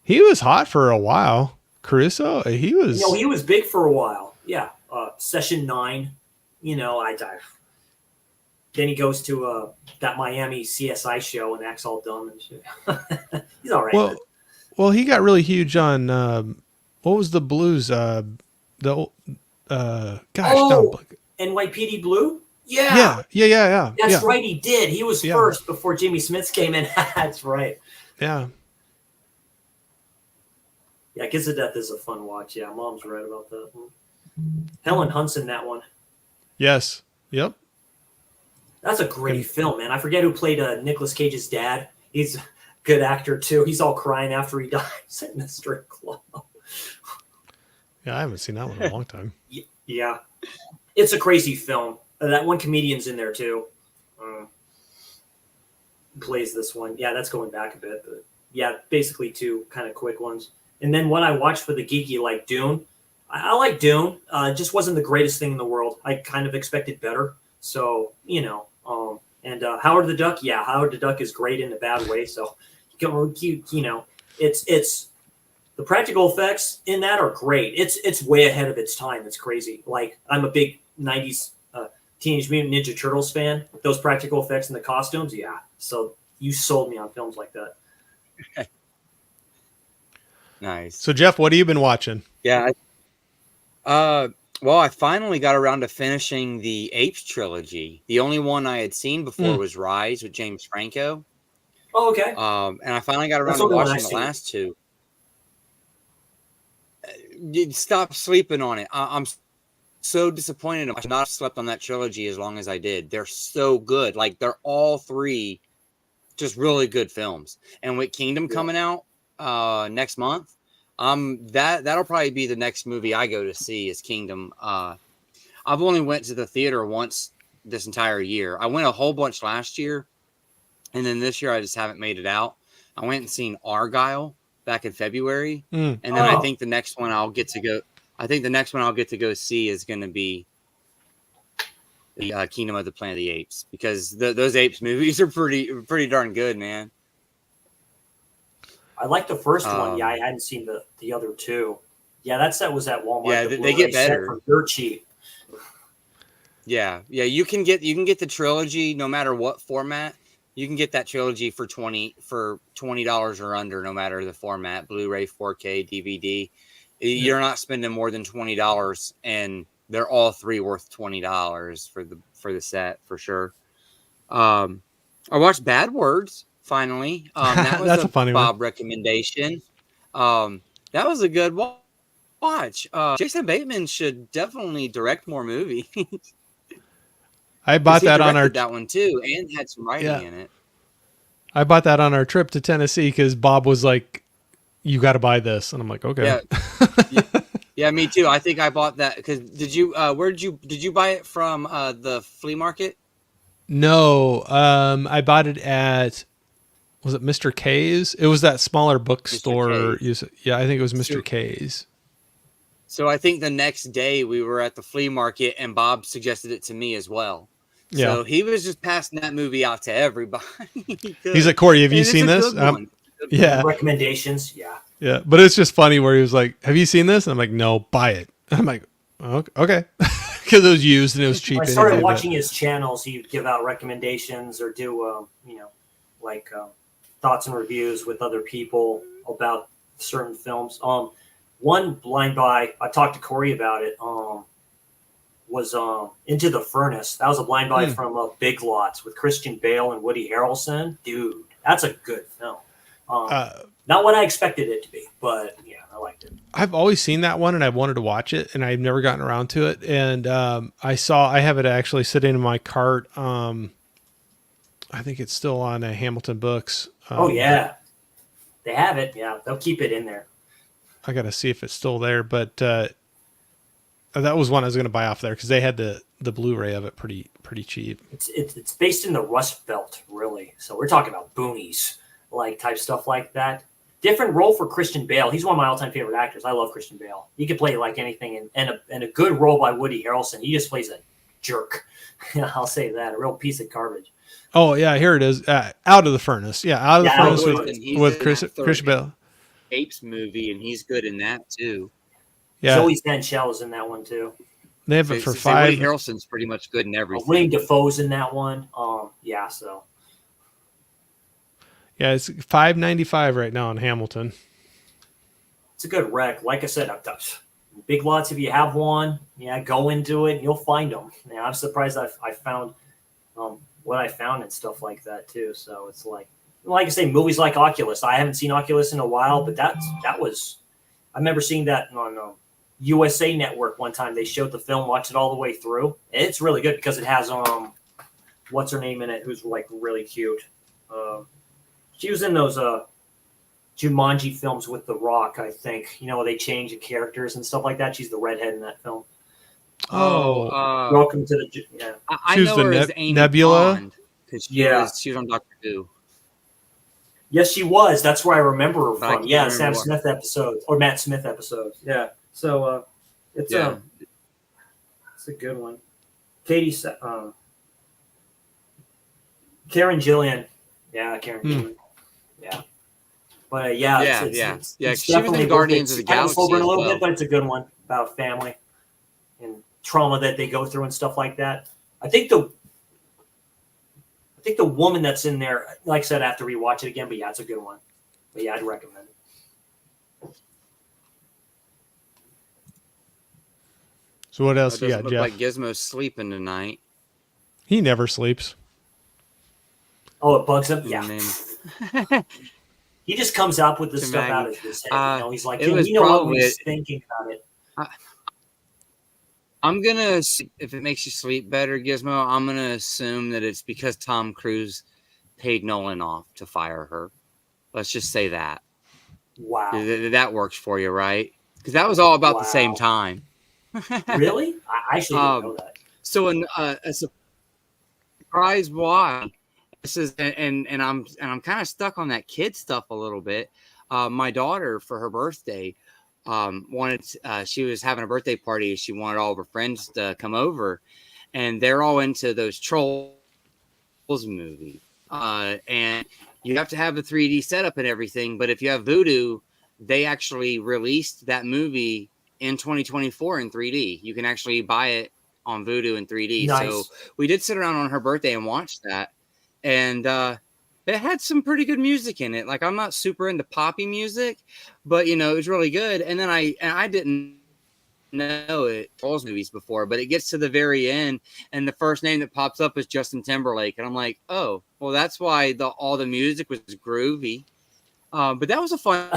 He was hot for a while. Caruso, he was. He was big for a while. Yeah, Session 9. Then he goes to that Miami CSI show and acts all dumb and shit. He's all right. Well, he got really huge on what was the Blues? NYPD Blue. Yeah. That's right. He did. He was first before Jimmy Smits came in. That's right. Yeah. Yeah, Kiss of Death is a fun watch. Yeah, Mom's right about that one. Helen Hunt's in that one. Yes. Yep. That's a great film, man. I forget who played Nicolas Cage's dad. He's a good actor, too. He's all crying after he dies in the strip club. Yeah, I haven't seen that one in a long time. Yeah. It's a crazy film. That one comedian's in there, too. Plays this one. Yeah, that's going back a bit. But yeah, basically two kind of quick ones. And then what I watched for the geeky, like Dune. I like Dune. It just wasn't the greatest thing in the world. I kind of expected better. So, and Howard the Duck. Yeah, Howard the Duck is great in a bad way. So, it's the practical effects in that are great. It's way ahead of its time. It's crazy. Like, I'm a big 90s Teenage Mutant Ninja Turtles fan. Those practical effects and the costumes. Yeah. So you sold me on films like that. Nice. So Jeff, what have you been watching? Yeah. Well, I finally got around to finishing the Apes trilogy. The only one I had seen before was Rise with James Franco. Oh, okay. And I finally got around That's to the only one watching I've the seen. last two. Stop sleeping on it. I'm so disappointed. I should not have slept on that trilogy as long as I did. They're so good. Like, they're all three just really good films. And with Kingdom coming out next month, that'll probably be the next movie I go to see is Kingdom. I've only went to the theater once this entire year. I went a whole bunch last year, and then this year I just haven't made it out. I went and seen Argyle back in February, and then I think the next one I'll get to go. I think the next one I'll get to go see is going to be the Kingdom of the Planet of the Apes, because those Apes movies are pretty darn good, man. I like the first one. Yeah, I hadn't seen the other two. Yeah, that set was at Walmart. Yeah, the they get Blu-ray set better. for dirt cheap. Yeah, you can get the trilogy no matter what format. You can get that trilogy for $20 or under, no matter the format. Blu-ray, 4K, DVD. You're not spending more than $20, and they're all three worth $20 for the set for sure. I watched Bad Words finally. That was That's a funny Bob one. recommendation. That was a good watch. Jason Bateman should definitely direct more movies. I bought He that on our directed that one too, and had some writing in it. I bought that on our trip to Tennessee because Bob was like, "You got to buy this," and I'm like, "Okay." Yeah, me too. I think I bought that because did you buy it from the flea market? No, I bought it at, was it Mr. K's? It was that smaller bookstore. Yeah, I think it was Mr. K's. So I think the next day we were at the flea market, and Bob suggested it to me as well. Yeah. So he was just passing that movie out to everybody. He's like, "Corey, have you seen this?" Yeah. Recommendations. Yeah. Yeah, but it's just funny where he was like, "Have you seen this?" And I'm like, "No, buy it." And I'm like, "Okay," because it was used and it was cheap. I started watching his channels. He'd give out recommendations or do, thoughts and reviews with other people about certain films. One blind buy, I talked to Corey about it. Was Into the Furnace. That was a blind buy from Big Lots with Christian Bale and Woody Harrelson. Dude, that's a good film. Not what I expected it to be, but yeah, I liked it. I've always seen that one and I wanted to watch it and I've never gotten around to it. And I have it actually sitting in my cart. I think it's still on Hamilton Books. Oh yeah, they have it. Yeah, they'll keep it in there. I got to see if it's still there, but that was one I was going to buy off there because they had the Blu-ray of it pretty cheap. It's based in the Rust Belt, really. So we're talking about boonies, like type stuff like that. Different role for Christian Bale. He's one of my all-time favorite actors. I love Christian Bale. He can play like anything, and a good role by Woody Harrelson. He just plays a jerk. I'll say that, a real piece of garbage. Oh yeah, here it is. Out of the Furnace. Yeah, Out of the Furnace with Christian Bale. Apes movie, and he's good in that too. Yeah, Zoe Deschanel is in that one too. They have it for $5. Woody Harrelson's pretty much good in everything. William Dafoe's in that one. Yeah, so. Yeah, it's $5.95 right now in Hamilton. It's a good rec. Like I said, Big Lots, if you have one, go into it and you'll find them. Yeah, I'm surprised I found what I found and stuff like that too. So it's like I say, movies like Oculus. I haven't seen Oculus in a while, but that was. I remember seeing that on USA Network one time. They showed the film, watched it all the way through. And it's really good because it has what's her name in it, who's like really cute. She was in those Jumanji films with The Rock, I think. They change the characters and stuff like that. She's the redhead in that film. Welcome to the I know her as Amy Nebula because she was on Doctor Who. Yes, she was. That's where I remember her from. Yeah, Sam Smith episodes or Matt Smith episodes. Yeah. So it's a good one. Karen Gillian. Yeah, Karen Gillian. Yeah. But it's she was in Guardians of the Galaxy over as a little well. bit, but it's a good one about family and trauma that they go through and stuff like that. I think the woman that's in there, like I said, I have to rewatch it again, but yeah, it's a good one. But yeah, I'd recommend it. So what It else you doesn't got, look Jeff? like Gizmo's sleeping tonight. He never sleeps. Oh, it bugs him. And Yeah, then he just comes up with this to stuff out Maggie. of his head. He's like, It was you know what probably he's thinking about it. I'm gonna, if it makes you sleep better, Gizmo, I'm gonna assume that it's because Tom Cruise paid Nolan off to fire her. Let's just say that. Wow. That works for you, right? Because that was all about the same Wow. time. Really? I actually didn't know that. So a surprise why this is, and I'm kind of stuck on that kid stuff a little bit. My daughter, for her birthday, wanted she was having a birthday party. She wanted all of her friends to come over, and they're all into those Trolls movie. And you have to have the 3D setup and everything. But if you have Vudu, they actually released that movie in 2024 in 3D. You can actually buy it on Vudu in 3D. Nice. So we did sit around on her birthday and watch that, and it had some pretty good music in it. Like, I'm not super into poppy music, but it was really good. And then I didn't know it Trolls movies before, but it gets to the very end, and the first name that pops up is Justin Timberlake, and I'm like, oh, well, that's why all the music was groovy. But that was a fun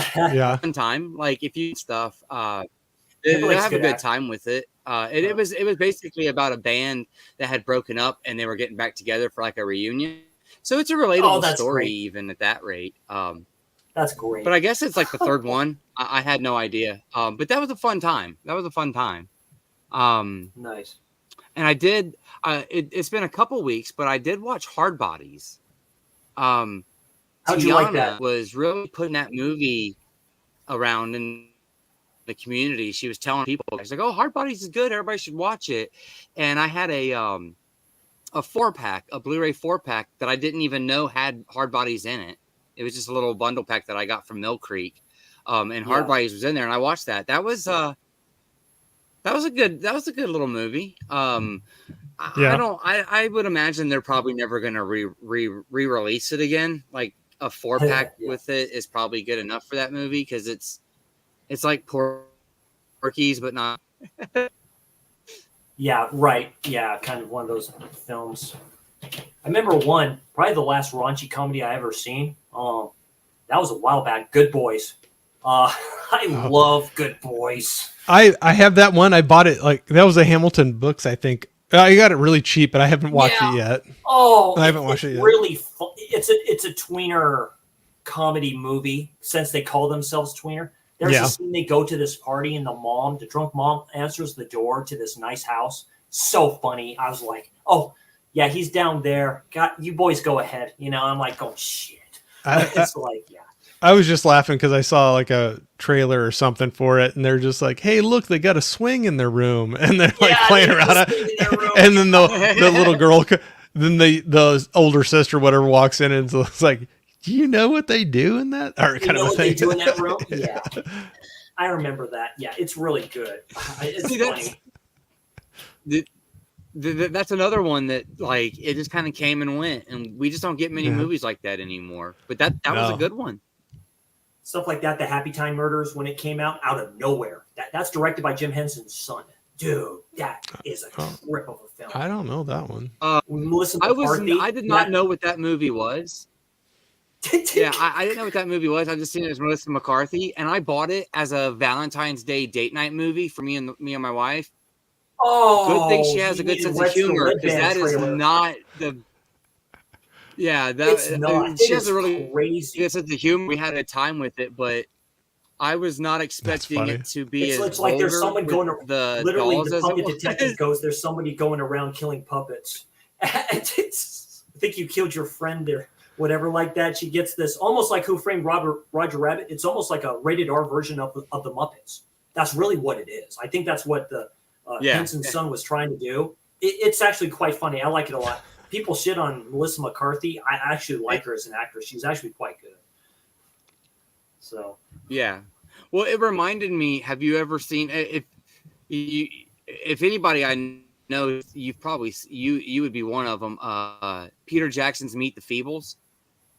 time. Like, if you stuff, they'll have a good time with it. It was basically about a band that had broken up and they were getting back together for like a reunion. So it's a relatable story, great. Even at that rate. That's great. But I guess it's like the third one. I had no idea. But that was a fun time. Nice. And I did. It's been a couple weeks, but I did watch Hard Bodies. How'd you like that? Was really putting that movie around in the community. She was telling people, she's like, "Oh, Hard Bodies is good. Everybody should watch it." And I had a 4-pack, a Blu-ray 4-pack that I didn't even know had Hard Bodies in it. It was just a little bundle pack that I got from Mill Creek, and Hard Bodies was in there, and I watched that. That was a good little movie. I would imagine they're probably never going to re-release it again. Like a 4-pack with it is probably good enough for that movie, because it's like Porky's, but not. Yeah, right. Yeah, kind of one of those films. I remember probably the last raunchy comedy I ever seen. That was a while back. Good Boys. I love Good Boys. I have that one. I bought it, like, that was a Hamilton Books, I think. I got it really cheap, but I haven't watched it yet. Oh, I haven't watched it yet. Really fun. It's a tweener comedy movie, since they call themselves tweener. There's a scene they go to this party, and the drunk mom answers the door to this nice house. So funny. I was like, oh yeah, he's down there. You boys go ahead. I'm like, oh shit. It's like, yeah. I was just laughing because I saw like a trailer or something for it, and they're just like, "Hey, look, they got a swing in their room," and they're like playing around it. And then the little girl, then the older sister, whatever, walks in and it's like, "Do you know what they do in that?" Or kind of what thing. They do in that room? Yeah, I remember that. Yeah, it's really good. It's funny. That's another one that, like, it just kind of came and went, and we just don't get many movies like that anymore. But that was a good one. Stuff like that, the Happy Time Murders, when it came out of nowhere. That's directed by Jim Henson's son. Dude, that is a trip of a film. I don't know that one. I did not know what that movie was. Yeah, I didn't know what that movie was. I just seen it as Melissa McCarthy, and I bought it as a Valentine's Day date night movie for me and my wife. Oh, good thing she has a good sense of humor, because that is not the. Yeah, she has a really crazy good sense of humor. We had a time with it, but I was not expecting it to be. It's like there's someone going the puppet detective goes. There's somebody going around killing puppets. I think you killed your friend there, whatever, like that. She gets this almost like Who Framed Roger Rabbit. It's almost like a rated R version of the Muppets. That's really what it is. I think that's what the Henson's son was trying to do. It's actually quite funny. I like it a lot. People shit on Melissa McCarthy. I actually like her as an actress. She's actually quite good. So yeah, well, it reminded me. Have you ever seen? If anybody I know, you've probably you would be one of them. Peter Jackson's Meet the Feebles.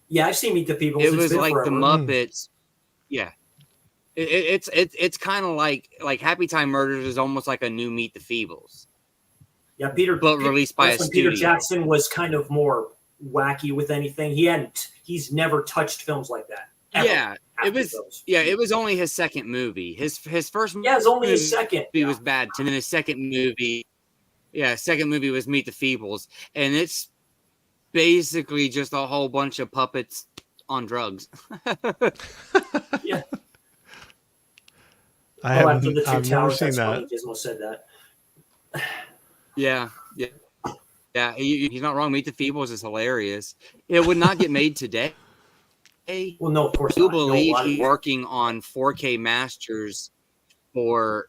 Yeah, I've seen Meet the Feebles. It was like forever. The Muppets. Yeah. It's kind of like Happy Time Murders is almost like a new Meet the Feebles, Yeah, but released by a that's when Peter studio. Jackson was kind of more wacky with anything. He's never touched films like that. Ever, Yeah, after it was. those. Yeah, it was only his second movie. His first Yeah, it's only his movie second. was bad, and then his second movie was Meet the Feebles, and it's basically just a whole bunch of puppets on drugs. Yeah. I've never Towers, seen that's that. funny. Gizmo said that. Yeah. He's not wrong. Meet the Feebles is hilarious. It would not get made today. Well, no, of course I do not. believe he's working on 4K masters for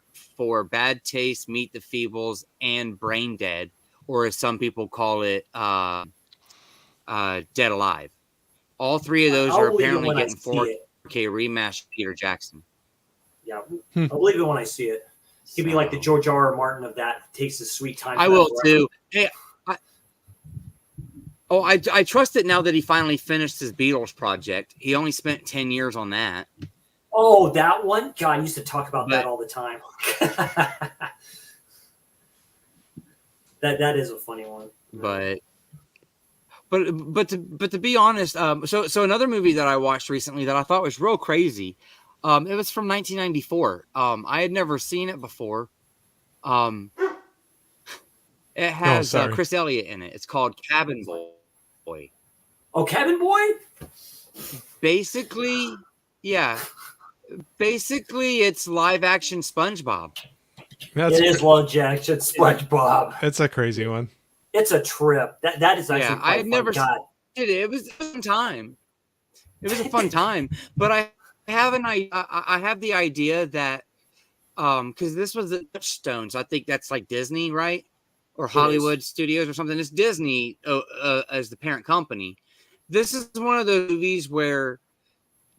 Bad Taste, Meet the Feebles, and Brain Dead, or as some people call it, Dead Alive. All three of those are apparently getting 4K remastered. Peter Jackson. Yeah, I'll believe it when I see it. He'd be like the George R. R. Martin of that. Takes his sweet time. I will too. Hey, I trust it now that he finally finished his Beatles project. He only spent 10 years on that. Oh, that one? God, I used to talk about that all the time. that is a funny one. But to be honest, so another movie that I watched recently that I thought was real crazy. It was from 1994. I had never seen it before. It has Chris Elliott in it. It's called Cabin Boy. Oh, Cabin Boy? Basically, yeah. Basically, it's live action SpongeBob. It is live action SpongeBob. It's a crazy one. It's a trip. That is actually I had never seen it. It was a fun time. It was a fun time, but I have the idea that because this was the Touchstones. I think that's like Disney, right? Or Hollywood Studios or something. It's Disney as the parent company. This is one of those movies where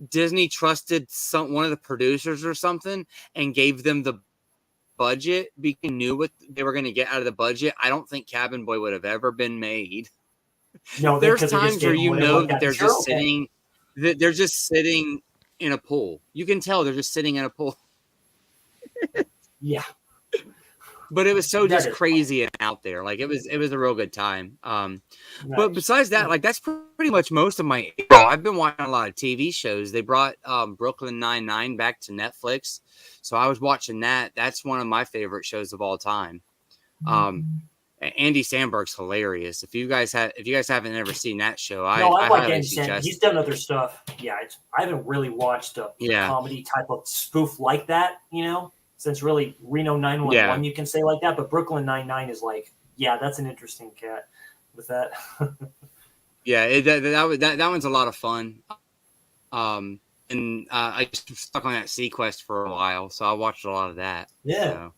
Disney trusted one of the producers or something and gave them the budget because they knew what they were going to get out of the budget. I don't think Cabin Boy would have ever been made. No, there's times where you know that they're just sitting. They're just sitting in a pool. You can tell they're just sitting in a pool. Yeah. But it was so just crazy and out there. Like it was a real good time. Nice. But besides that, like that's pretty much most of my. I've been watching a lot of TV shows. They brought Brooklyn Nine-Nine back to Netflix, so I was watching that. That's one of my favorite shows of all time. Andy Samberg's hilarious. If you guys haven't ever seen that show, I like Andy Samberg. He's done other stuff. Yeah, I haven't really watched a comedy type of spoof like that. Since really Reno 911, you can say like that, but Brooklyn Nine-Nine is like, that's an interesting cat with that. that one's a lot of fun. And I just stuck on that Sequest for a while, so I watched a lot of that. Yeah,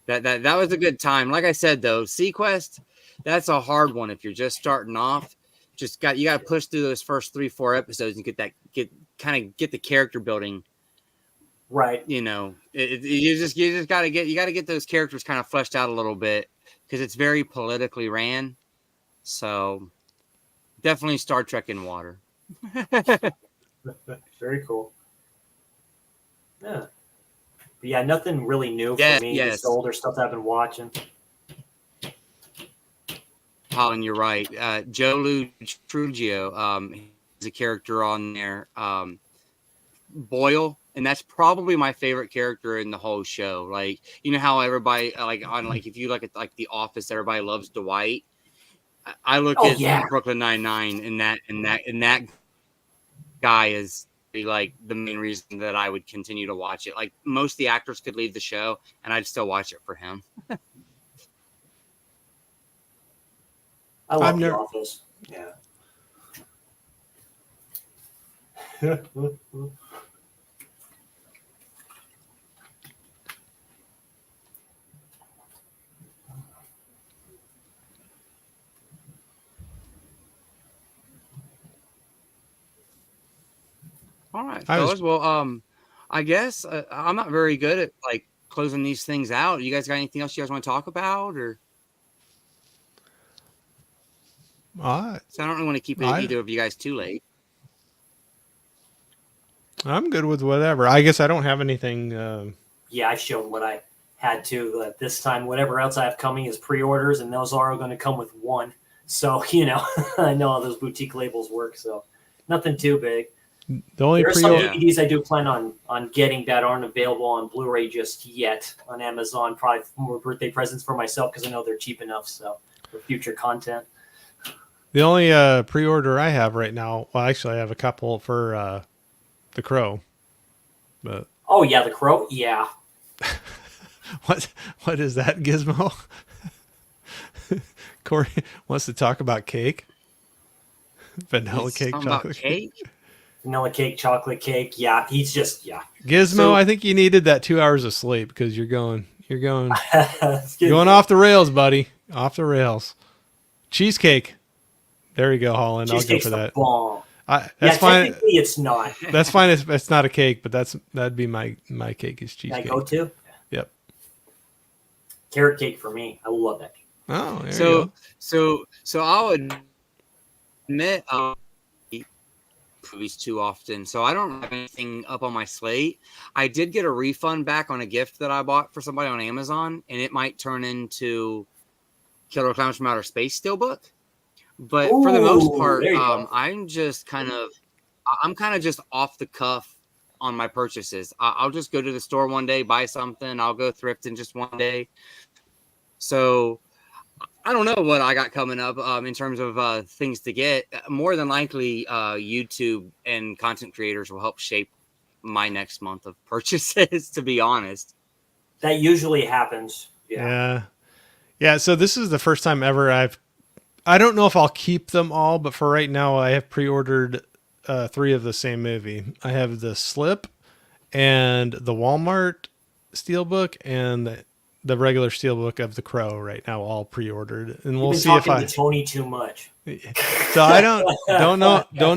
so that was a good time. Like I said though, Sequest, that's a hard one if you're just starting off. You got to push through those first 3-4 episodes and get the character building. Right. You just got to get those characters kind of fleshed out a little bit because it's very politically ran. So definitely Star Trek in water. Very cool. Yeah. But nothing really new for me. Just the older stuff that I've been watching. Colin, you're right. Joe Lou Trujillo is a character on there. Boyle. And that's probably my favorite character in the whole show. Like, you know how everybody if you look at like The Office, everybody loves Dwight. I look at Brooklyn Nine-Nine, and that guy is like the main reason that I would continue to watch it. Like most of the actors could leave the show, and I'd still watch it for him. I love The Office. Yeah. All right, fellas. Well, I guess I'm not very good at like closing these things out. You guys got anything else you guys want to talk about, or? So I don't really want to keep either of you guys too late. I'm good with whatever. I guess I don't have anything. Yeah, I've shown what I had to. This time, whatever else I have coming is pre-orders, and those are going to come with one. So, I know how those boutique labels work. So, nothing too big. The only There are some pre-order. DVDs I do plan on getting that aren't available on Blu-ray just yet on Amazon. Probably more birthday presents for myself because I know they're cheap enough. So, for future content. The only pre-order I have right now. Well, actually, I have a couple for The Crow. But Oh yeah, The Crow. Yeah. what is that, Gizmo? Corey wants to talk about cake. Vanilla He's cake, talking about chocolate cake. Vanilla cake, chocolate cake. Yeah, he's just Gizmo, So- I think you needed that 2 hours of sleep because you're going It's good. going off the rails, buddy. Off the rails. Cheesecake. There you go, Holland. I'll go Cheesecake's for the that. bomb. That's fine. Technically it's not. That's fine if it's not a cake, but that'd be my cake is Can I cheesecake. go to Yep. carrot cake for me? I love that. Oh, there you So I'll admit eat movies too often, so I don't have anything up on my slate. I did get a refund back on a gift that I bought for somebody on Amazon, and it might turn into Killer Clowns from Outer Space Steelbook. But for the most Ooh, part, there you go. I'm kind of just off the cuff on my purchases. I'll just go to the store one day, buy something. I'll go thrifting just one day. So I don't know what I got coming up in terms of things to get. More than likely, YouTube and content creators will help shape my next month of purchases, to be honest. That usually happens. go. Yeah. Yeah. So this is the first time ever I don't know if I'll keep them all, but for right now, I have pre-ordered 3 of the same movie. I have the Slip and the Walmart Steelbook and the regular Steelbook of The Crow right now, all pre-ordered, and we'll You've been see if talking to Tony too much. So I don't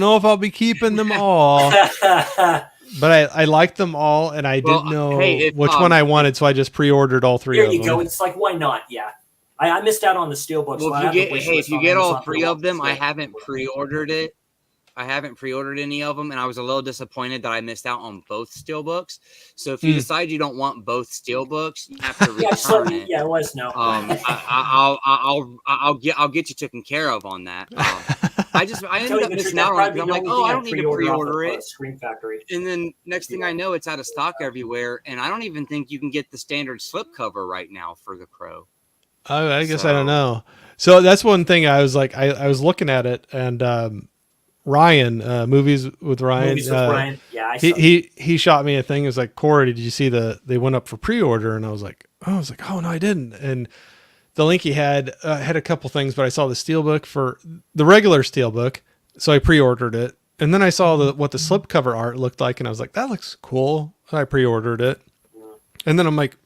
know if I'll be keeping them all, but I liked them all, and I Well, didn't know hey, if, which one I wanted, so I just pre-ordered all 3 There of you them. go. It's like, why not? Yeah. I missed out on the steelbooks. Well, so I have a wish if list you on get all Amazon for 3 of them, I Steelbook. haven't pre-ordered it. I haven't pre-ordered any of them, and I was a little disappointed that I missed out on both steelbooks. So if you decide you don't want both steelbooks, you have to Yeah, just let return me, it. yeah, let us know. I'll get you taken care of on that. I Tell ended you up the truth, missing that'd out on it. probably I'm be the like, only oh, thing I I'd don't need to pre-order off pre-order of, it. Scream Factory. And then next thing I know, it's out of stock everywhere, and I don't even think you can get the standard slipcover right now for The Crow. I guess I don't know. So that's one thing I was like, I was looking at it, and Ryan, movies with Ryan. Movies with Ryan. Yeah, I saw he shot me a thing. It was like, Corey, did you see they went up for pre-order? And I was like, oh no, I didn't. And the link he had a couple things, but I saw the steelbook for the regular steelbook, so I pre-ordered it. And then I saw what the slipcover art looked like, and I was like, that looks cool. I pre-ordered it. And then I'm like,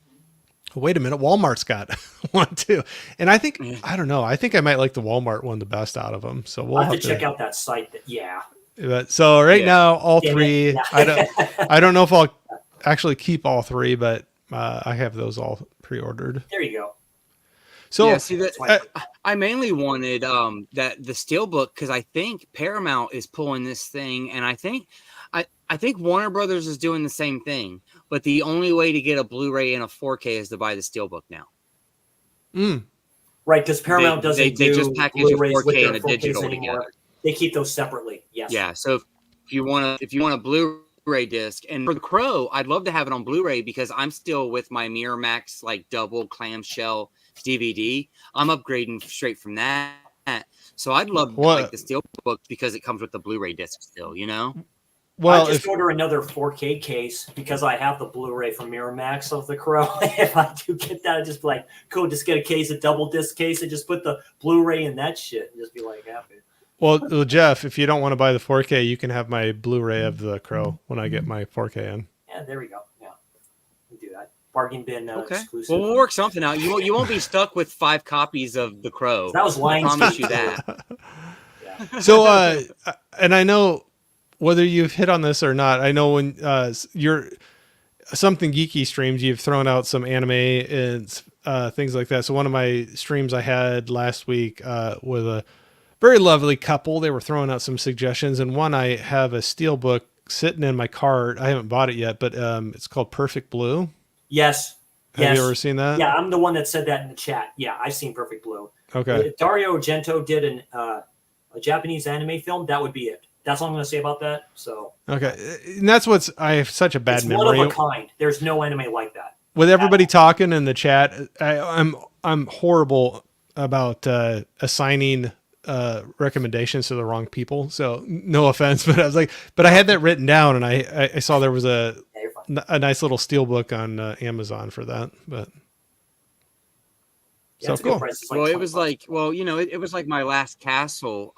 wait a minute, Walmart's got one too. And I think, I don't know, I think I might like the Walmart one the best out of them. So we'll I'll have to check out that site. But, so right now, all Damn 3, it. I don't know if I'll actually keep all 3, but I have those all pre-ordered. There you go. So yeah, see that I mainly wanted that the steelbook because I think Paramount is pulling this thing, and I think Warner Brothers is doing the same thing. But the only way to get a Blu-ray and a 4K is to buy the steelbook now. Right, because Paramount doesn't they do just package a Blu-rays with 4K their and a 4Ks digital anymore. together. They keep those separately. Yes. Yeah, so if you want a Blu-ray disc, and for The Crow, I'd love to have it on Blu-ray because I'm still with my Miramax like double clamshell DVD. I'm upgrading straight from that. So I'd love like the steelbook because it comes with the Blu-ray disc still, you know? Well, I just order another 4K case because I have the Blu-ray from Miramax of The Crow. If I do get that, I'd just be like, cool, just get a case, a double disc case, and just put the Blu-ray in that shit and just be like happy. well, Jeff, if you don't want to buy the 4K, you can have my Blu-ray of The Crow when I get my 4K in. Yeah, there we go. Yeah, we do that. Bargain bin Okay. exclusive. Well, we'll work something out. You won't be stuck with 5 copies of The Crow. That was lying. I promise you that. Yeah. So, and I know whether you've hit on this or not, I know when you're something geeky streams, you've thrown out some anime and things like that. So one of my streams I had last week with a very lovely couple, they were throwing out some suggestions, and one I have a steelbook sitting in my cart. I haven't bought it yet, but it's called Perfect Blue. Yes. Have Yes. you ever seen that? Yeah, I'm the one that said that in the chat. Yeah, I've seen Perfect Blue. Okay. Dario Argento did a Japanese anime film. That would be it. That's all I'm going to say about that. So Okay. And that's I have such a bad it's memory. one of a kind. There's no anime like that. With everybody talking in the chat, I'm horrible about assigning recommendations to the wrong people. So no offense, but I was like, but I had that written down, and I saw there was Yeah, you're fine. a nice little steel book on Amazon for that. But Yeah, so it's a good cool. price. It's Well, it 20 was bucks. like, well, you know, it was like My Last Castle.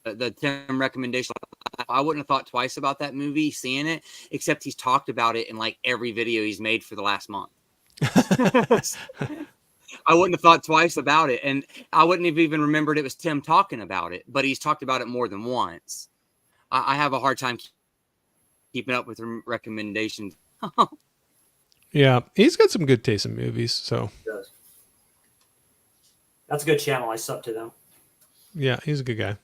The Tim recommendation. I wouldn't have thought twice about that movie, seeing it, except he's talked about it in like every video he's made for the last month. I wouldn't have thought twice about it, and I wouldn't have even remembered it was Tim talking about it. But he's talked about it more than once. I have a hard time keeping up with recommendations. Yeah, he's got some good taste in movies. So That's a good channel. I sub to them. yeah, he's a good guy.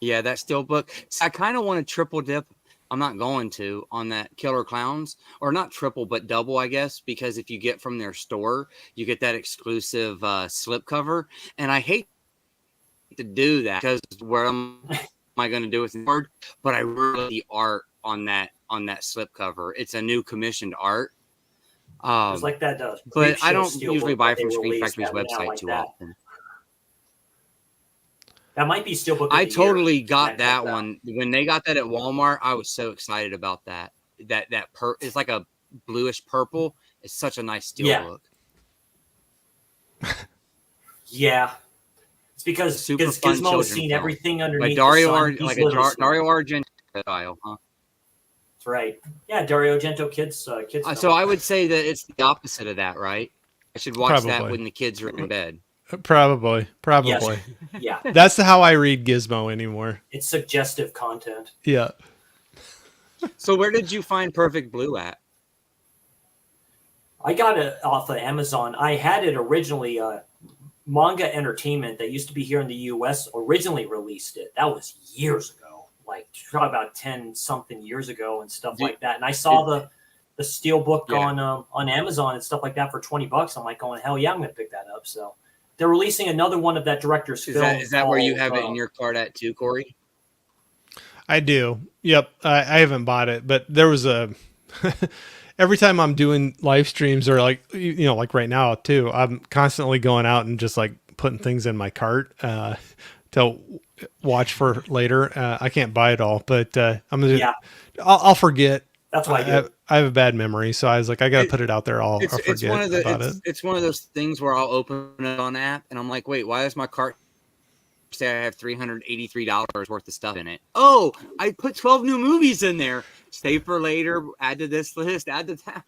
Yeah, that Steelbook. So I kind of want to triple dip. I'm not going to on that Killer Clowns, or not triple, but double, I guess, because if you get from their store, you get that exclusive slipcover. And I hate to do that because where am I going to do with the word? But I really the art on that slipcover. It's a new commissioned art. It's like that. But I don't Steelbook usually buy that they from Screen released Factory's that went out website like too that. often. That might be Steelbook. I totally got that one when they got that at Walmart. I was so excited about that. It's like a bluish purple. It's such a nice Steelbook. Yeah, it's because Super fun Gizmo has children's seen film. everything Like underneath Dario, the sun. like He's a literally seen Dario it. Argento style, huh? That's right. Yeah, Dario Argento kids. So I would say that it's the opposite of that, right? I should watch that Probably. when the kids are in bed. Probably. Yes. Yeah, That's how I read Gizmo anymore. it's suggestive content. Yeah. So where did you find Perfect Blue at? I got it off of Amazon. I had it originally. Manga Entertainment that used to be here in the U.S. originally released it. That was years ago, like probably about 10 something years ago and stuff like that. And I saw the Steelbook on Amazon and stuff like that for $20. I'm like going, hell yeah, I'm going to pick that up. So they're releasing another one of that director's film. Is that where you have it in your card at too, Corey? I do. Yep. I haven't bought it, but there was a every time I'm doing live streams or like, you know, like right now too, I'm constantly going out and just like putting things in my cart to watch for later. I can't buy it all, but I'm gonna. Yeah. I'll forget. That's what I do. I have a bad memory, so I was like, I got to put it out there. I'll forget about it. It's one of those things where I'll open it on app and I'm like, wait, why does my cart say I have $383 worth of stuff in it? Oh, I put 12 new movies in there. Save for later. Add to this list. Add to that.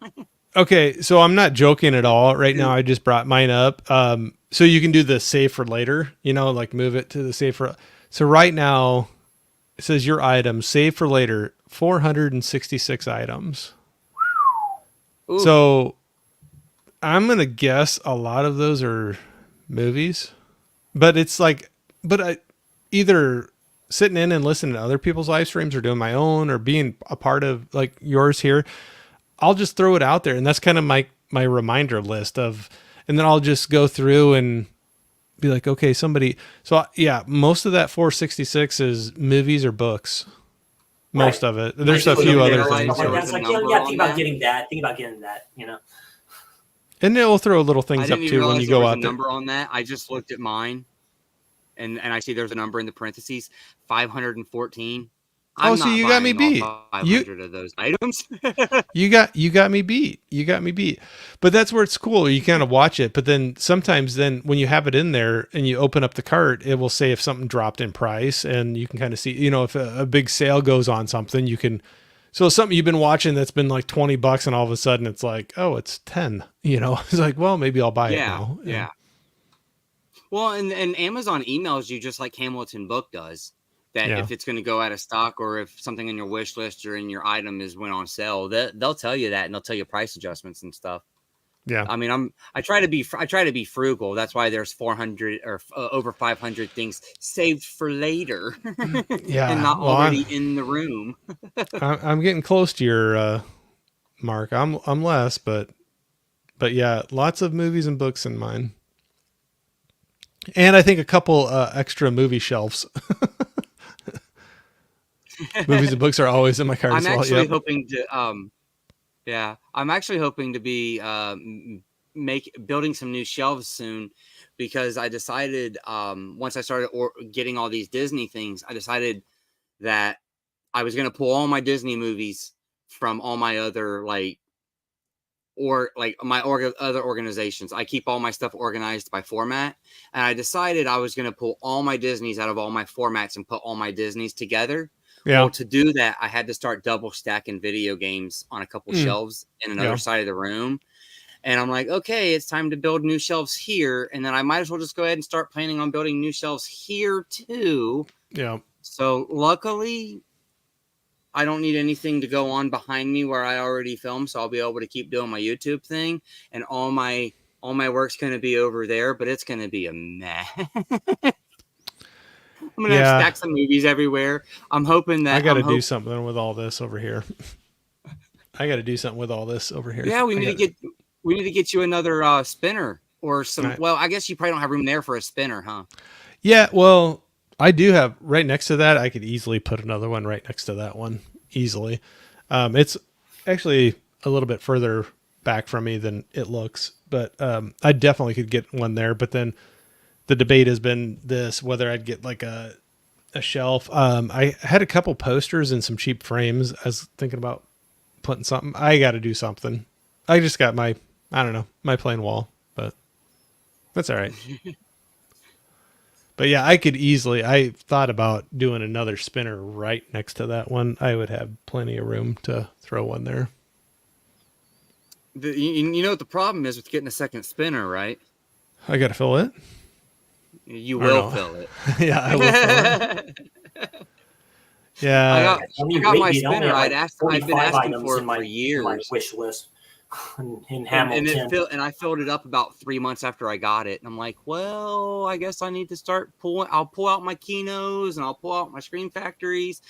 Okay, so I'm not joking at all. Right now, I just brought mine up. So you can do the save for later. You know, like move it to the save for. So right now, it says your items save for later. 466 items. Ooh. So I'm gonna guess a lot of those are movies, but it's like, either sitting in and listening to other people's live streams or doing my own or being a part of like yours here, I'll just throw it out there. And that's kind of my reminder list of, and then I'll just go through and be like, okay, somebody. So yeah, most of that 466 is movies or books. Most of it. There's a few other things. There was It's a like, number yeah, on think about that? getting that. Think about getting that, you know. And it will throw little I things up didn't even too when realize you there go was a out there. number on that. I just looked at mine, and I see there's a number in the parentheses, 514. Oh, so you got me beat. 500 of those items. You got me beat. You got me beat. But that's where it's cool. You kind of watch it, but then sometimes when you have it in there and you open up the cart, it will say if something dropped in price, and you can kind of see, you know, if a big sale goes on something, you can. So something you've been watching that's been like $20, and all of a sudden it's like, oh, it's 10. You know, it's like, well, maybe I'll buy it now. Yeah. Well, and Amazon emails you just like Hamilton Book does. That if it's going to go out of stock or if something in your wish list or in your item went on sale, they'll tell you that, and they'll tell you price adjustments and stuff. Yeah. I mean, I try to be frugal. That's why there's 400 or over 500 things saved for later, Yeah. and not Well, already in the room. I'm getting close to your mark. I'm less, but yeah, lots of movies and books in mine. And I think a couple extra movie shelves. Movies and books are always in my car I'm as well. actually Yep. hoping to I'm actually hoping to be building some new shelves soon, because I decided once I started getting all these Disney things, I decided that I was going to pull all my Disney movies from all my other other organizations. I keep all my stuff organized by format, and I decided I was going to pull all my Disneys out of all my formats and put all my Disneys together. Yeah. Well, to do that, I had to start double stacking video games on a couple shelves in another side of the room. And I'm like, okay, it's time to build new shelves here. And then I might as well just go ahead and start planning on building new shelves here too. Yeah. So luckily, I don't need anything to go on behind me where I already film. So I'll be able to keep doing my YouTube thing, and all my work's going to be over there, but it's going to be a mess. I'm gonna have stacks of movies everywhere. I'm hoping that I got to do something with all this over here. Yeah, we need to get you another spinner or some. Right. Well, I guess you probably don't have room there for a spinner, huh? Yeah. Well, I do have right next to that. I could easily put another one right next to that one easily. It's actually a little bit further back from me than it looks, but I definitely could get one there. But then the debate has been whether I'd get like a shelf. I had a couple posters and some cheap frames. I was thinking about putting something. I got to do something. I just got my plain wall, but that's all right. But yeah, I thought about doing another spinner right next to that one. I would have plenty of room to throw one there. You know what the problem is with getting a second spinner, right? I got to fill it. You will fill it. Yeah, I will fill it. Yeah. I got my spinner. I've been asking for years. My wish list in Hamilton. And I filled it up about 3 months after I got it. And I'm like, well, I guess I need to start pulling. I'll pull out my Kinos and I'll pull out my Screen Factories.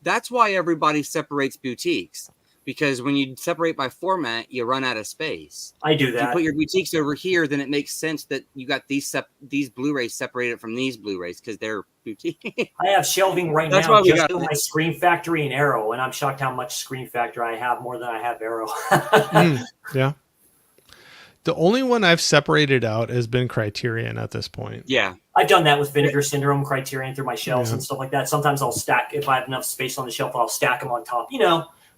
That's why everybody separates boutiques. Because when you separate by format, you run out of space. I do that. If you put your boutiques over here, then it makes sense that you got these Blu-rays separated from these Blu-rays because they're boutique. I have shelving right now just in my Screen Factory and Arrow, and I'm shocked how much Screen Factory I have, more than I have Arrow. Yeah. The only one I've separated out has been Criterion at this point. Yeah. I've done that with Vinegar Syndrome, Criterion through my shelves and stuff like that. Sometimes I'll stack, if I have enough space on the shelf, I'll stack them on top,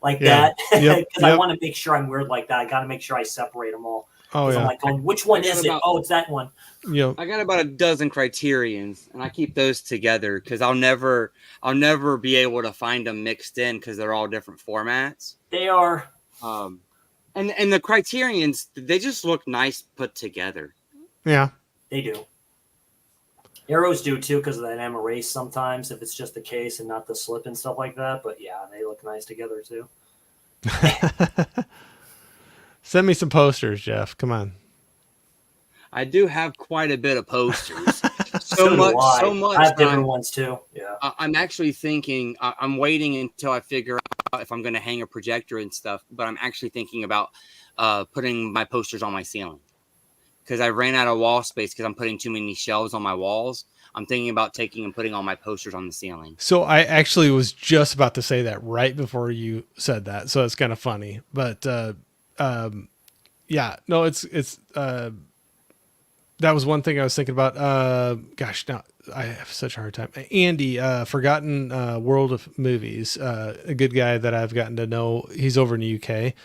like that. Because I want to make sure I'm weird like that. I got to make sure I separate them all. Oh, yeah. I'm like, which one is it? Oh, it's that one. Yeah. I got about a dozen Criterions, and I keep those together because I'll never be able to find them mixed in because they're all different formats. They are. And the Criterions, they just look nice put together. Yeah. They do. Arrows do too, because of that erase sometimes, if it's just the case and not the slip and stuff like that. But yeah, they look nice together too. Send me some posters, Jeff. Come on. I do have quite a bit of posters. so much. I have different ones too. Yeah. I'm actually thinking. I'm waiting until I figure out if I'm going to hang a projector and stuff. But I'm actually thinking about putting my posters on my ceiling. Because I ran out of wall space because I'm putting too many shelves on my walls. I'm thinking about taking and putting all my posters on the ceiling. So I actually was just about to say that right before you said that. So it's kind of funny. But yeah, no, it's that was one thing I was thinking about. Gosh, now I have such a hard time. Andy, Forgotten World of Movies, a good guy that I've gotten to know. He's over in the UK.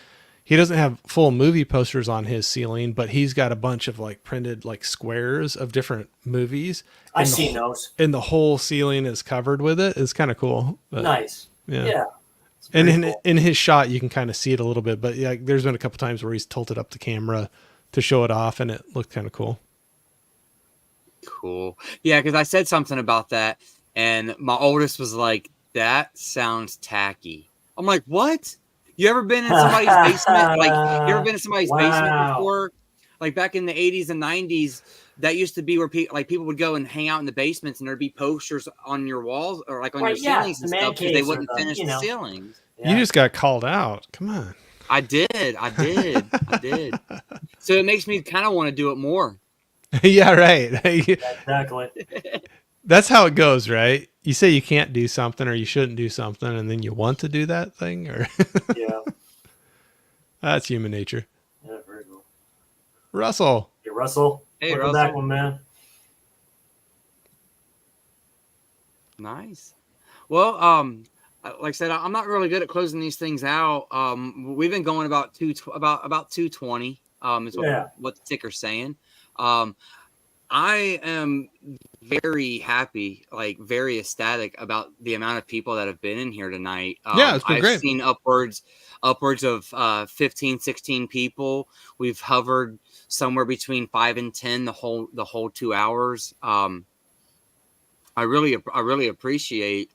He doesn't have full movie posters on his ceiling, but he's got a bunch of like printed like squares of different movies. I've seen those. And the whole ceiling is covered with it. It's kind of cool. But, nice. Yeah. And in his shot, you can kind of see it a little bit, but yeah, there's been a couple times where he's tilted up the camera to show it off, and it looked kind of cool. Cool. Yeah, because I said something about that, and my oldest was like, "That sounds tacky." I'm like, "What? You ever been in somebody's basement? Like, you ever been in somebody's basement before like back in the 80s and 90s, that used to be where people would go and hang out in the basements, and there'd be posters on your walls or like on your Right, yeah, ceilings the and man stuff because they caves or wouldn't the, finish you the know. ceilings. You just got called out. Come on. I did. So it makes me kind of want to do it more. Yeah, right. Exactly. That's how it goes, right? You say you can't do something or you shouldn't do something, and then you want to do that thing, or Yeah. that's human nature. Yeah, very cool. Russell. Hey, Russell. Hey, Welcome Russell. back, my man. Nice. Well, like I said, I'm not really good at closing these things out. We've been going about 220. Is what the ticker's saying. I am very happy, like very ecstatic about the amount of people that have been in here tonight. Yeah, it's been I've great. seen upwards of 15, 16 people. We've hovered somewhere between 5 and 10 the whole 2 hours. I really appreciate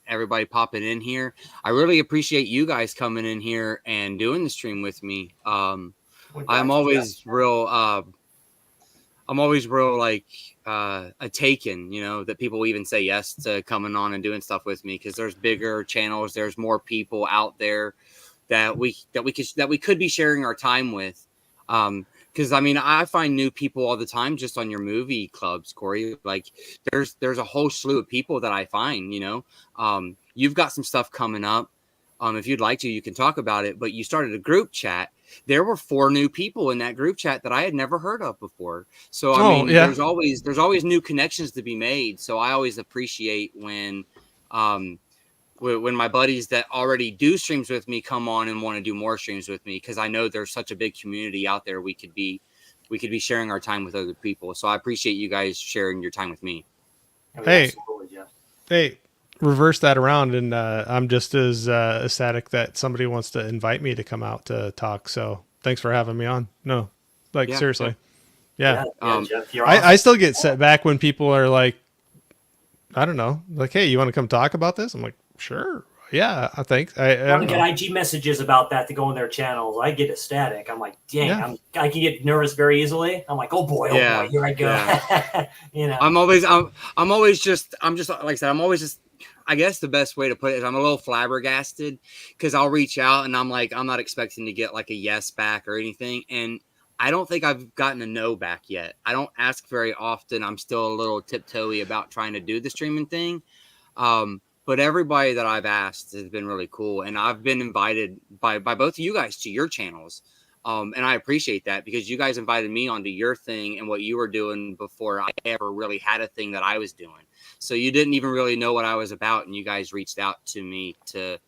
everybody popping in here. I really appreciate you guys coming in here and doing the stream with me. I'm always real like a taken, that people even say yes to coming on and doing stuff with me, because there's bigger channels, there's more people out there that we could be sharing our time with. Because I mean, I find new people all the time just on your movie clubs, Corey. Like there's a whole slew of people that I find. You've got some stuff coming up. If you'd like to, you can talk about it. But you started a group chat. There were 4 new people in that group chat that I had never heard of before. So I mean, yeah. there's always new connections to be made. So I always appreciate when my buddies that already do streams with me come on and want to do more streams with me, because I know there's such a big community out there. We could be sharing our time with other people. So I appreciate you guys sharing your time with me. Hey, hey, reverse that around, and I'm just as ecstatic that somebody wants to invite me to come out to talk. So thanks for having me on. No, like seriously. Yeah. Jeff, you're awesome. I still get set back when people are like, I don't know, like, hey, you want to come talk about this? I'm like, sure. Yeah, I think. I don't get IG messages about that to go in their channels. I get ecstatic. I'm like, dang, I can get nervous very easily. I'm like, oh boy, here I go. Yeah. I'm just like I said, I guess the best way to put it is I'm a little flabbergasted, because I'll reach out and I'm like, I'm not expecting to get like a yes back or anything. And I don't think I've gotten a no back yet. I don't ask very often. I'm still a little tiptoey about trying to do the streaming thing. But everybody that I've asked has been really cool. And I've been invited by both of you guys to your channels. And I appreciate that, because you guys invited me onto your thing and what you were doing before I ever really had a thing that I was doing. So you didn't even really know what I was about, and you guys reached out to me to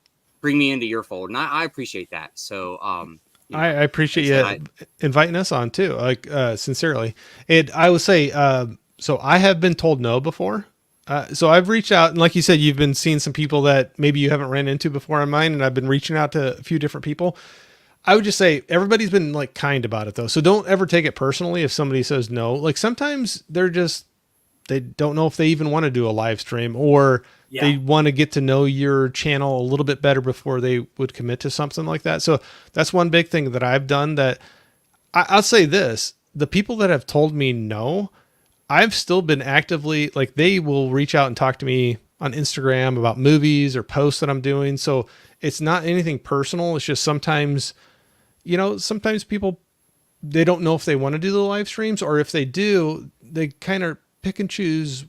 bring me into your fold. And I appreciate that. So I appreciate you inviting us on too, like sincerely. And I would say, so I have been told no before. So I've reached out, and like you said, you've been seeing some people that maybe you haven't ran into before on mine, and I've been reaching out to a few different people. I would just say everybody's been like kind about it though. So don't ever take it personally if somebody says no. Like sometimes they don't know if they even want to do a live stream, or they want to get to know your channel a little bit better before they would commit to something like that. So that's one big thing that I've done. That I'll say this, the people that have told me no, I've still been actively, like, they will reach out and talk to me on Instagram about movies or posts that I'm doing. So it's not anything personal. It's just sometimes people, they don't know if they want to do the live streams, or if they do, they kind of pick and choose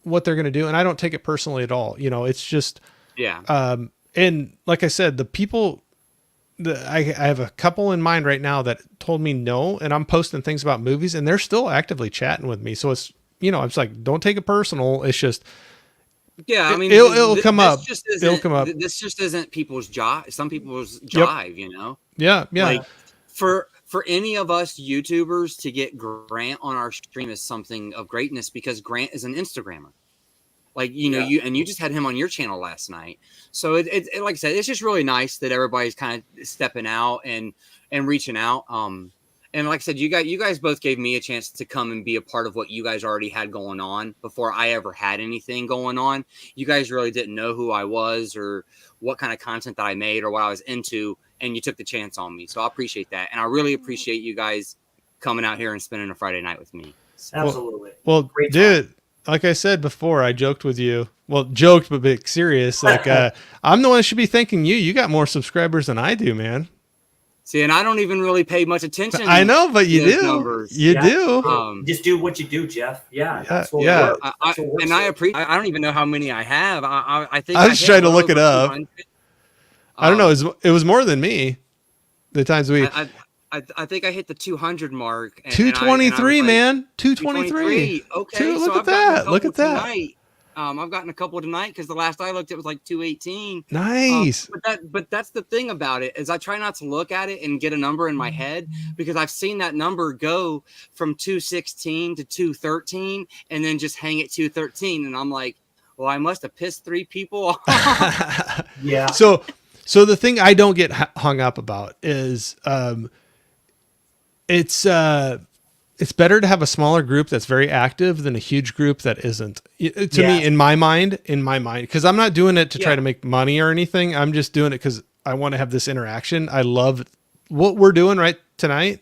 what they're going to do. And I don't take it personally at all. It's just, and like I said, the people I have a couple in mind right now that told me no, and I'm posting things about movies, and they're still actively chatting with me. So it's, it's like, don't take it personal. It's just, I mean, it'll come up. It'll come up. This just isn't people's jive. Some people's jive, Yeah. Like for any of us YouTubers to get Grant on our stream is something of greatness, because Grant is an Instagrammer. Like, you just had him on your channel last night. So it like I said, it's just really nice that everybody's kind of stepping out and reaching out. And like I said, you guys both gave me a chance to come and be a part of what you guys already had going on before I ever had anything going on. You guys really didn't know who I was or what kind of content that I made or what I was into, and you took the chance on me. So I appreciate that. And I really appreciate you guys coming out here and spending a Friday night with me. Absolutely. Well, Great dude, like I said before, I joked with you. Well, joked but being serious. Like I'm the one that should be thanking you. You got more subscribers than I do, man. See, and I don't even really pay much attention. I know, but you to those do. numbers. You Yeah. do. Just do what you do, Jeff. Yeah. That's what yeah. works. That's what works And I here. appreciate. I don't even know how many I have. I think I was hit trying to well look it over up. 200. I don't know. It was more than me. The times we I think I hit the 200 mark. 223, man. 223. Okay, Dude, so look at I've gotten a that. Look couple at that. tonight. I've gotten a couple tonight because the last I looked, it was like 218. Nice. But that's the thing about it is I try not to look at it and get a number in my head because I've seen that number go from 216 to 213 and then just hang at 213, and I'm like, well, I must have pissed 3 people off. Yeah. So the thing I don't get hung up about is it's better to have a smaller group that's very active than a huge group that isn't. To Yeah. me, in my mind, because I'm not doing it to try Yeah. to make money or anything. I'm just doing it because I want to have this interaction. I love what we're doing right tonight.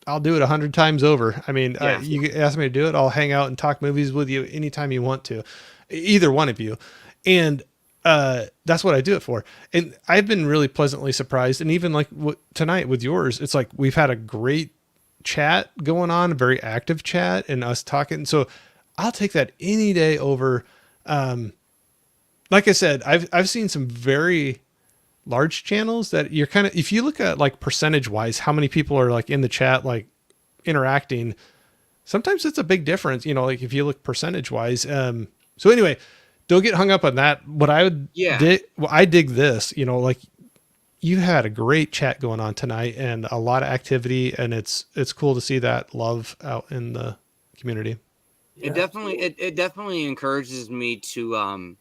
I'll do it 100 times over. I mean, Yeah. you ask me to do it, I'll hang out and talk movies with you anytime you want to, either one of you. And that's what I do it for. And I've been really pleasantly surprised. And even like tonight with yours, it's like we've had a great chat going on, a very active chat, and us talking. So I'll take that any day over. Like I said, I've seen some very large channels that you're kind of, if you look at like percentage wise, how many people are like in the chat, like interacting, sometimes it's a big difference, like if you look percentage wise. So anyway, don't get hung up on that. What I would I dig this, like you had a great chat going on tonight and a lot of activity, and it's cool to see that love out in the community. It definitely encourages me to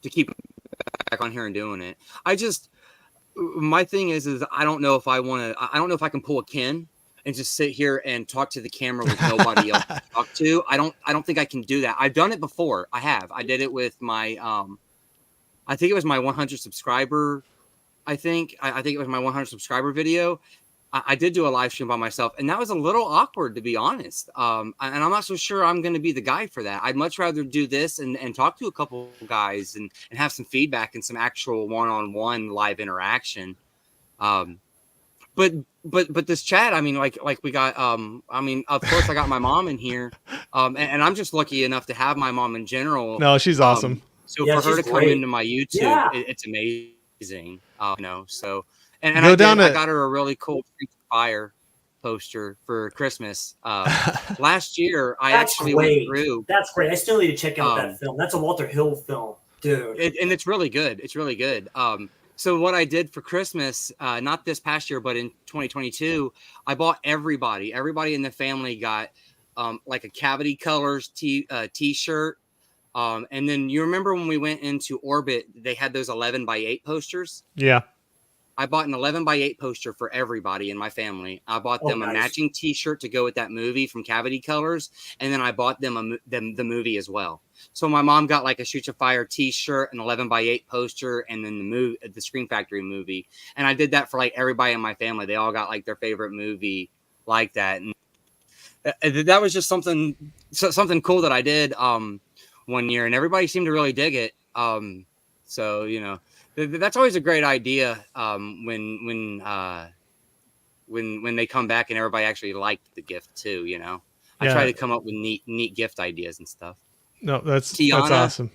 keep back on here and doing it. My thing is I don't know if I don't know if I can pull a Ken and just sit here and talk to the camera with nobody else to talk to. I don't think I can do that. I've done it before. I did it with my I think it was my 100 subscriber. I think it was my 100 subscriber video. I did do a live stream by myself, and that was a little awkward, to be honest. And I'm not so sure I'm going to be the guy for that. I'd much rather do this and talk to a couple guys and have some feedback and some actual one-on-one live interaction. But this chat, I mean, like we got, I mean, of course I got my mom in here, and I'm just lucky enough to have my mom in general. No, she's awesome. So for her to come into my YouTube, it's amazing. So and I got her a really cool Streets of Fire poster for Christmas. Last year, I actually went through. That's great. I still need to check out that film. That's a Walter Hill film, dude. And it's really good. It's really good. So what I did for Christmas, not this past year, but in 2022, I bought everybody in the family got like a Cavity Colors t-shirt. And then you remember when we went into Orbit, they had those 11x8 posters. Yeah. I bought an 11x8 poster for everybody in my family. I bought them a matching t-shirt to go with that movie from Cavity Colors. And then I bought them the movie as well. So my mom got like a Streets of Fire t-shirt, an 11x8 poster, and then the Scream Factory movie. And I did that for like everybody in my family. They all got like their favorite movie like that. And that was just something cool that I did one year, and everybody seemed to really dig it. So, that's always a great idea when they come back and everybody actually liked the gift too. I try to come up with neat gift ideas and stuff. No, that's Tiana, that's awesome.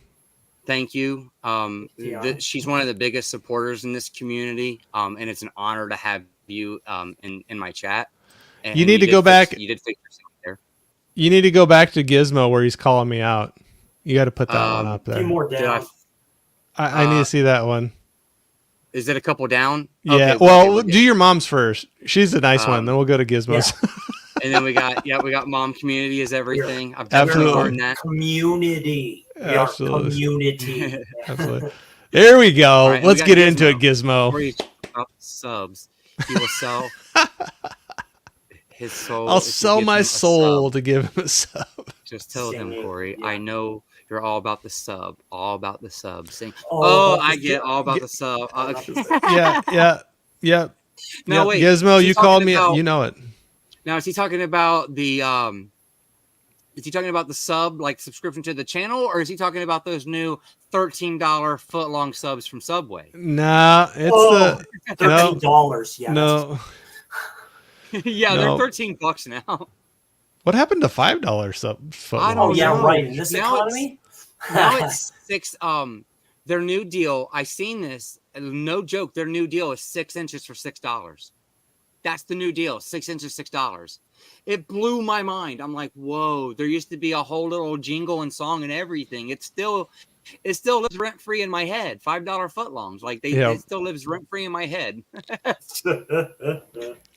Thank you. She's one of the biggest supporters in this community, and it's an honor to have you in my chat. And you need to go back. You did fix yourself there. You need to go back to Gizmo where he's calling me out. You got to put that one up there. Two more down. I need to see that one. Is it a couple down? Yeah. Okay, well, do your mom's first. She's a nice one. Then we'll go to Gizmo's. Yeah. And then we got mom community is everything. Yeah. I've definitely Absolutely. learned that. Community. Absolutely. Community. Absolutely. There we go. All right, Let's we got get into it, Gizmo. Gizmo. Before you talk about subs, he will sell his soul. I'll if you sell give my him a soul sub. to give him a sub. Just tell him, Sing it, Corey. yeah. I know you're all about the sub. All about the sub. Sing. All Oh, about I the get sub. all about the sub. Yeah. No, Yeah. wait. Gizmo, She's you called talking me. about- You know it. Now, is he talking about the sub, like subscription to the channel, or is he talking about those new $13 foot-long subs from Subway? Nah, it's Oh, the $13. Yeah. no. Yeah, No. they're $13 now. What happened to $5 sub? I Oh don't yeah, know. right. In this Now economy. Now it's 6. Their new deal. I seen this. No joke. Their new deal is 6 inches for $6. That's the new deal. 6 inches, $6. It blew my mind. I'm like, whoa. There used to be a whole little jingle and song and everything. It still lives rent free in my head. $5 footlongs. Like it still lives rent free in my head.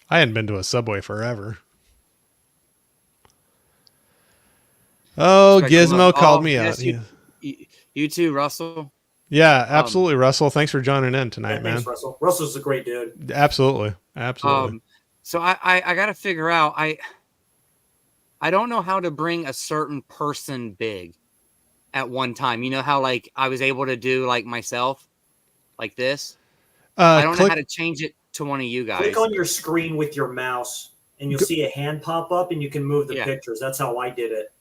I hadn't been to a Subway forever. Oh, Gizmo called me out. Yes, you too, Russell. Yeah, absolutely, Russell. Thanks for joining in tonight, Yeah, man. thanks, Russell. Russell's a great dude. Absolutely. So I got to figure out. I don't know how to bring a certain person big at one time. You know how like I was able to do like myself, like this. I don't know how to change it to one of you guys. Click on your screen with your mouse, and you'll see a hand pop up, and you can move the pictures. That's how I did it.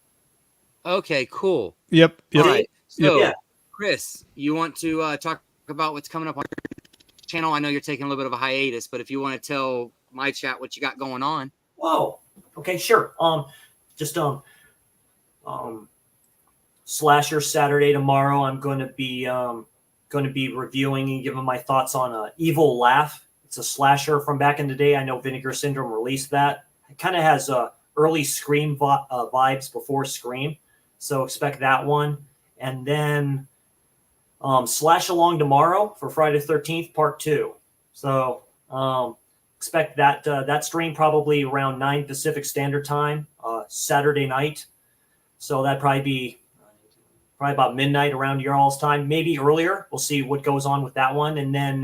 Okay, cool. Yep. All right. So, Yeah. Chris, you want to talk about what's coming up on your channel? I know you're taking a little bit of a hiatus, but if you want to tell my chat what you got going on. Whoa. Okay, sure. Slasher Saturday tomorrow. I'm going to be reviewing and giving my thoughts on Evil Laugh. It's a slasher from back in the day. I know Vinegar Syndrome released that. It kind of has early Scream vibes before Scream, so expect that one. And then Slash Along tomorrow for Friday the 13th, Part 2. So expect that stream probably around 9 Pacific Standard Time, Saturday night. So that'd probably be about midnight around your all's time, maybe earlier. We'll see what goes on with that one. And then,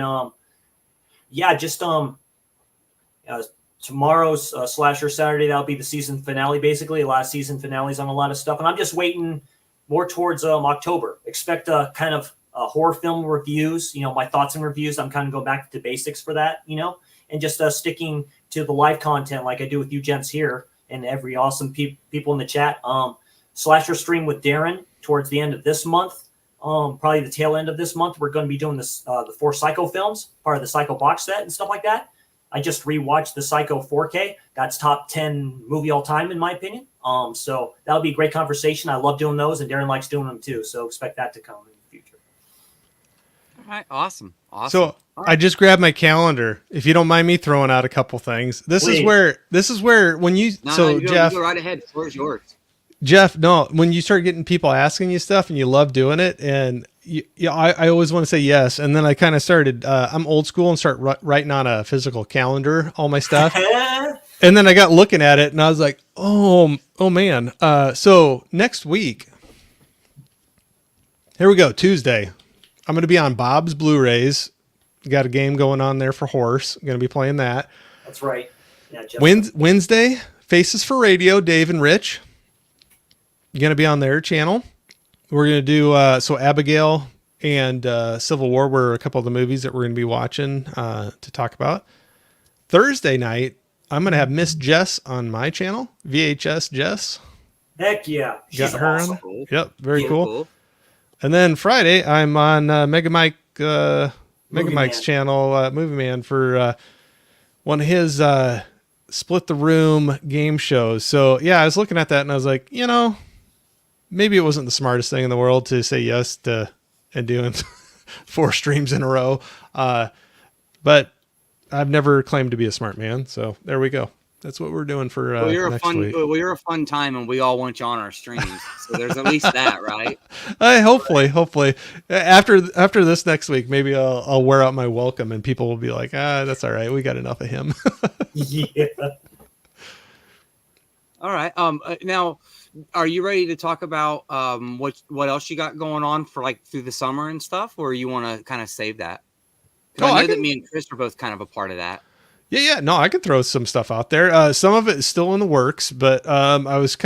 tomorrow's Slasher Saturday, that'll be the season finale, basically. A lot of season finales on a lot of stuff. And I'm just waiting more towards October. Expect kind of horror film reviews, my thoughts and reviews. I'm kind of going back to basics for that, and just sticking to the live content like I do with you gents here and every awesome people in the chat. Slasher stream with Darren towards the end of this month, probably the tail end of this month. We're going to be doing this the 4 Psycho films, part of the Psycho box set and stuff like that. I just rewatched the Psycho 4K. That's top 10 movie all time in my opinion. So that'll be a great conversation. I love doing those, and Darren likes doing them too. So expect that to come in the future. All right, awesome. So I just grabbed my calendar. If you don't mind me throwing out a couple things, this is where when you Jeff, you go right ahead. The floor is yours. Jeff, no, when you start getting people asking you stuff and you love doing it, and I always want to say yes, and then I kind of started. I'm old school and start writing on a physical calendar all my stuff, and then I got looking at it and I was like, oh man. So next week, here we go. Tuesday, I'm going to be on Bob's Blu-rays. Got a game going on there for Horse. I'm going to be playing that. That's right. Yeah, Jeff. Wednesday, Faces for Radio, Dave and Rich. You're going to be on their channel. We're going to do, Abigail and Civil War were a couple of the movies that we're going to be watching to talk about. Thursday night, I'm going to have Miss Jess on my channel, VHS Jess. Heck yeah. Got her awesome. on. Yep, very cool. And then Friday, I'm on Mega Mike's channel, Movie Man, for one of his Split the Room game shows. So, yeah, I was looking at that and I was like, maybe it wasn't the smartest thing in the world to say yes to and doing 4 streams in a row. But I've never claimed to be a smart man. So there we go. That's what we're doing for next week. Well, you're a fun time, and we all want you on our streams. So there's at least that, right? Hopefully, after this next week, maybe I'll wear out my welcome, and people will be like, that's all right. We got enough of him. Yeah. All right. Now, are you ready to talk about what else you got going on for like through the summer and stuff, or you want to kind of save that? I know that me and Chris are both kind of a part of that. Yeah. No, I could throw some stuff out there. Some of it is still in the works, but I was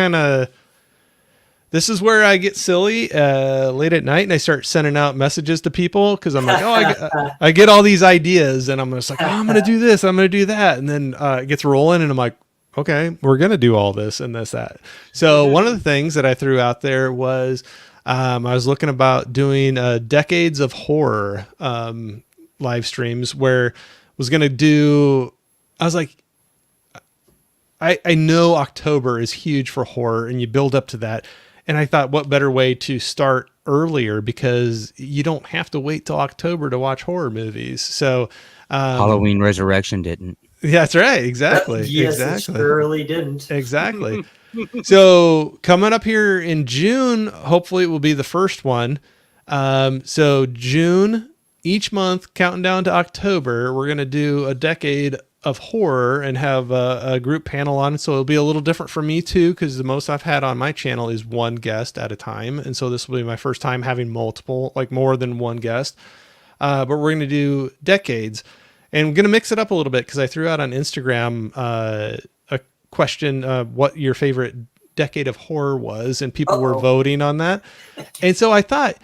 this is where I get silly late at night and I start sending out messages to people because I'm like, I get all these ideas and I'm just like, I'm going to do this, I'm going to do that. And then it gets rolling and I'm like, okay, we're going to do all this and this, that. So one of the things that I threw out there was I was looking about doing decades of horror live streams where was going to do, I was like, I know October is huge for horror and you build up to that. And I thought, what better way to start earlier, because you don't have to wait till October to watch horror movies. So Halloween Resurrection didn't. yeah, that's right. Exactly. Yes, exactly. it surely didn't. Exactly. So coming up here in June, hopefully it will be the first one. So June, each month, counting down to October, we're going to do a decade of horror and have a group panel on. So it'll be a little different for me too, because the most I've had on my channel is one guest at a time. And so this will be my first time having multiple, like more than one guest. But we're going to do decades. And I'm going to mix it up a little bit because I threw out on Instagram a question, what your favorite decade of horror was, and people were voting on that. And so I thought,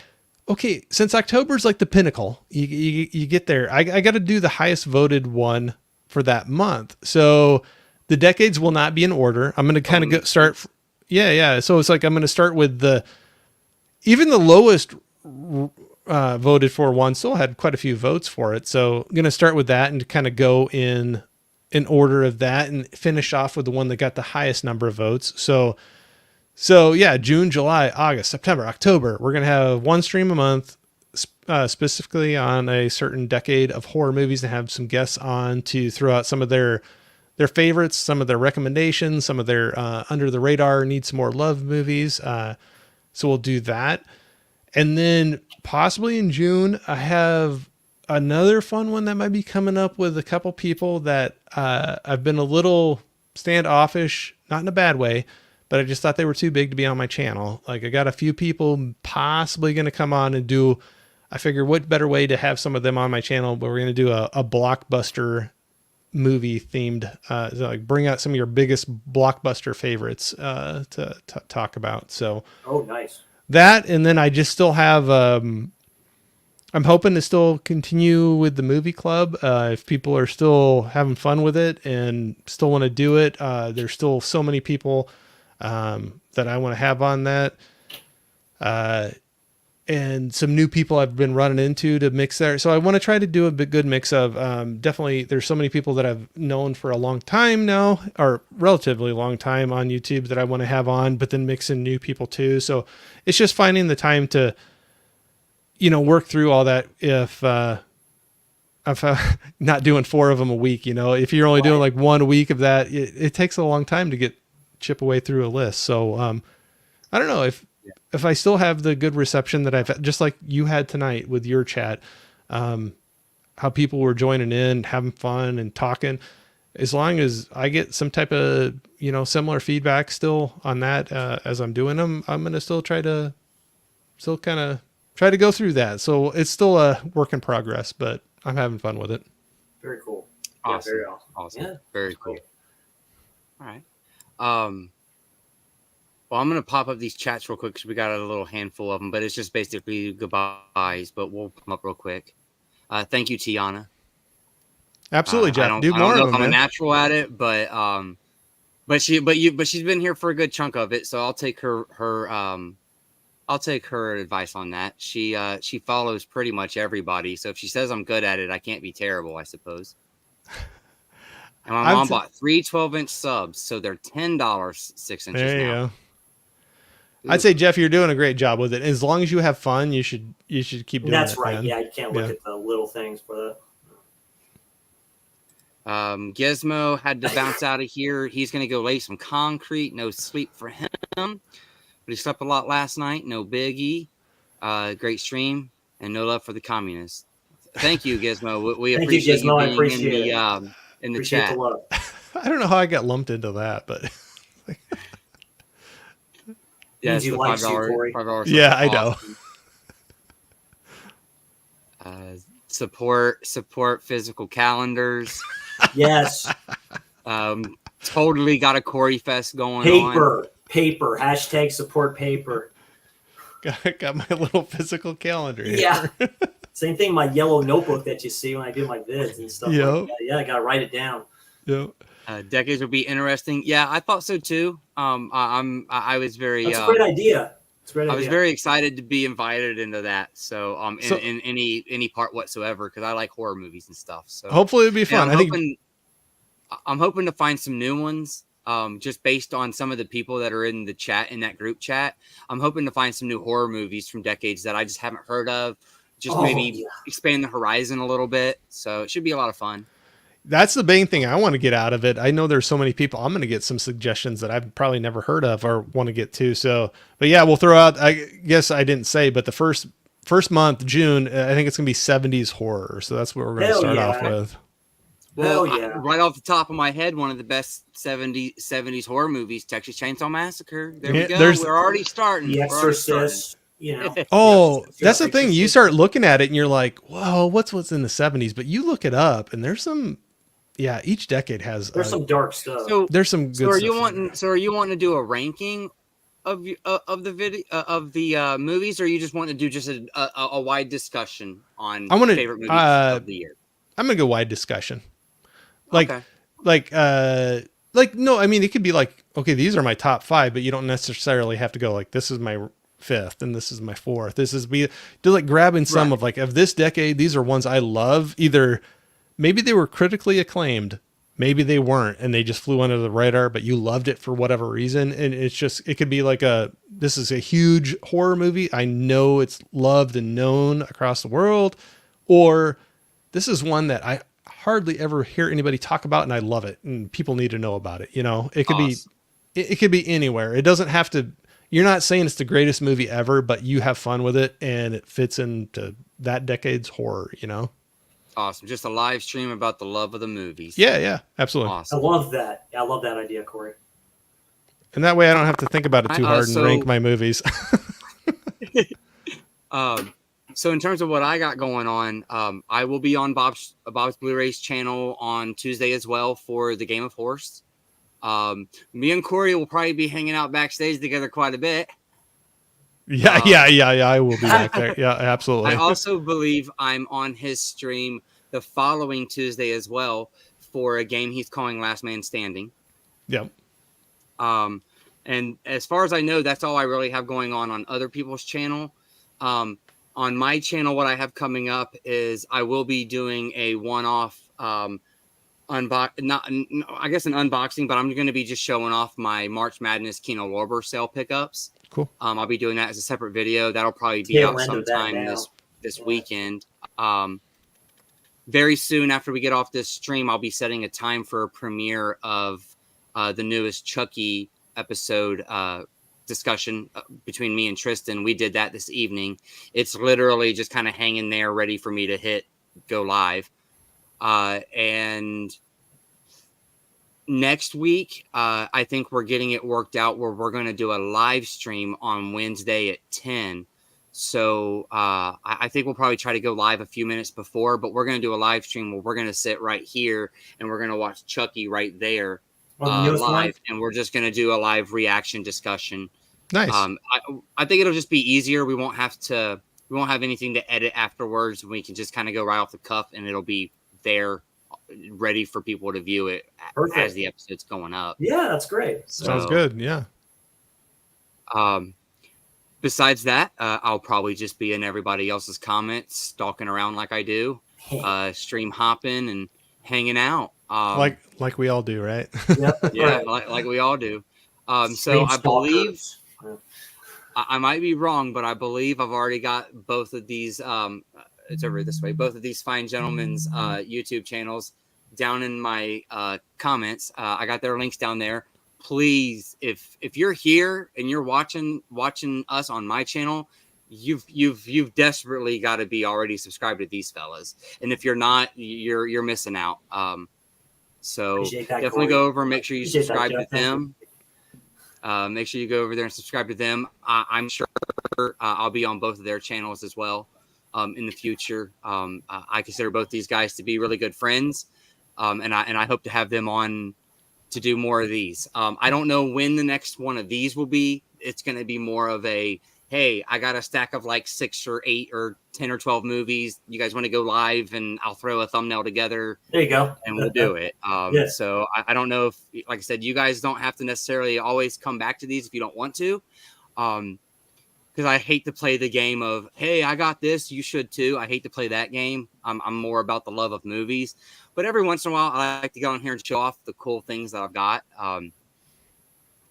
okay, since October's like the pinnacle, you get there. I got to do the highest voted one for that month. So the decades will not be in order. I'm going to kind of start. Yeah. So it's like I'm going to start with even the lowest voted for one still had quite a few votes for it. So I'm going to start with that and kind of go in order of that and finish off with the one that got the highest number of votes. So yeah, June, July, August, September, October, we're going to have one stream a month, specifically on a certain decade of horror movies, and have some guests on to throw out some of their favorites, some of their recommendations, some of their under the radar, need some more love movies. So we'll do that. And then possibly in June, I have another fun one that might be coming up with a couple people that I've been a little standoffish, not in a bad way, but I just thought they were too big to be on my channel. Like I got a few people possibly going to come on and do, I figure what better way to have some of them on my channel, but we're going to do a blockbuster movie themed, so like bring out some of your biggest blockbuster favorites to talk about. So, Oh, nice. that, and then I just still have, I'm hoping to still continue with the movie club. If people are still having fun with it and still want to do it, there's still so many people that I want to have on that. And some new people I've been running into to mix there. So I want to try to do a good mix of, definitely there's so many people that I've known for a long time now, or relatively long time on YouTube, that I want to have on, but then mix in new people too. So it's just finding the time to, work through all that. If I'm not doing 4 of them a week, if you're only doing like 1 week of that, it takes a long time to chip away through a list. So, I don't know if I still have the good reception that I've had, just like you had tonight with your chat, how people were joining in, having fun and talking. As long as I get some type of, similar feedback still on that, as I'm doing them, I'm going to still try to go through that. So it's still a work in progress, but I'm having fun with it. Very cool. Awesome. Yeah, very Awesome. Yeah. Very cool. All right. Well, I'm going to pop up these chats real quick because we got a little handful of them, but it's just basically goodbyes, but we'll come up real quick. Thank you, Tiana. Absolutely, Jeff. Do I more don't know of if them, I'm a man. natural at it, but she's been here for a good chunk of it, so I'll take I'll take her advice on that. She follows pretty much everybody, so if she says I'm good at it, I can't be terrible, I suppose. And my mom bought 3 12-inch subs, so they're $10 6 inches There you now. go. I'd say, Jeff, you're doing a great job with it. As long as you have fun, you should keep doing That's it. right. Man. Yeah, you can't look at the little things for that. Gizmo had to bounce out of here. He's going to go lay some concrete. No sleep for him. But he slept a lot last night. No biggie. Great stream. And no love for the communists. Thank you, Gizmo. We Thank appreciate you, Gizmo. I you appreciate being it. in the Appreciate chat. the love. I don't know how I got lumped into that, but Yeah, Means it's you the like you, $5. Corey. $5 yeah, I know. Support physical calendars. Yes. Totally got a Corey Fest going on. Paper. Hashtag support paper. got my little physical calendar here. Yeah. Same thing, my yellow notebook that you see when I do my vids and stuff. Yep. Like that. Yeah, I got to write it down. Yep. Decades would be interesting. Yeah, I thought so too. I was very. That's a great idea. It's a great I idea. was very excited to be invited into that. So, So- in any part whatsoever, because I like horror movies and stuff. So Hopefully it'll be fun. I'm hoping to find some new ones. Just based on some of the people that are in the chat, in that group chat, I'm hoping to find some new horror movies from decades that I just haven't heard of. Just maybe expand the horizon a little bit. So it should be a lot of fun. That's the main thing I want to get out of it. I know there's so many people. I'm going to get some suggestions that I've probably never heard of or want to get to. So, but yeah, we'll throw out, I guess I didn't say, but the first month, June, I think it's going to be 70s horror. So that's what we're going to start off with. Well, Hell yeah. right off the top of my head, one of the best 70s horror movies, Texas Chainsaw Massacre. There we go. We're already starting. The We're already starting. Exorcist. You know. Oh, that's the Yeah, thing. You start looking at it and you're like, whoa, what's in the 70s? But you look it up and there's some, each decade has, There's some dark stuff. So there's some good So are stuff you in wanting? there. So are you wanting to do a ranking of the video of the movies, or you just want to do just a wide discussion on I wanna, favorite movies of the year? I'm going to go wide discussion. Okay. No, I mean, it could be like, okay, these are my top 5, but you don't necessarily have to go like, this is my 5th and this is my 4th. This is like grabbing some Right. of like, of this decade, these are ones I love. Either maybe they were critically acclaimed, maybe they weren't, and they just flew under the radar, but you loved it for whatever reason. And it's just, it could be like this is a huge horror movie. I know it's loved and known across the world, or this is one that I hardly ever hear anybody talk about and I love it and people need to know about it. You know, it could Awesome. it could be anywhere. It doesn't have to, you're not saying it's the greatest movie ever, but you have fun with it and it fits into that decade's horror, you know? Awesome. Just a live stream about the love of the movies. Yeah, absolutely. I Awesome. love that. I love that idea, Corey. And that way I don't have to think about it too hard and so- rank my movies. So in terms of what I got going on, I will be on Bob's Blu-rays channel on Tuesday as well for the Game of Horse. Me and Corey will probably be hanging out backstage together quite a bit. Yeah. I will be back there. Yeah, absolutely. I also believe I'm on his stream the following Tuesday as well for a game he's calling Last Man Standing. Yeah. And as far as I know, that's all I really have going on other people's channel. On my channel, what I have coming up is I will be doing a one-off an unboxing, but I'm going to be just showing off my March Madness Kino Lorber sale pickups. Cool. I'll be doing that as a separate video. That'll probably be Tail out end of that sometime now. this weekend. Very soon after we get off this stream, I'll be setting a time for a premiere of the newest Chucky episode discussion between me and Tristan. We did that this evening. It's literally just kind of hanging there ready for me to hit go live. And next week, I think we're getting it worked out where we're going to do a live stream on Wednesday at 10. So I think we'll probably try to go live a few minutes before, but we're going to do a live stream where we're going to sit right here and we're going to watch Chucky right there On the newest one? live, and we're just going to do a live reaction discussion. Nice. I think it'll just be easier. We won't have anything to edit afterwards. We can just kind of go right off the cuff, and it'll be there, ready for people to view it Perfect. as the episode's going up. Yeah, that's great. Sounds so- good. Yeah. Besides that, I'll probably just be in everybody else's comments, stalking around like I do, stream hopping and hanging out. Like we all do, right? Yeah, like we all do. So I believe I might be wrong, but I believe I've already got both of these. It's over this way. Both of these fine gentlemen's YouTube channels down in my comments. I got their links down there. Please, if you're here and you're watching us on my channel, you've desperately got to be already subscribed to these fellas. And if you're not, you're missing out. So Appreciate that, definitely Corey. go over and make sure you Appreciate that, subscribe to Jeff. Thank you. them. Make sure you go over there and subscribe to them. I'm sure I'll be on both of their channels as well in the future. I consider both these guys to be really good friends, and I hope to have them on to do more of these. I don't know when the next one of these will be. It's going to be more of a, hey, I got a stack of like 6 or 8 or 10 or 12 movies. You guys want to go live, and I'll throw a thumbnail together There you go. and we'll do it. Yeah. So I don't know if, like I said, you guys don't have to necessarily always come back to these if you don't want to. Because I hate to play the game of, hey, I got this, you should too. I hate to play that game. I'm more about the love of movies. But every once in a while, I like to go in here and show off the cool things that I've got.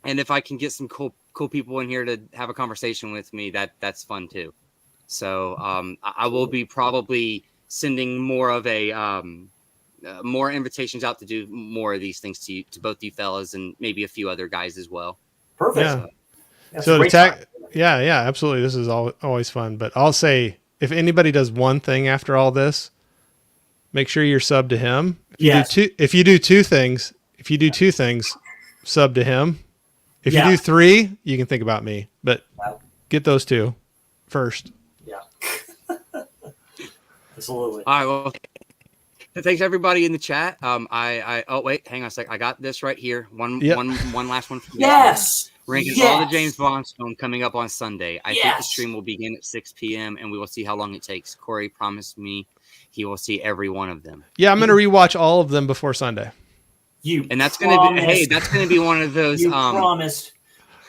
And if I can get some cool people in here to have a conversation with me, that's fun too. So I will be probably sending more of a more invitations out to do more of these things to both you fellas and maybe a few other guys as well. Perfect. Yeah. That's So a to great time. yeah, absolutely. This is always fun. But I'll say, if anybody does one thing after all this, make sure you're sub to him. Yes. If you do two things, sub to him. If you do 3, you can think about me. But get those 2 first. Yeah. Absolutely. All right. Well, thanks everybody in the chat. Oh wait, hang on a sec. I got this right here. One last one. From Yes. Ranking all the James Bond film coming up on Sunday. I think the stream will begin at 6 p.m. and we will see how long it takes. Corey promised me he will see every one of them. Yeah, I'm going to rewatch all of them before Sunday. And that's going to be that's going to be one of those. You promised.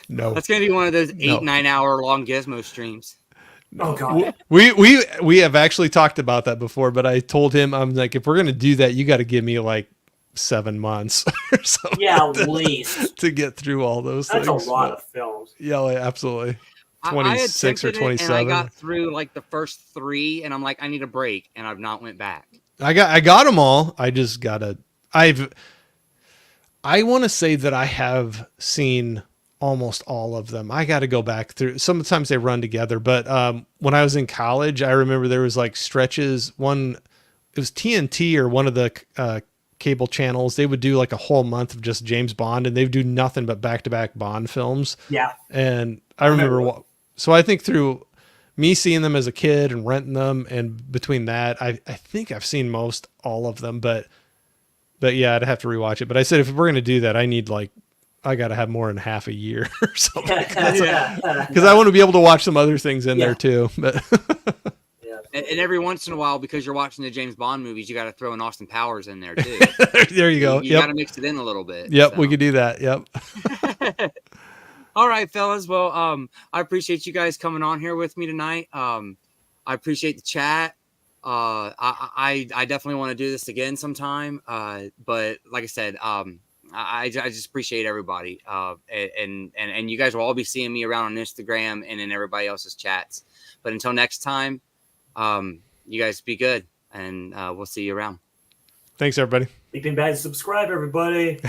No, that's going to be one of those 8-9 hour long Gizmo streams. Oh God. We have actually talked about that before, but I told him, I'm like, if we're going to do that, you got to give me like 7 months or something. Yeah, at least to get through all those that's things. a lot of films. Yeah, like, absolutely. I 26 or attempted it, 27. and I got through like the first 3 and I'm like, I need a break, and I've not went back. I got them all. I just gotta. I want to say that I have seen almost all of them. I got to go back through. Sometimes they run together, but when I was in college, I remember there was like stretches. It was TNT or one of the cable channels. They would do like a whole month of just James Bond, and they would do nothing but back-to-back Bond films. Yeah. And I remember so I think through me seeing them as a kid and renting them, and between that, I think I've seen all of them, but yeah, I'd have to rewatch it. But I said, if we're going to do that, I got to have more than half a year or something. Because I want to be able to watch some other things in there too. But and every once in a while, because you're watching the James Bond movies, you got to throw an Austin Powers in there too. There you go. You got to mix it in a little bit. Yep, so. we could do that. Yep. All right, fellas. Well, I appreciate you guys coming on here with me tonight. I appreciate the chat. I definitely want to do this again sometime. But like I said, I just appreciate everybody. And you guys will all be seeing me around on Instagram and in everybody else's chats. But until next time, you guys be good, and we'll see you around. Thanks, everybody. Sleeping Bag, subscribe, everybody.